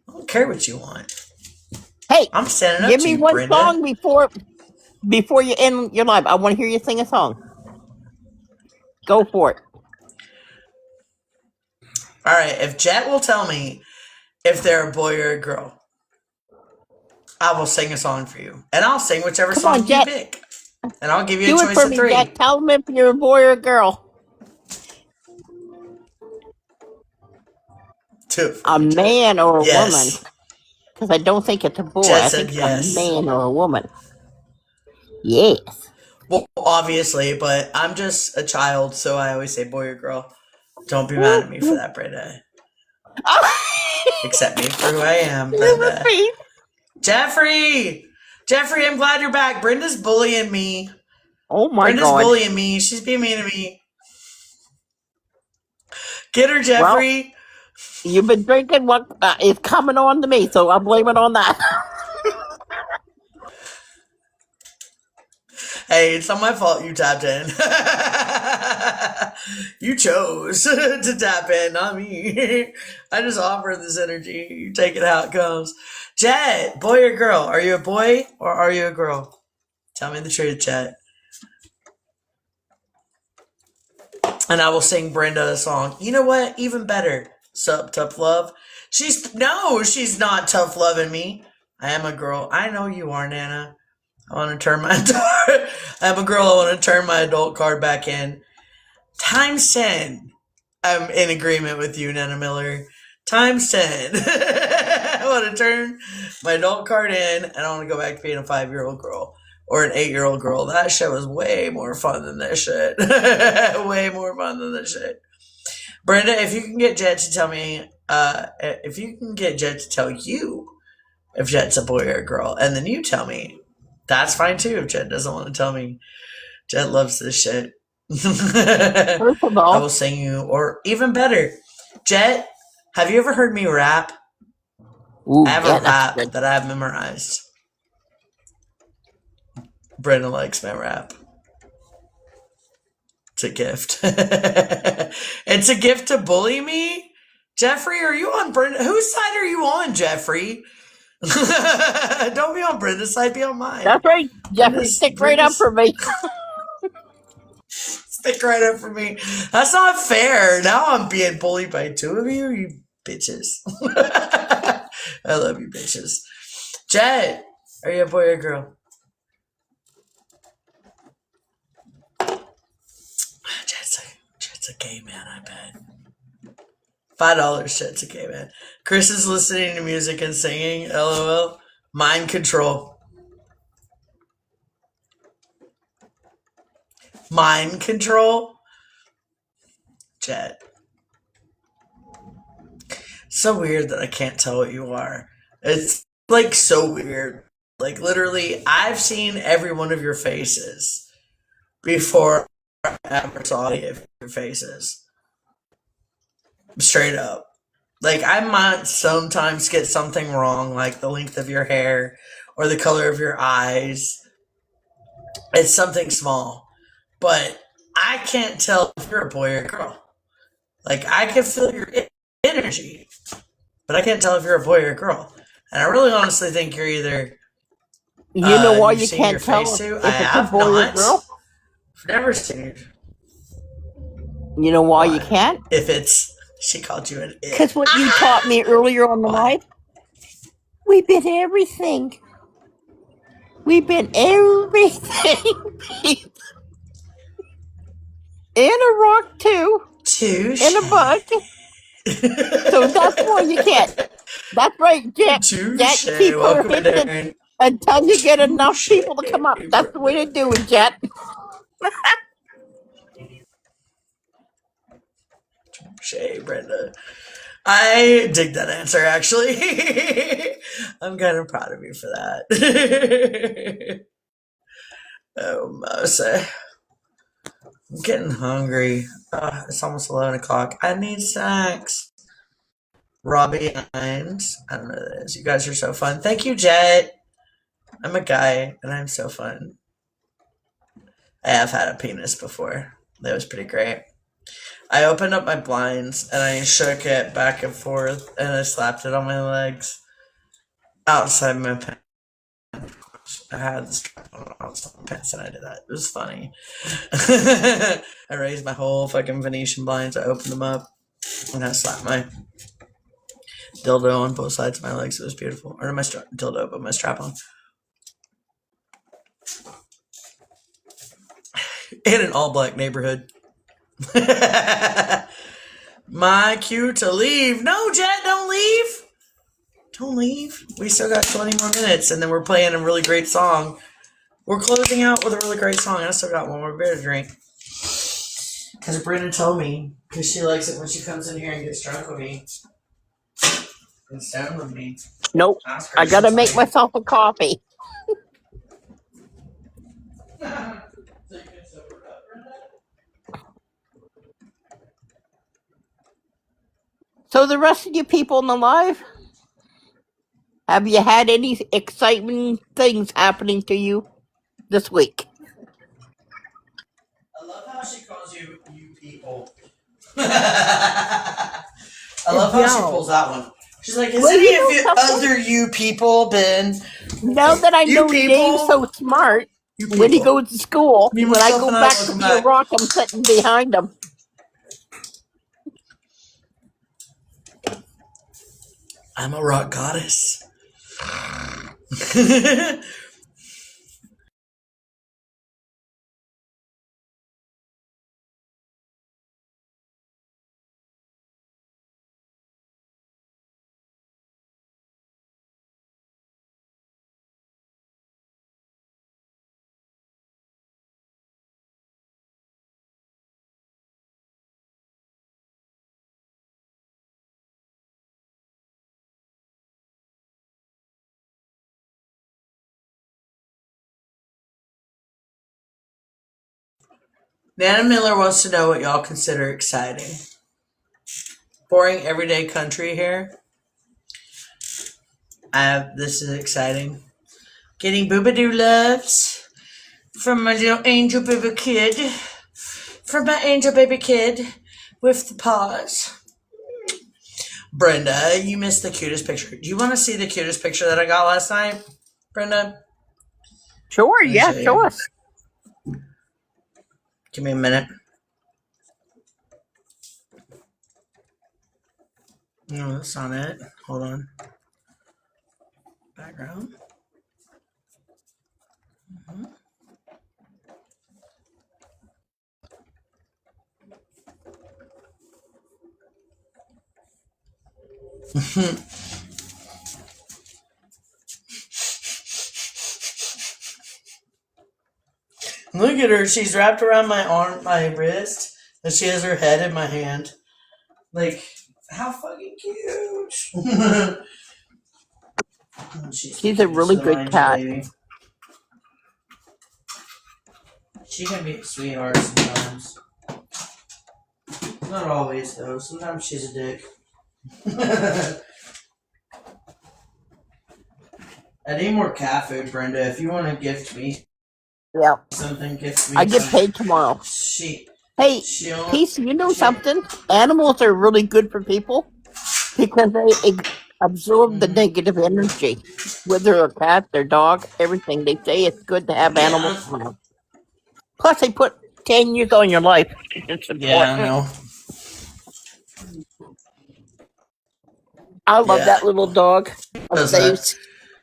I don't care what you want. Hey, I'm standing up give to me you, one Brenda. song before. Before you end your live, I want to hear you sing a song. Go for it. All right. If Jet will tell me if they're a boy or a girl, I will sing a song for you. And I'll sing whichever song you pick. And I'll give you a choice of 3. Jet. Tell them if you're a boy or a girl. A man or a woman. Because I don't think it's a boy. I think it's a man or a woman. Yes. Well, obviously, but I'm just a child, so I always say boy or girl. Don't be mad at me for that, Brenda. Accept me for who I am, Brenda. Jeffrey, I'm glad you're back. Brenda's bullying me. Oh my God. Brenda's bullying me. She's being mean to me. Get her, Jeffrey. Well, you've been drinking what is coming on to me, so I'll blame it on that. Hey, it's not my fault you tapped in. You chose to tap in, not me. I just offer this energy. You take it how it comes. Jet, boy or girl? Are you a boy or are you a girl? Tell me the truth, Jet. And I will sing Brenda a song. You know what? Even better. Sup, tough love? She's not tough loving me. I am a girl. I know you are, Nana. I want to turn my I'm a girl. I want to turn my adult card back in. Times 10. I'm in agreement with you, Nana Miller. Times 10. I want to turn my adult card in, and I want to go back to being a 5-year-old girl or an 8-year-old girl. That shit was way more fun than this shit. Way more fun than this shit. Brenda, if you can get Jet to tell me, if you can get Jet to tell you if Jet's a boy or a girl, and then you tell me, that's fine too. If Jet doesn't want to tell me, Jet loves this shit. First of all, I will sing you, or even better, Jet, have you ever heard me rap? Ooh, I have a rap that I have memorized. Brenda likes my rap. It's a gift. It's a gift to bully me? Jeffrey, are you on Brenda? Whose side are you on, Jeffrey? Don't be on Brenda's side, be on mine. That's right, Jeffrey. Stick right up for me. Stick right up for me. That's not fair. Now I'm being bullied by 2 of you bitches. I love you bitches. Jet, are you a boy or a girl? Jet's a gay man, I bet. $5, Jet's a gay man. Chris is listening to music and singing. LOL. Mind control. Mind control? Jet. So weird that I can't tell what you are. It's like so weird. Like literally, I've seen every one of your faces before I ever saw any of your faces. Straight up. Like I might sometimes get something wrong, like the length of your hair or the color of your eyes. It's something small. But I can't tell if you're a boy or a girl. Like I can feel your energy, but I can't tell if you're a boy or a girl. And I really honestly think you're either. You know why you can't tell if it's a boy or a girl? I've never seen it. You know why you can't? If it's, she called you an it. Because what you taught me earlier on the live, we've been everything. We've been everything. In a rock too. Touche. In a bug. So that's why you can't. That's right, Jet. Jet, keep her hidden until you get enough people to come up. That's the way to do it, Jet. Touche, Brenda. I dig that answer, actually. I'm kind of proud of you for that. Oh, Mosa. I'm getting hungry. It's almost 11 o'clock. I need snacks. Robbie Hines. I don't know who that is. You guys are so fun. Thank you, Jet. I'm a guy, and I'm so fun. I have had a penis before. That was pretty great. I opened up my blinds, and I shook it back and forth, and I slapped it on my legs. Outside my pants. I had the strap on. I was on pants and I did that. It was funny. I raised my whole fucking Venetian blinds. I opened them up and I slapped my dildo on both sides of my legs. It was beautiful. Or my dildo, but my strap on. In an all-black neighborhood. My cue to leave. No, Jet, don't leave. Don't leave. We still got 20 more minutes, and then we're playing a really great song. We're closing out with a really great song. I still got one more beer to drink. Because Brenda told me, because she likes it when she comes in here and gets drunk with me. And stoned with me. Nope. I gotta make myself a coffee. So the rest of you people in the live, have you had any exciting things happening to you this week? I love how she calls you people. I love how she pulls that one. She's like, has any of you other you people been? Now that I know Dave's so smart, when he goes to school, when I go back to be a rock, I'm sitting behind him. I'm a rock goddess. Nana Miller wants to know what y'all consider exciting. Boring everyday country here. This is exciting. Getting boobadoo loves from my little angel baby kid. From my angel baby kid with the paws. Brenda, you missed the cutest picture. Do you want to see the cutest picture that I got last night, Brenda? Sure, yeah, show us. Give me a minute. No, that's not it. Hold on. Background. Look at her. She's wrapped around my arm, my wrist, and she has her head in my hand. Like, how fucking cute. She's a really good cat. Baby. She can be a sweetheart sometimes. Not always, though. Sometimes she's a dick. I need more cat food, Brenda. If you want to gift me something, gift me. I get paid tomorrow. Hey, Peace, you know something? Animals are really good for people because they absorb the negative energy. Whether a cat, their dog, everything. They say it's good to have animals around. Plus, they put 10 years on your life. It's important. Yeah, I know. I love that little dog.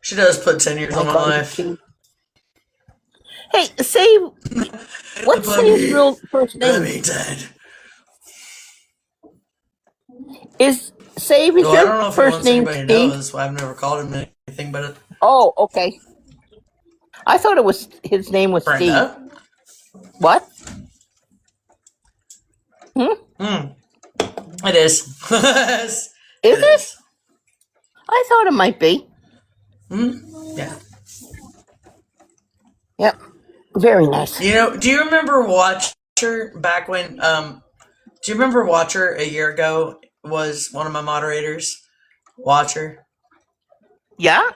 She does put 10 years on my life. Hey, Save, what's Save's real first name? Let me dead. Is Save is your first name Steve? Knows, so I've never called him anything but a... Oh, okay. I thought it was his name was Brenda? Steve. What? It is. Is it? I thought it might be. Yeah. Yep. Very nice. You know, do you remember Watcher back when, do you remember Watcher a year ago was one of my moderators? Watcher? Yeah?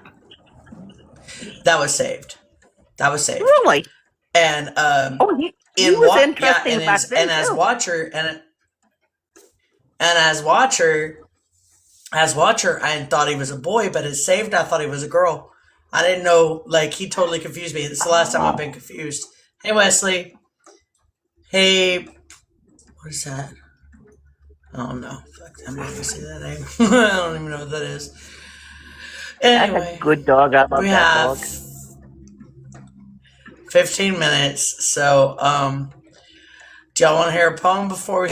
That was saved. Really? And, he was interesting back then, and as Watcher, as Watcher, I thought he was a boy, but as saved, I thought he was a girl. I didn't know, like, he totally confused me. This is the last time I've been confused. Hey, Wesley. Hey, what is that? Oh, no. Fuck, I'm not going to say that name. I don't even know what that is. Anyway. That's a good dog. I love we that have dog. 15 minutes. So, do y'all want to hear a poem before we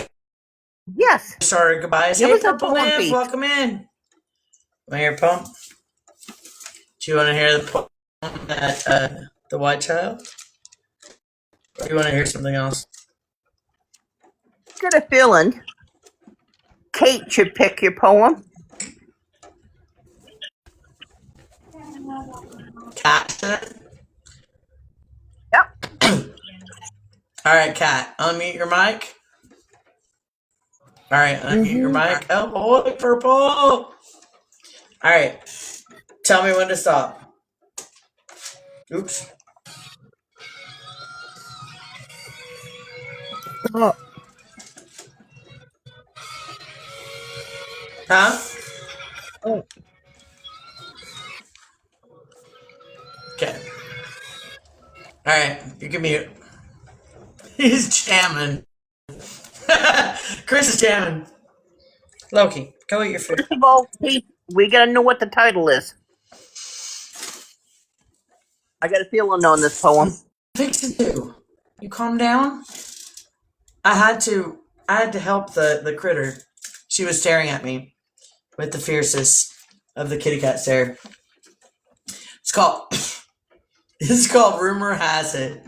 start our goodbyes? Give Hey, us a Purple poem, Nymph, Pete. welcome in. Want to hear a poem? Do you want to hear the poem at the White Child? Or do you want to hear something else? Got a feeling Kate should pick your poem. Cat? Yep. All right, Cat, unmute your mic. All right, unmute your mic. Oh, boy, Purple. All right, tell me when to stop. Oops. Stop. Huh? Oh. Okay. All right, you can mute. He's jamming. Chris is jamming. Loki, go eat your food. First of all, Pete, we gotta know what the title is. I got a feeling on this poem. Fix it too. You calm down. I had to help the critter. She was staring at me with the fiercest of the kitty cat stare. It's called Rumor Has It.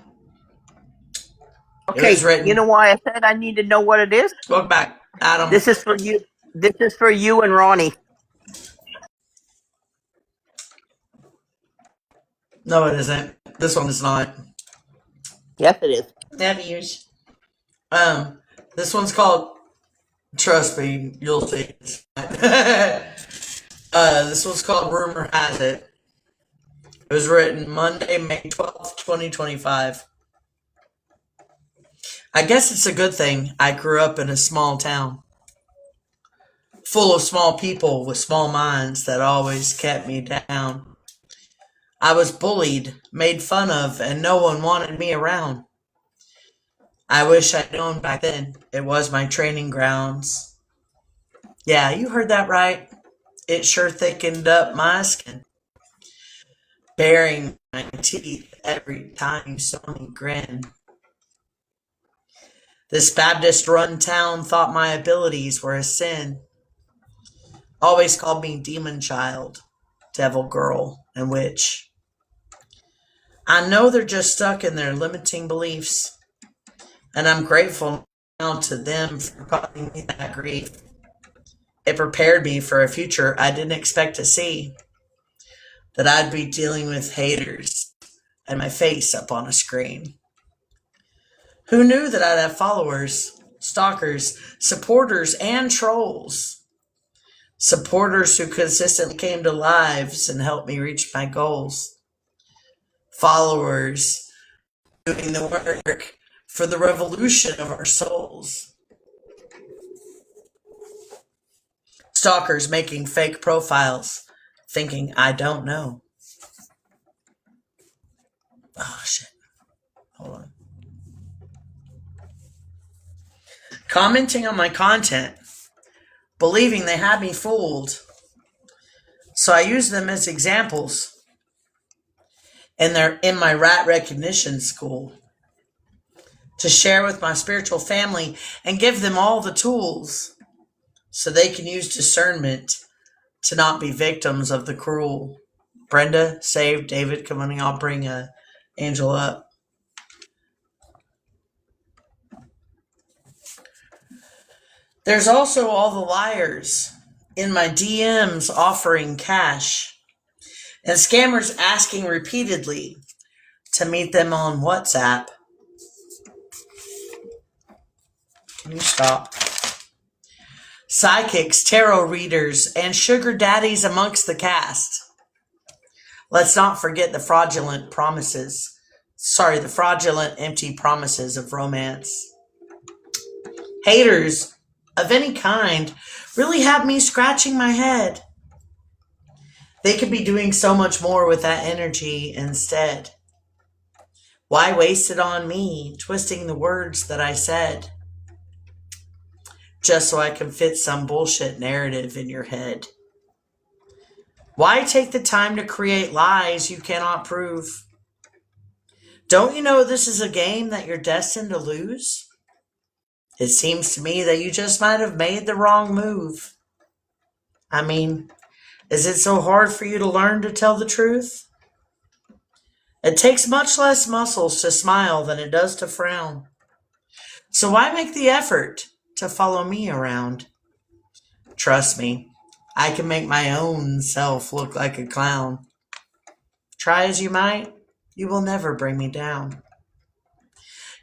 Okay, you know why I said I need to know what it is? Welcome back, Adam. This is for you. This is for you and Ronnie. No, it isn't. This one is not. Yes, it is. Nevious. This one's called. Trust me, you'll see. This one's called Rumor Has It. It was written Monday, May 12th, 2025. I guess it's a good thing I grew up in a small town, full of small people with small minds that always kept me down. I was bullied, made fun of, and no one wanted me around. I wish I'd known back then it was my training grounds. Yeah, you heard that right. It sure thickened up my skin, baring my teeth every time you saw me grin. This Baptist-run town thought my abilities were a sin. Always called me demon child, devil girl, and witch. I know they're just stuck in their limiting beliefs, and I'm grateful now to them for causing me that grief. It prepared me for a future I didn't expect to see, that I'd be dealing with haters and my face up on a screen. Who knew that I'd have followers, stalkers, supporters, and trolls? Supporters who consistently came to lives and helped me reach my goals. Followers doing the work for the revolution of our souls. Stalkers making fake profiles, thinking I don't know. Oh, shit. Hold on. Commenting on my content, believing they had me fooled. So I use them as examples. And they're in my rat recognition school to share with my spiritual family and give them all the tools so they can use discernment to not be victims of the cruel. Brenda, save David. Come on, I'll bring Angel up. There's also all the liars in my DMs offering cash and scammers asking repeatedly to meet them on WhatsApp. Can you stop? Psychics, tarot readers, and sugar daddies amongst the cast. Let's not forget the fraudulent promises. Sorry, the fraudulent, empty promises of romance. Haters of any kind really have me scratching my head. They could be doing so much more with that energy instead. Why waste it on me, twisting the words that I said, just so I can fit some bullshit narrative in your head? Why take the time to create lies you cannot prove? Don't you know this is a game that you're destined to lose? It seems to me that you just might have made the wrong move. I mean, is it so hard for you to learn to tell the truth? It takes much less muscles to smile than it does to frown. So why make the effort to follow me around? Trust me, I can make my own self look like a clown. Try as you might, you will never bring me down.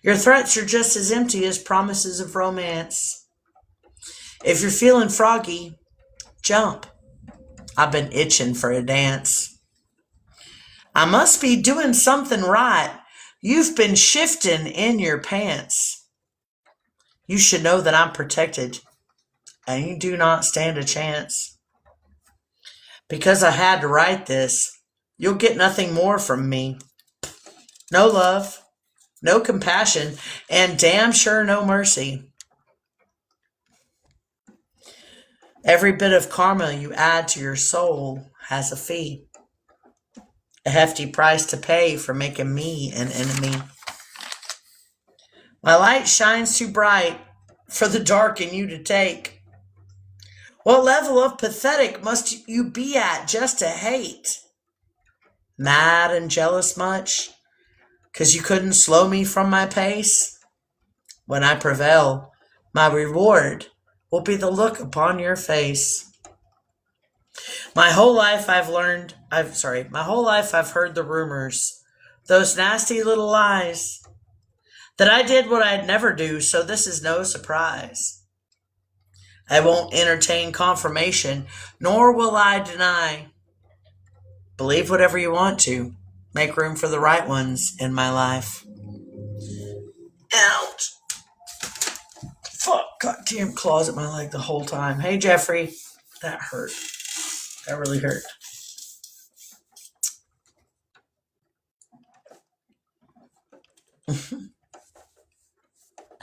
Your threats are just as empty as promises of romance. If you're feeling froggy, jump. I've been itching for a dance. I must be doing something right. You've been shifting in your pants. You should know that I'm protected, and you do not stand a chance. Because I had to write this, you'll get nothing more from me. No love, no compassion, and damn sure no mercy. Every bit of karma you add to your soul has a fee. A hefty price to pay for making me an enemy. My light shines too bright for the dark in you to take. What level of pathetic must you be at just to hate? Mad and jealous much? 'Cause you couldn't slow me from my pace? When I prevail, my reward will be the look upon your face. My whole life I've heard the rumors, those nasty little lies, that I did what I'd never do, so this is no surprise. I won't entertain confirmation, nor will I deny. Believe whatever you want to. Make room for the right ones in my life. Ouch. Fuck, goddamn claws at my leg the whole time. Hey, Jeffrey. That hurt. That really hurt.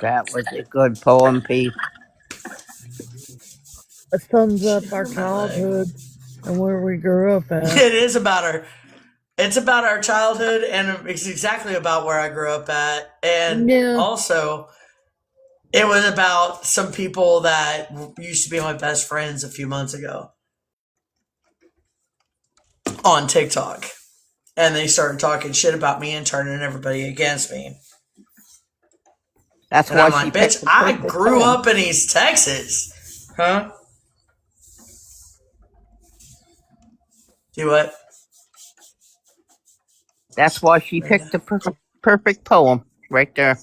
That was a good poem, Pete. It sums up our childhood and where we grew up at. It is about our childhood, and it's exactly about where I grew up at. And also, it was about some people that used to be my best friends a few months ago on TikTok. And they started talking shit about me and turning everybody against me. That's and why I'm like, bitch, I grew up in East Texas. Huh? Do what? That's why she picked the perfect poem right there.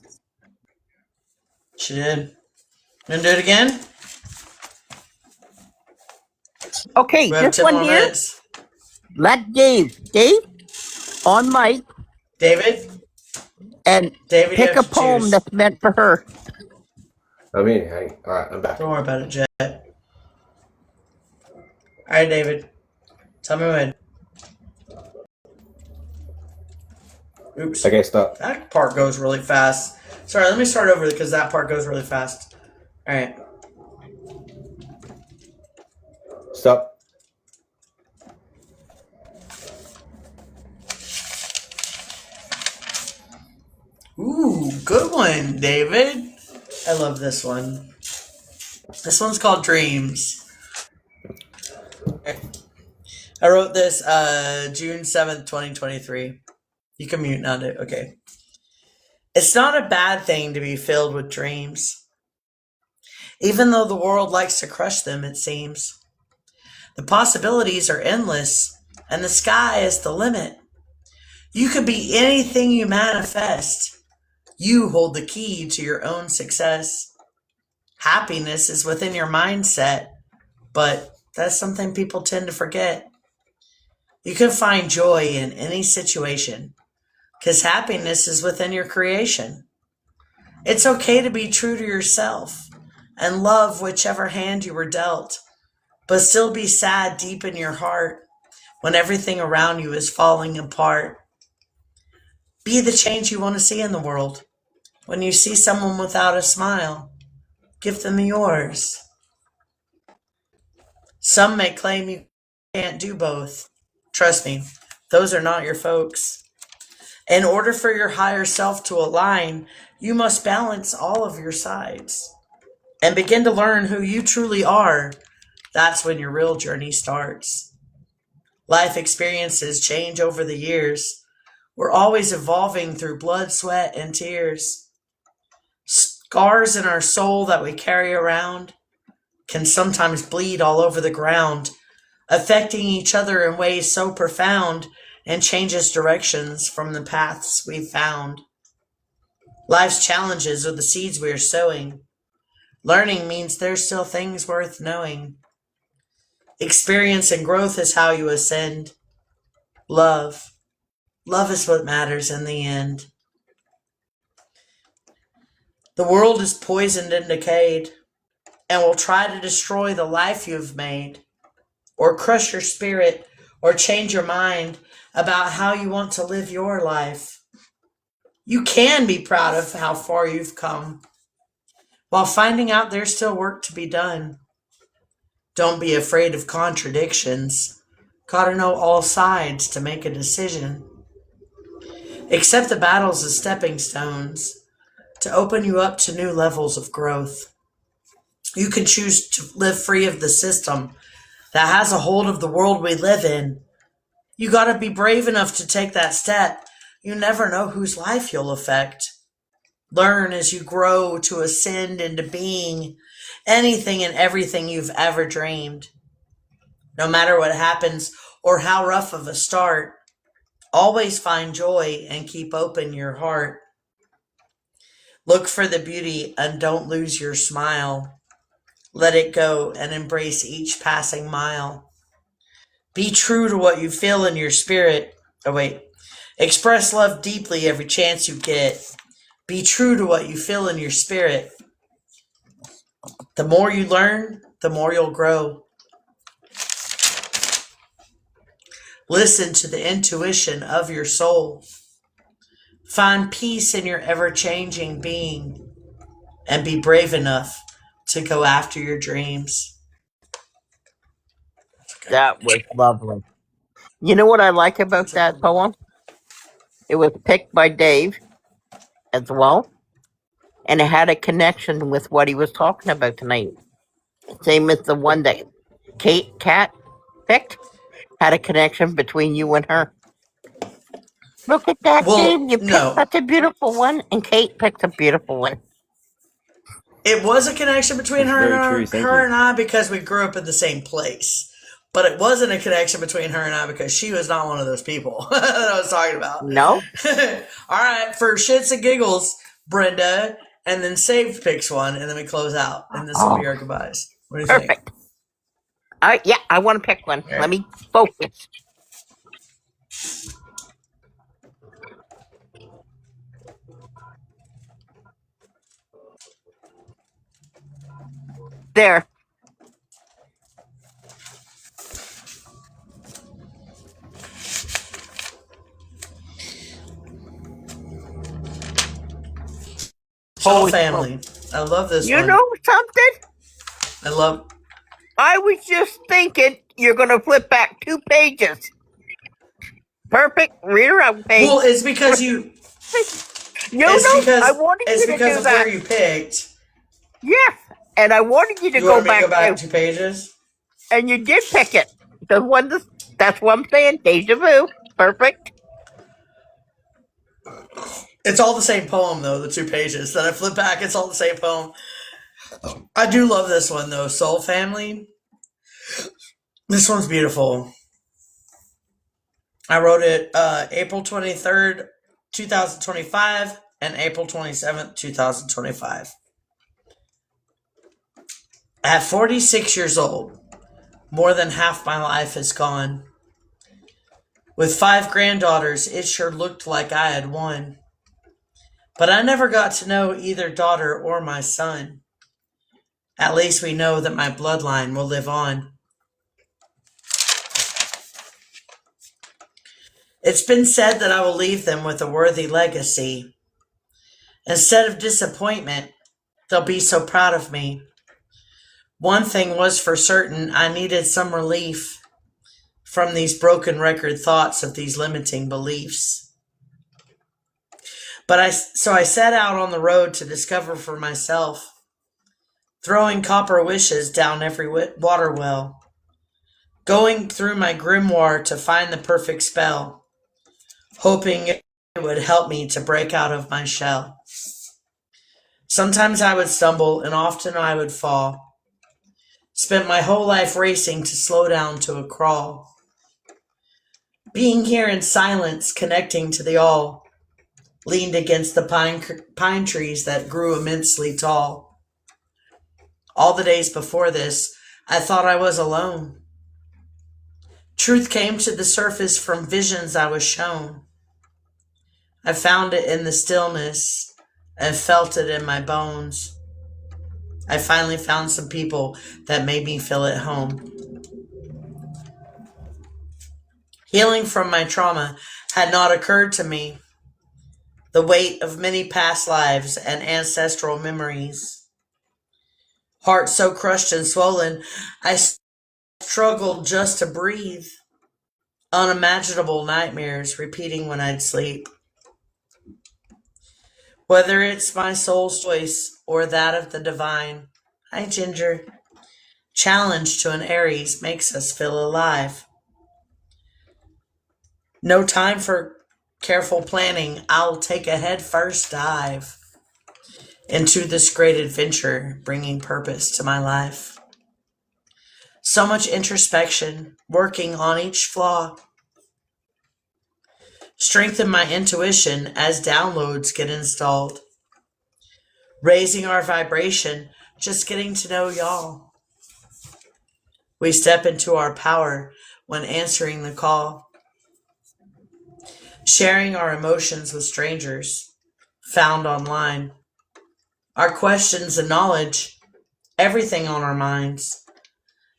She did. Gonna do it again? Okay, this one here. Minutes. Let Dave, on mic. David? And David, pick a poem that's meant for her. I'm in, hey. All right, I'm back. Don't worry about it, Jet. All right, David. Tell me when. Oops. Okay, stop. That part goes really fast. Sorry, let me start over because that part goes really fast. All right. Stop. Ooh, good one, David. I love this one. This one's called Dreams. I wrote this June 7th, 2023. You can mute now, dude. Okay. It's not a bad thing to be filled with dreams. Even though the world likes to crush them, it seems. The possibilities are endless, and the sky is the limit. You could be anything you manifest. You hold the key to your own success. Happiness is within your mindset, but that's something people tend to forget. You can find joy in any situation, because happiness is within your creation. It's okay to be true to yourself and love whichever hand you were dealt, but still be sad deep in your heart when everything around you is falling apart. Be the change you want to see in the world. When you see someone without a smile, give them yours. Some may claim you can't do both. Trust me, those are not your folks. In order for your higher self to align, you must balance all of your sides and begin to learn who you truly are. That's when your real journey starts. Life experiences change over the years. We're always evolving through blood, sweat, and tears. Scars in our soul that we carry around can sometimes bleed all over the ground, affecting each other in ways so profound and changes directions from the paths we've found. Life's challenges are the seeds we are sowing. Learning means there's still things worth knowing. Experience and growth is how you ascend. Love. Love is what matters in the end. The world is poisoned and decayed, and will try to destroy the life you've made, or crush your spirit, or change your mind about how you want to live your life. You can be proud of how far you've come, while finding out there's still work to be done. Don't be afraid of contradictions. Gotta know all sides to make a decision. Accept the battles as stepping stones to open you up to new levels of growth. You can choose to live free of the system that has a hold of the world we live in. You gotta be brave enough to take that step. You never know whose life you'll affect. Learn as you grow to ascend into being anything and everything you've ever dreamed. No matter what happens or how rough of a start, always find joy and keep open your heart. Look for the beauty and don't lose your smile. Let it go and embrace each passing mile. Be true to what you feel in your spirit. Express love deeply every chance you get. Be true to what you feel in your spirit. The more you learn, the more you'll grow. Listen to the intuition of your soul. Find peace in your ever-changing being, and be brave enough to go after your dreams. That was lovely. You know what I like about that poem? It was picked by Dave as well, and it had a connection with what he was talking about tonight. Same as the one that Kat picked, had a connection between you and her. Look at that, Dave. You picked such a beautiful one, and Kate picked a beautiful one. It was a connection between her and I because we grew up in the same place. But it wasn't a connection between her and I because she was not one of those people that I was talking about. No? All right, for shits and giggles, Brenda, and then Saved picks one, and then we close out. And this will be our goodbyes. What do you think? Yeah, I want to pick one. Right. Let me focus. There. Soul Family. I love this one. You know something? I was just thinking you're going to flip back 2 pages. Perfect. Read around page. Well, it's because you... I wanted you to do because of that. where you picked. Yes, and I wanted you to go back 2 pages. And you did pick it. That's what I'm saying. Deja vu. Perfect. It's all the same poem, though, the 2 pages. Then I flip back, it's all the same poem. I do love this one, though. Soul Family. This one's beautiful. I wrote it April 23rd, 2025, and April 27th, 2025. At 46 years old, more than half my life is gone. With 5 granddaughters, it sure looked like I had won. But I never got to know either daughter or my son. At least we know that my bloodline will live on. It's been said that I will leave them with a worthy legacy. Instead of disappointment, they'll be so proud of me. One thing was for certain, I needed some relief from these broken record thoughts of these limiting beliefs. So I set out on the road to discover for myself, throwing copper wishes down every water well, going through my grimoire to find the perfect spell, hoping it would help me to break out of my shell. Sometimes I would stumble, and often I would fall. Spent my whole life racing to slow down to a crawl. Being here in silence, connecting to the all, leaned against the pine trees that grew immensely tall. All the days before this, I thought I was alone. Truth came to the surface from visions I was shown. I found it in the stillness and felt it in my bones. I finally found some people that made me feel at home. Healing from my trauma had not occurred to me. The weight of many past lives and ancestral memories. Heart so crushed and swollen, I struggled just to breathe. Unimaginable nightmares repeating when I'd sleep. Whether it's my soul's choice or that of the divine. Hi, Ginger. Challenge to an Aries makes us feel alive. No time for careful planning. I'll take a head-first dive into this great adventure, bringing purpose to my life. So much introspection, working on each flaw. Strengthen my intuition as downloads get installed. Raising our vibration, just getting to know y'all. We step into our power when answering the call. Sharing our emotions with strangers, found online. Our questions and knowledge, everything on our minds.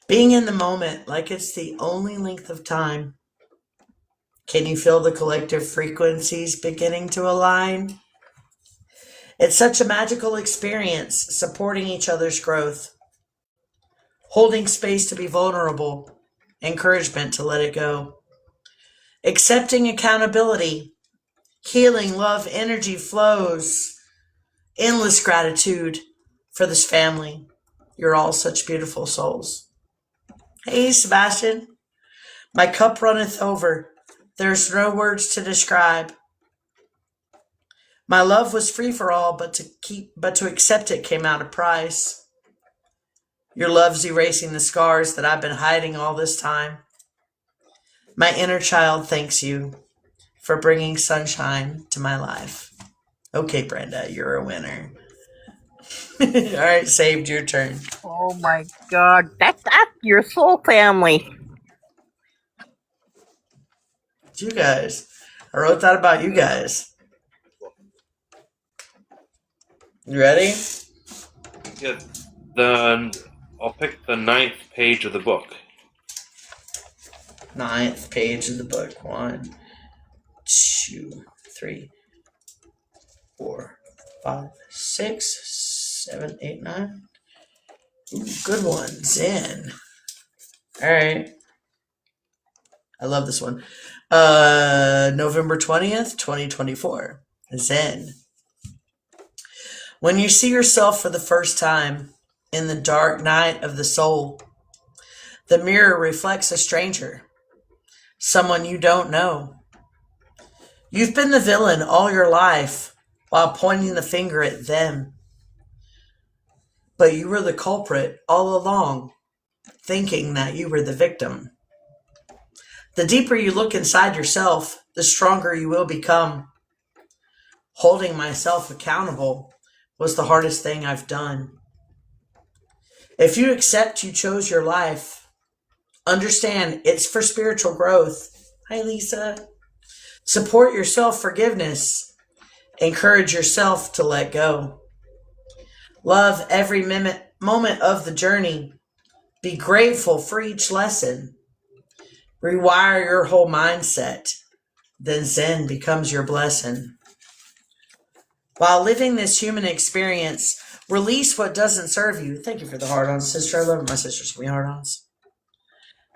Being in the moment like it's the only length of time. Can you feel the collective frequencies beginning to align? It's such a magical experience, supporting each other's growth. Holding space to be vulnerable, encouragement to let it go. Accepting accountability, healing, love, energy flows. Endless gratitude for this family. You're all such beautiful souls. Hey, Sebastian. My cup runneth over. There's no words to describe. My love was free for all, but to accept it came at a price. Your love's erasing the scars that I've been hiding all this time. My inner child thanks you for bringing sunshine to my life. Okay, Brenda, you're a winner. All right, saved, your turn. Oh my God, that's your soul family. It's you guys. I wrote that about you guys. You ready? Yeah. I'll pick the 9th page of the book. 9th page of the book. 1, 2, 3, 4, 5, 6, 7, 8, 9. Ooh, good one. Zen. All right. I love this one. November 20th, 2024. Zen. When you see yourself for the first time in the dark night of the soul, the mirror reflects a stranger, someone you don't know. You've been the villain all your life while pointing the finger at them. But you were the culprit all along, thinking that you were the victim. The deeper you look inside yourself, the stronger you will become. Holding myself accountable was the hardest thing I've done. If you accept you chose your life, understand it's for spiritual growth. Hi, Lisa. Support your self-forgiveness. Encourage yourself to let go. Love every moment of the journey. Be grateful for each lesson. Rewire your whole mindset. then Zen becomes your blessing. While living this human experience, release what doesn't serve you. Thank you for the heart-ons, sister. I love my sisters giving me heart-ons.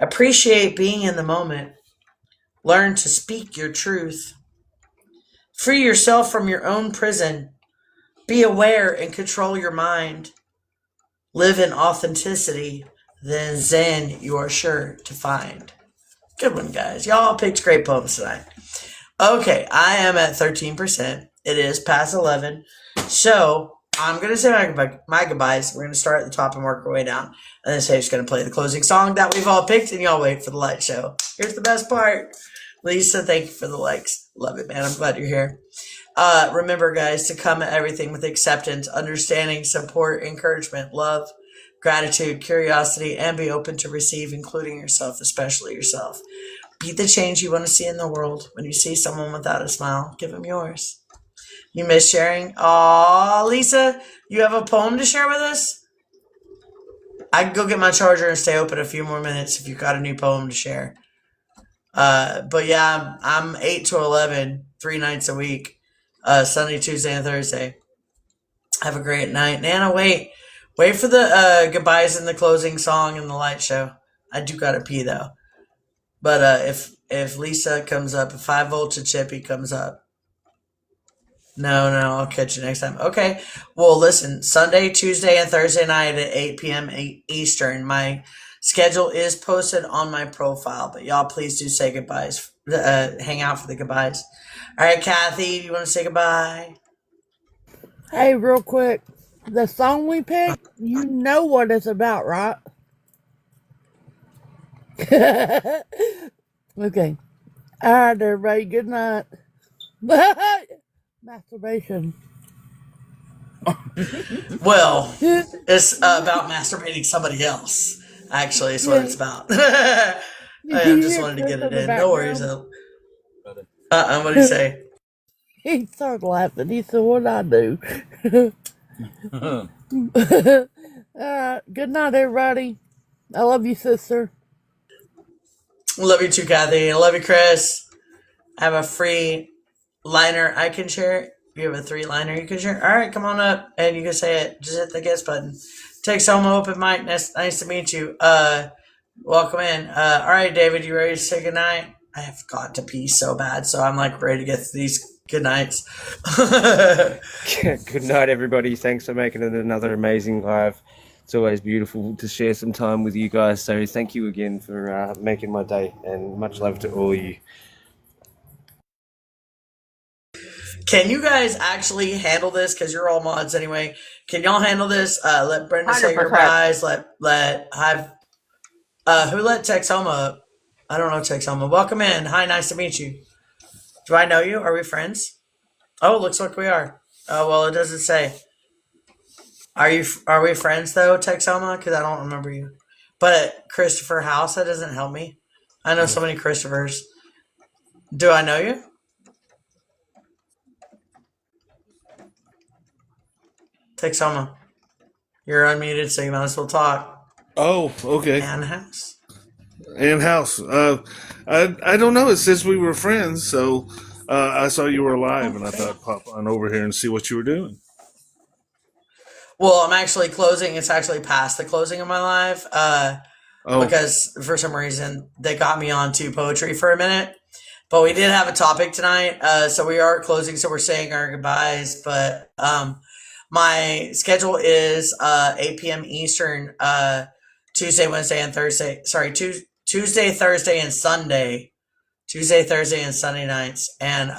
Appreciate being in the moment. Learn to speak your truth. Free yourself from your own prison. Be aware and control your mind. Live in authenticity. Then Zen you are sure to find. Good one, guys. Y'all picked great poems tonight. Okay, I am at 13%. It is past 11. So I'm going to say my goodbyes. We're going to start at the top and work our way down. And then Save's going to play the closing song that we've all picked, and y'all wait for the light show. Here's the best part. Lisa, thank you for the likes. Love it, man. I'm glad you're here. Remember, guys, to come at everything with acceptance, understanding, support, encouragement, love, gratitude, curiosity, and be open to receive, including yourself, especially yourself. Be the change you want to see in the world. When you see someone without a smile, give them yours. You miss sharing? Aw, Lisa, you have a poem to share with us? I can go get my charger and stay open a few more minutes if you've got a new poem to share. But yeah, I'm 8 to 11, 3 nights a week, Sunday, Tuesday, and Thursday. Have a great night. Nana, wait for the goodbyes and the closing song and the light show. I do gotta pee though. But if Lisa comes up, if 5 volts to Chippy comes up, no, I'll catch you next time. Okay. Well, listen, Sunday, Tuesday, and Thursday night at 8 p.m. Eastern. My schedule is posted on my profile, but y'all please do say goodbyes. Hang out for the goodbyes. All right, Kathy, do you want to say goodbye? Hey, real quick. The song we picked, you know what it's about, right? Okay. All right, everybody. Good night. Masturbation. Well, it's about masturbating somebody else. Actually, is what it's about. I just wanted to get it in. No worries, though. What did he say? He started laughing. He said, "What'd I do?" Good night, everybody. I love you, sister. Love you too, Kathy. I love you, Chris. I have a free liner I can share. You have a 3-liner you can share. All right, come on up and you can say it. Just hit the guest button. Text home open mic. Nice to meet you. Welcome in. All right, David, you ready to say goodnight? I have got to pee so bad, so I'm like ready to get through these good nights. Good night, everybody. Thanks for making it another amazing live. It's always beautiful to share some time with you guys. So thank you again for making my day, and much love to all of you. Can you guys actually handle this? Because you're all mods anyway. Can y'all handle this? Let Brenda say your goodbyes. Who let Texoma up? I don't know Texoma. Welcome in. Hi, nice to meet you. Do I know you? Are we friends? Oh, looks like we are. Oh, well, it doesn't say. Are we friends though, Texoma? Because I don't remember you. But Christopher House, that doesn't help me. I know so many Christophers. Do I know you? Texoma, you're unmuted, so you might as well talk. Oh, okay. Ann House. Ann House. I don't know. It says we were friends, so I saw you were live, and I thought I'd pop on over here and see what you were doing. Well, I'm actually closing. It's actually past the closing of my live because for some reason they got me on to poetry for a minute. But we did have a topic tonight, so we are closing. So we're saying our goodbyes. But my schedule is 8 p.m. Eastern, Tuesday, Wednesday, and Thursday. Sorry, Tuesday, Thursday, and Sunday. Tuesday, Thursday, and Sunday nights. And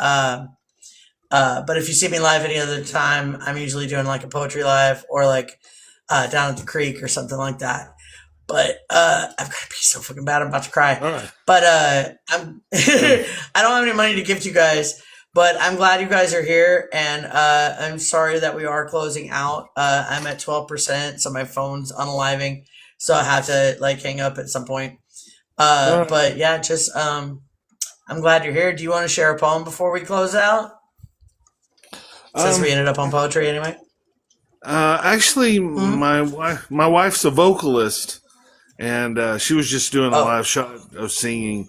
but if you see me live any other time, I'm usually doing like a poetry live or like down at the creek or something like that. But I've got to be so fucking bad. I'm about to cry. Right. But I'm I don't have any money to give to you guys. But I'm glad you guys are here, and I'm sorry that we are closing out. I'm at 12%, so my phone's unaliving, so I have to like hang up at some point. But yeah, just I'm glad you're here. Do you want to share a poem before we close out? Since we ended up on poetry anyway. Actually, my wife's a vocalist, and she was just doing a live shot of singing.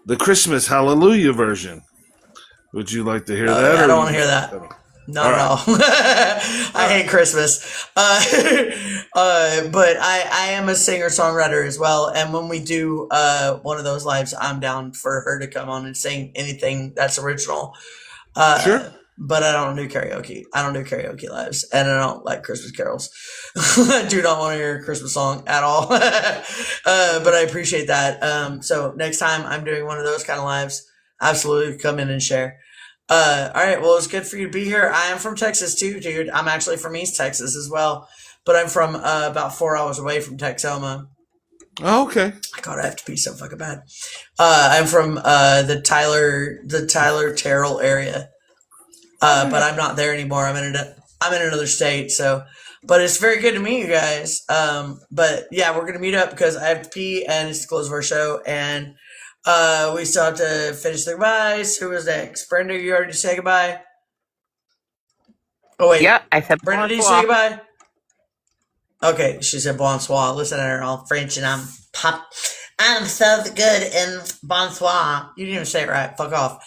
the Christmas Hallelujah version. Would you like to hear that? Yeah, I don't want to hear that. Not at all. I hate Christmas. But I am a singer-songwriter as well. And when we do one of those lives, I'm down for her to come on and sing anything that's original. Sure. But I don't do karaoke. I don't do karaoke lives. And I don't like Christmas carols. I do not want to hear a Christmas song at all. But I appreciate that. So next time I'm doing one of those kind of lives, absolutely come in and share. All right. Well, it's good for you to be here. I am from Texas too, dude. I'm actually from East Texas as well, but I'm from about 4 hours away from Texoma. Oh, okay. God, I have to pee so fucking bad. I'm from the Tyler Terrell area, but I'm not there anymore. I'm in another state. So, but it's very good to meet you guys. But yeah, we're gonna meet up because I have to pee and it's the close of our show and. We still have to finish the goodbyes. Who was next? Brenda, you already say goodbye? Oh, wait. Yeah, I said Brenda, did you say goodbye? Okay, she said bonsoir. Listen to her all French and I'm so good in bonsoir. You didn't even say it right. Fuck off.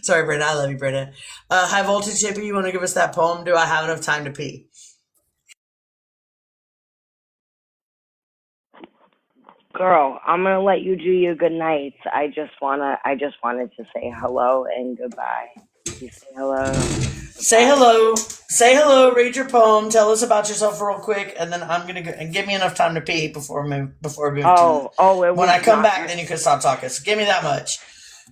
Sorry, Brenda. I love you, Brenda. High Voltage Hippie, you want to give us that poem? Do I have enough time to pee? Girl, I'm gonna let you do your good nights. I just wanted to say hello and goodbye. You say hello. Say hello. Say hello. Read your poem. Tell us about yourself real quick, and then I'm gonna go and give me enough time to pee before we move. When I come back, then you can stop talking. So give me that much.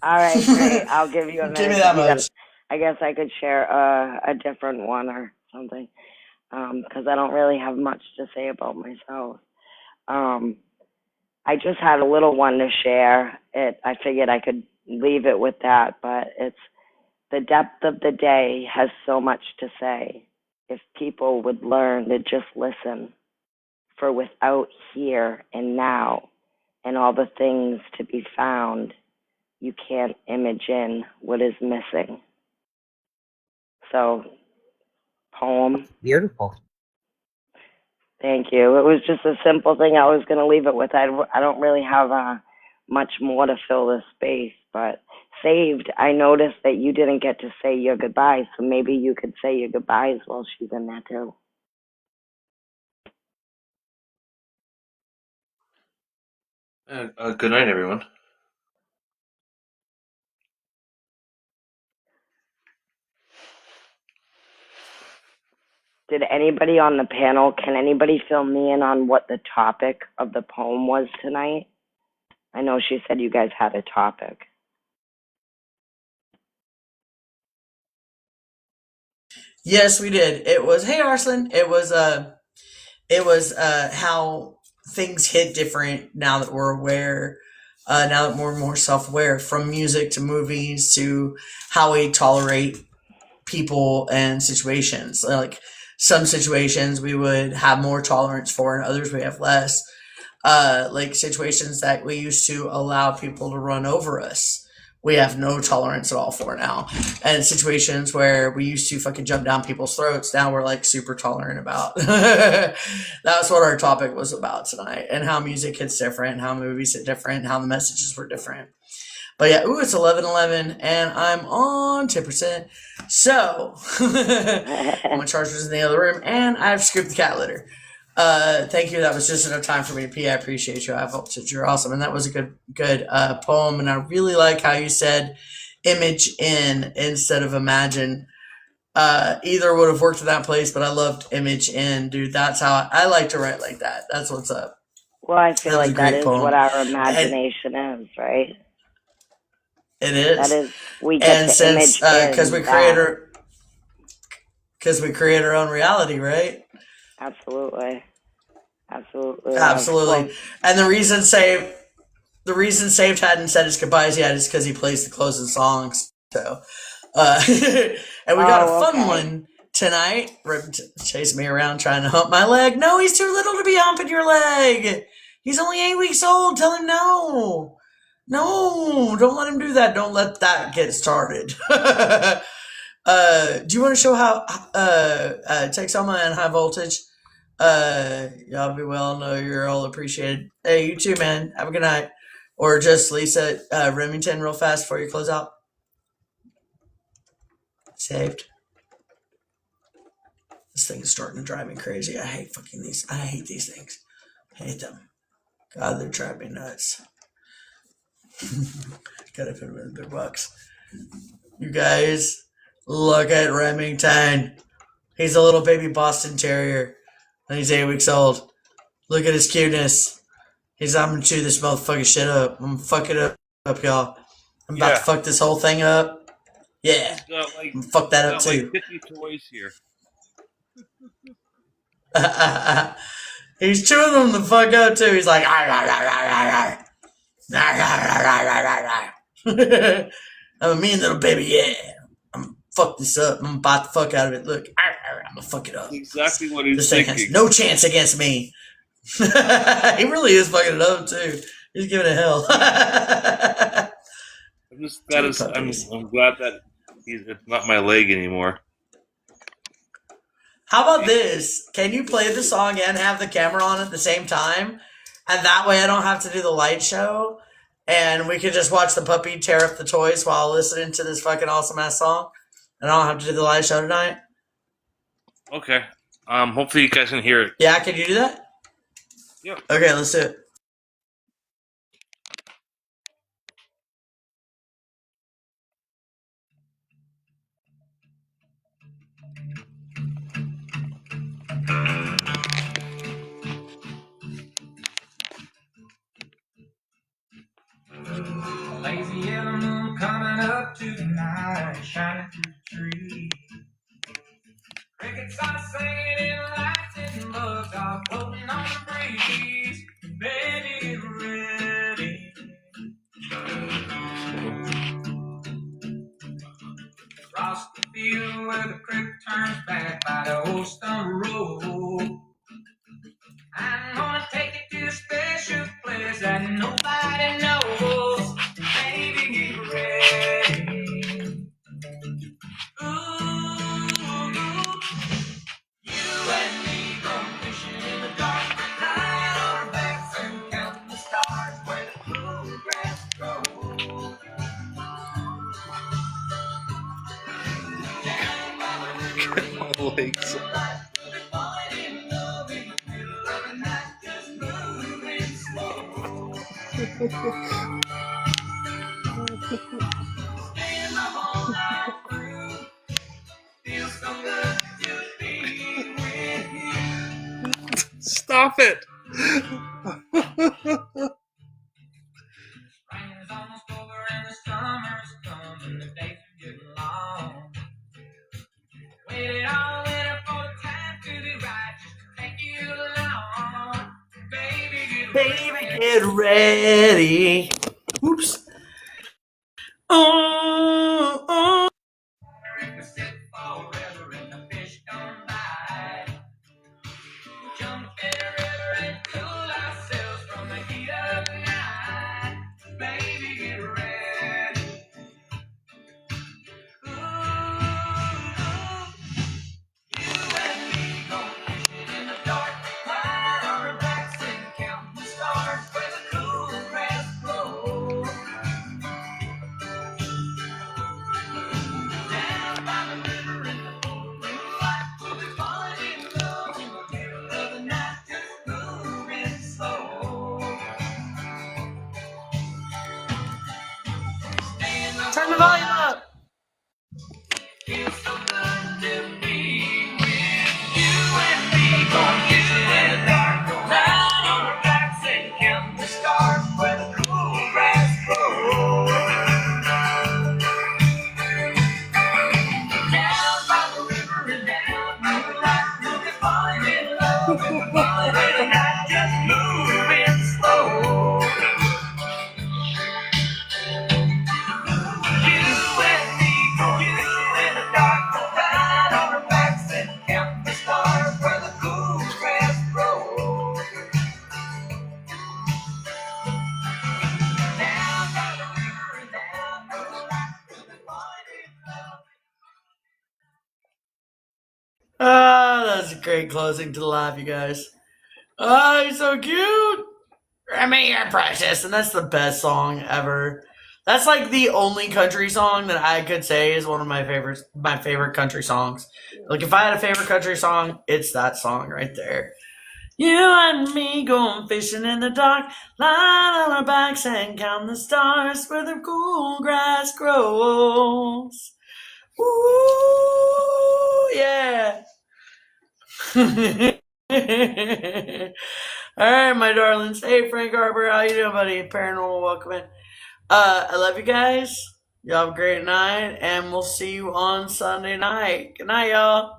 All right, great. I'll give you a minute. Give me that much. I guess I could share a different one or something, because I don't really have much to say about myself. I just had a little one to share. I figured I could leave it with that, but it's the depth of the day has so much to say. If people would learn to just listen, for without here and now and all the things to be found, you can't imagine what is missing. So, poem. Beautiful. Thank you. It was just a simple thing I was going to leave it with. I don't really have much more to fill this space, but Saved, I noticed that you didn't get to say your goodbyes, so maybe you could say your goodbyes while she's in there too. Good night, everyone. Did anybody on the panel, can anybody fill me in on what the topic of the poem was tonight? I know she said you guys had a topic. Yes, we did. It was, hey Arslan. It was how things hit different now that we're aware, now that we're more self-aware, from music to movies to how we tolerate people and situations. Like some situations we would have more tolerance for, and others we have less. Like situations that we used to allow people to run over us, we have no tolerance at all for now. And situations where we used to fucking jump down people's throats, now we're like super tolerant about. That's what our topic was about tonight, and how music hits different, and how movies hit different, and how the messages were different. But yeah, it's 11:11, and I'm on 10%. So my charger's in the other room, and I've scooped the cat litter. Thank you. That was just enough time for me to pee. I appreciate you. I felt that you're awesome, and that was a good poem. And I really like how you said "image in" instead of "imagine." Either would have worked in that place, but I loved "image in," dude. That's how I like to write like that. That's what's up. Well, I feel like that is what our imagination is, right? It is. That is, we get the image because we create our own reality, right? Absolutely. And the reason Saved hadn't said his goodbyes yet is because he plays the closing songs. So, and we got a fun one tonight. Rip chasing me around trying to hump my leg. No, he's too little to be humping your leg. He's only 8 weeks old. Tell him no. No, don't let him do that. Don't let that get started. Do you want to show how Texoma and High Voltage Y'all be well. Know you're all appreciated. Hey, you too, man. Have a good night. Or just Lisa Remington real fast before you close out. Saved. This thing is starting to drive me crazy. I hate fucking these. I hate these things. I hate them. God, they're driving me nuts. Gotta put them in their box. You guys, look at Remington. He's a little baby Boston Terrier, and he's 8 weeks old. Look at his cuteness. I'm gonna chew this motherfucking shit up. I'm gonna fuck it up, y'all. I'm about to fuck this whole thing up. Yeah. I'm gonna fuck that up too. 50 toys here. He's chewing them the fuck up too. He's like, I'm a mean little baby, yeah. I'm gonna fuck this up. I'm gonna bite the fuck out of it. Look, I'm gonna fuck it up. Exactly what he's this thinking. This thing has no chance against me. He really is fucking it up too. He's giving it hell. I'm glad that it's not my leg anymore. How about this? Can you play the song and have the camera on at the same time? And that way I don't have to do the light show. And we can just watch the puppy tear up the toys while listening to this fucking awesome ass song. And I don't have to do the live show tonight. Okay. Hopefully you guys can hear it. Yeah, can you do that? Yep. Okay, let's do it. Lazy yellow moon coming up tonight, shining through the trees. Crickets are singing and lights and bugs are floating on the breeze. Baby, get ready. Across the field where the creek turns back by the old stone road, I'm gonna take you to a special place that nobody knows. Baby, get ready. Ooh, you and me going fishing in the dark, lying on our backs and counting the stars where the cool grass grows. Down by the river, legs. Stop it! Waited all winter for the time to be right, just to take you along. Baby, get ready. Oops. Oh. Jump in the river and cool ourselves from the heat of the night. Baby, get ready. Ooh, you and me going fishing in the dark, lying on our backs and counting the stars where the cool grass grows. Down by the river in the full moonlight, we'll be falling in love in the middle of the night, just moving slow. Turn the volume up. Feels so good to be with you and me going fishing in the dark, lying on our backs and counting the stars where the cool grass grows. Down by the river and down by the light, we'll be falling in love and we're falling in the night, just moving slow. You and me going fishing in the dark, lying on our backs and counting the stars where the cool grass grows. Down by the river and down by the light, we'll be falling in love. That was a great closing to the live, you guys. Oh, you're so cute. Remy, you're precious. And that's the best song ever. That's like the only country song that I could say is one of my favorite country songs. Like if I had a favorite country song, it's that song right there. You and me going fishing in the dark, lying on our backs and count the stars where the cool grass grows. Ooh, yeah. All right, my darlings. Hey, Frank Arbor, how you doing, buddy? Paranormal, welcome in. I love you guys. Y'all have a great night, and we'll see you on Sunday night. Good night, y'all.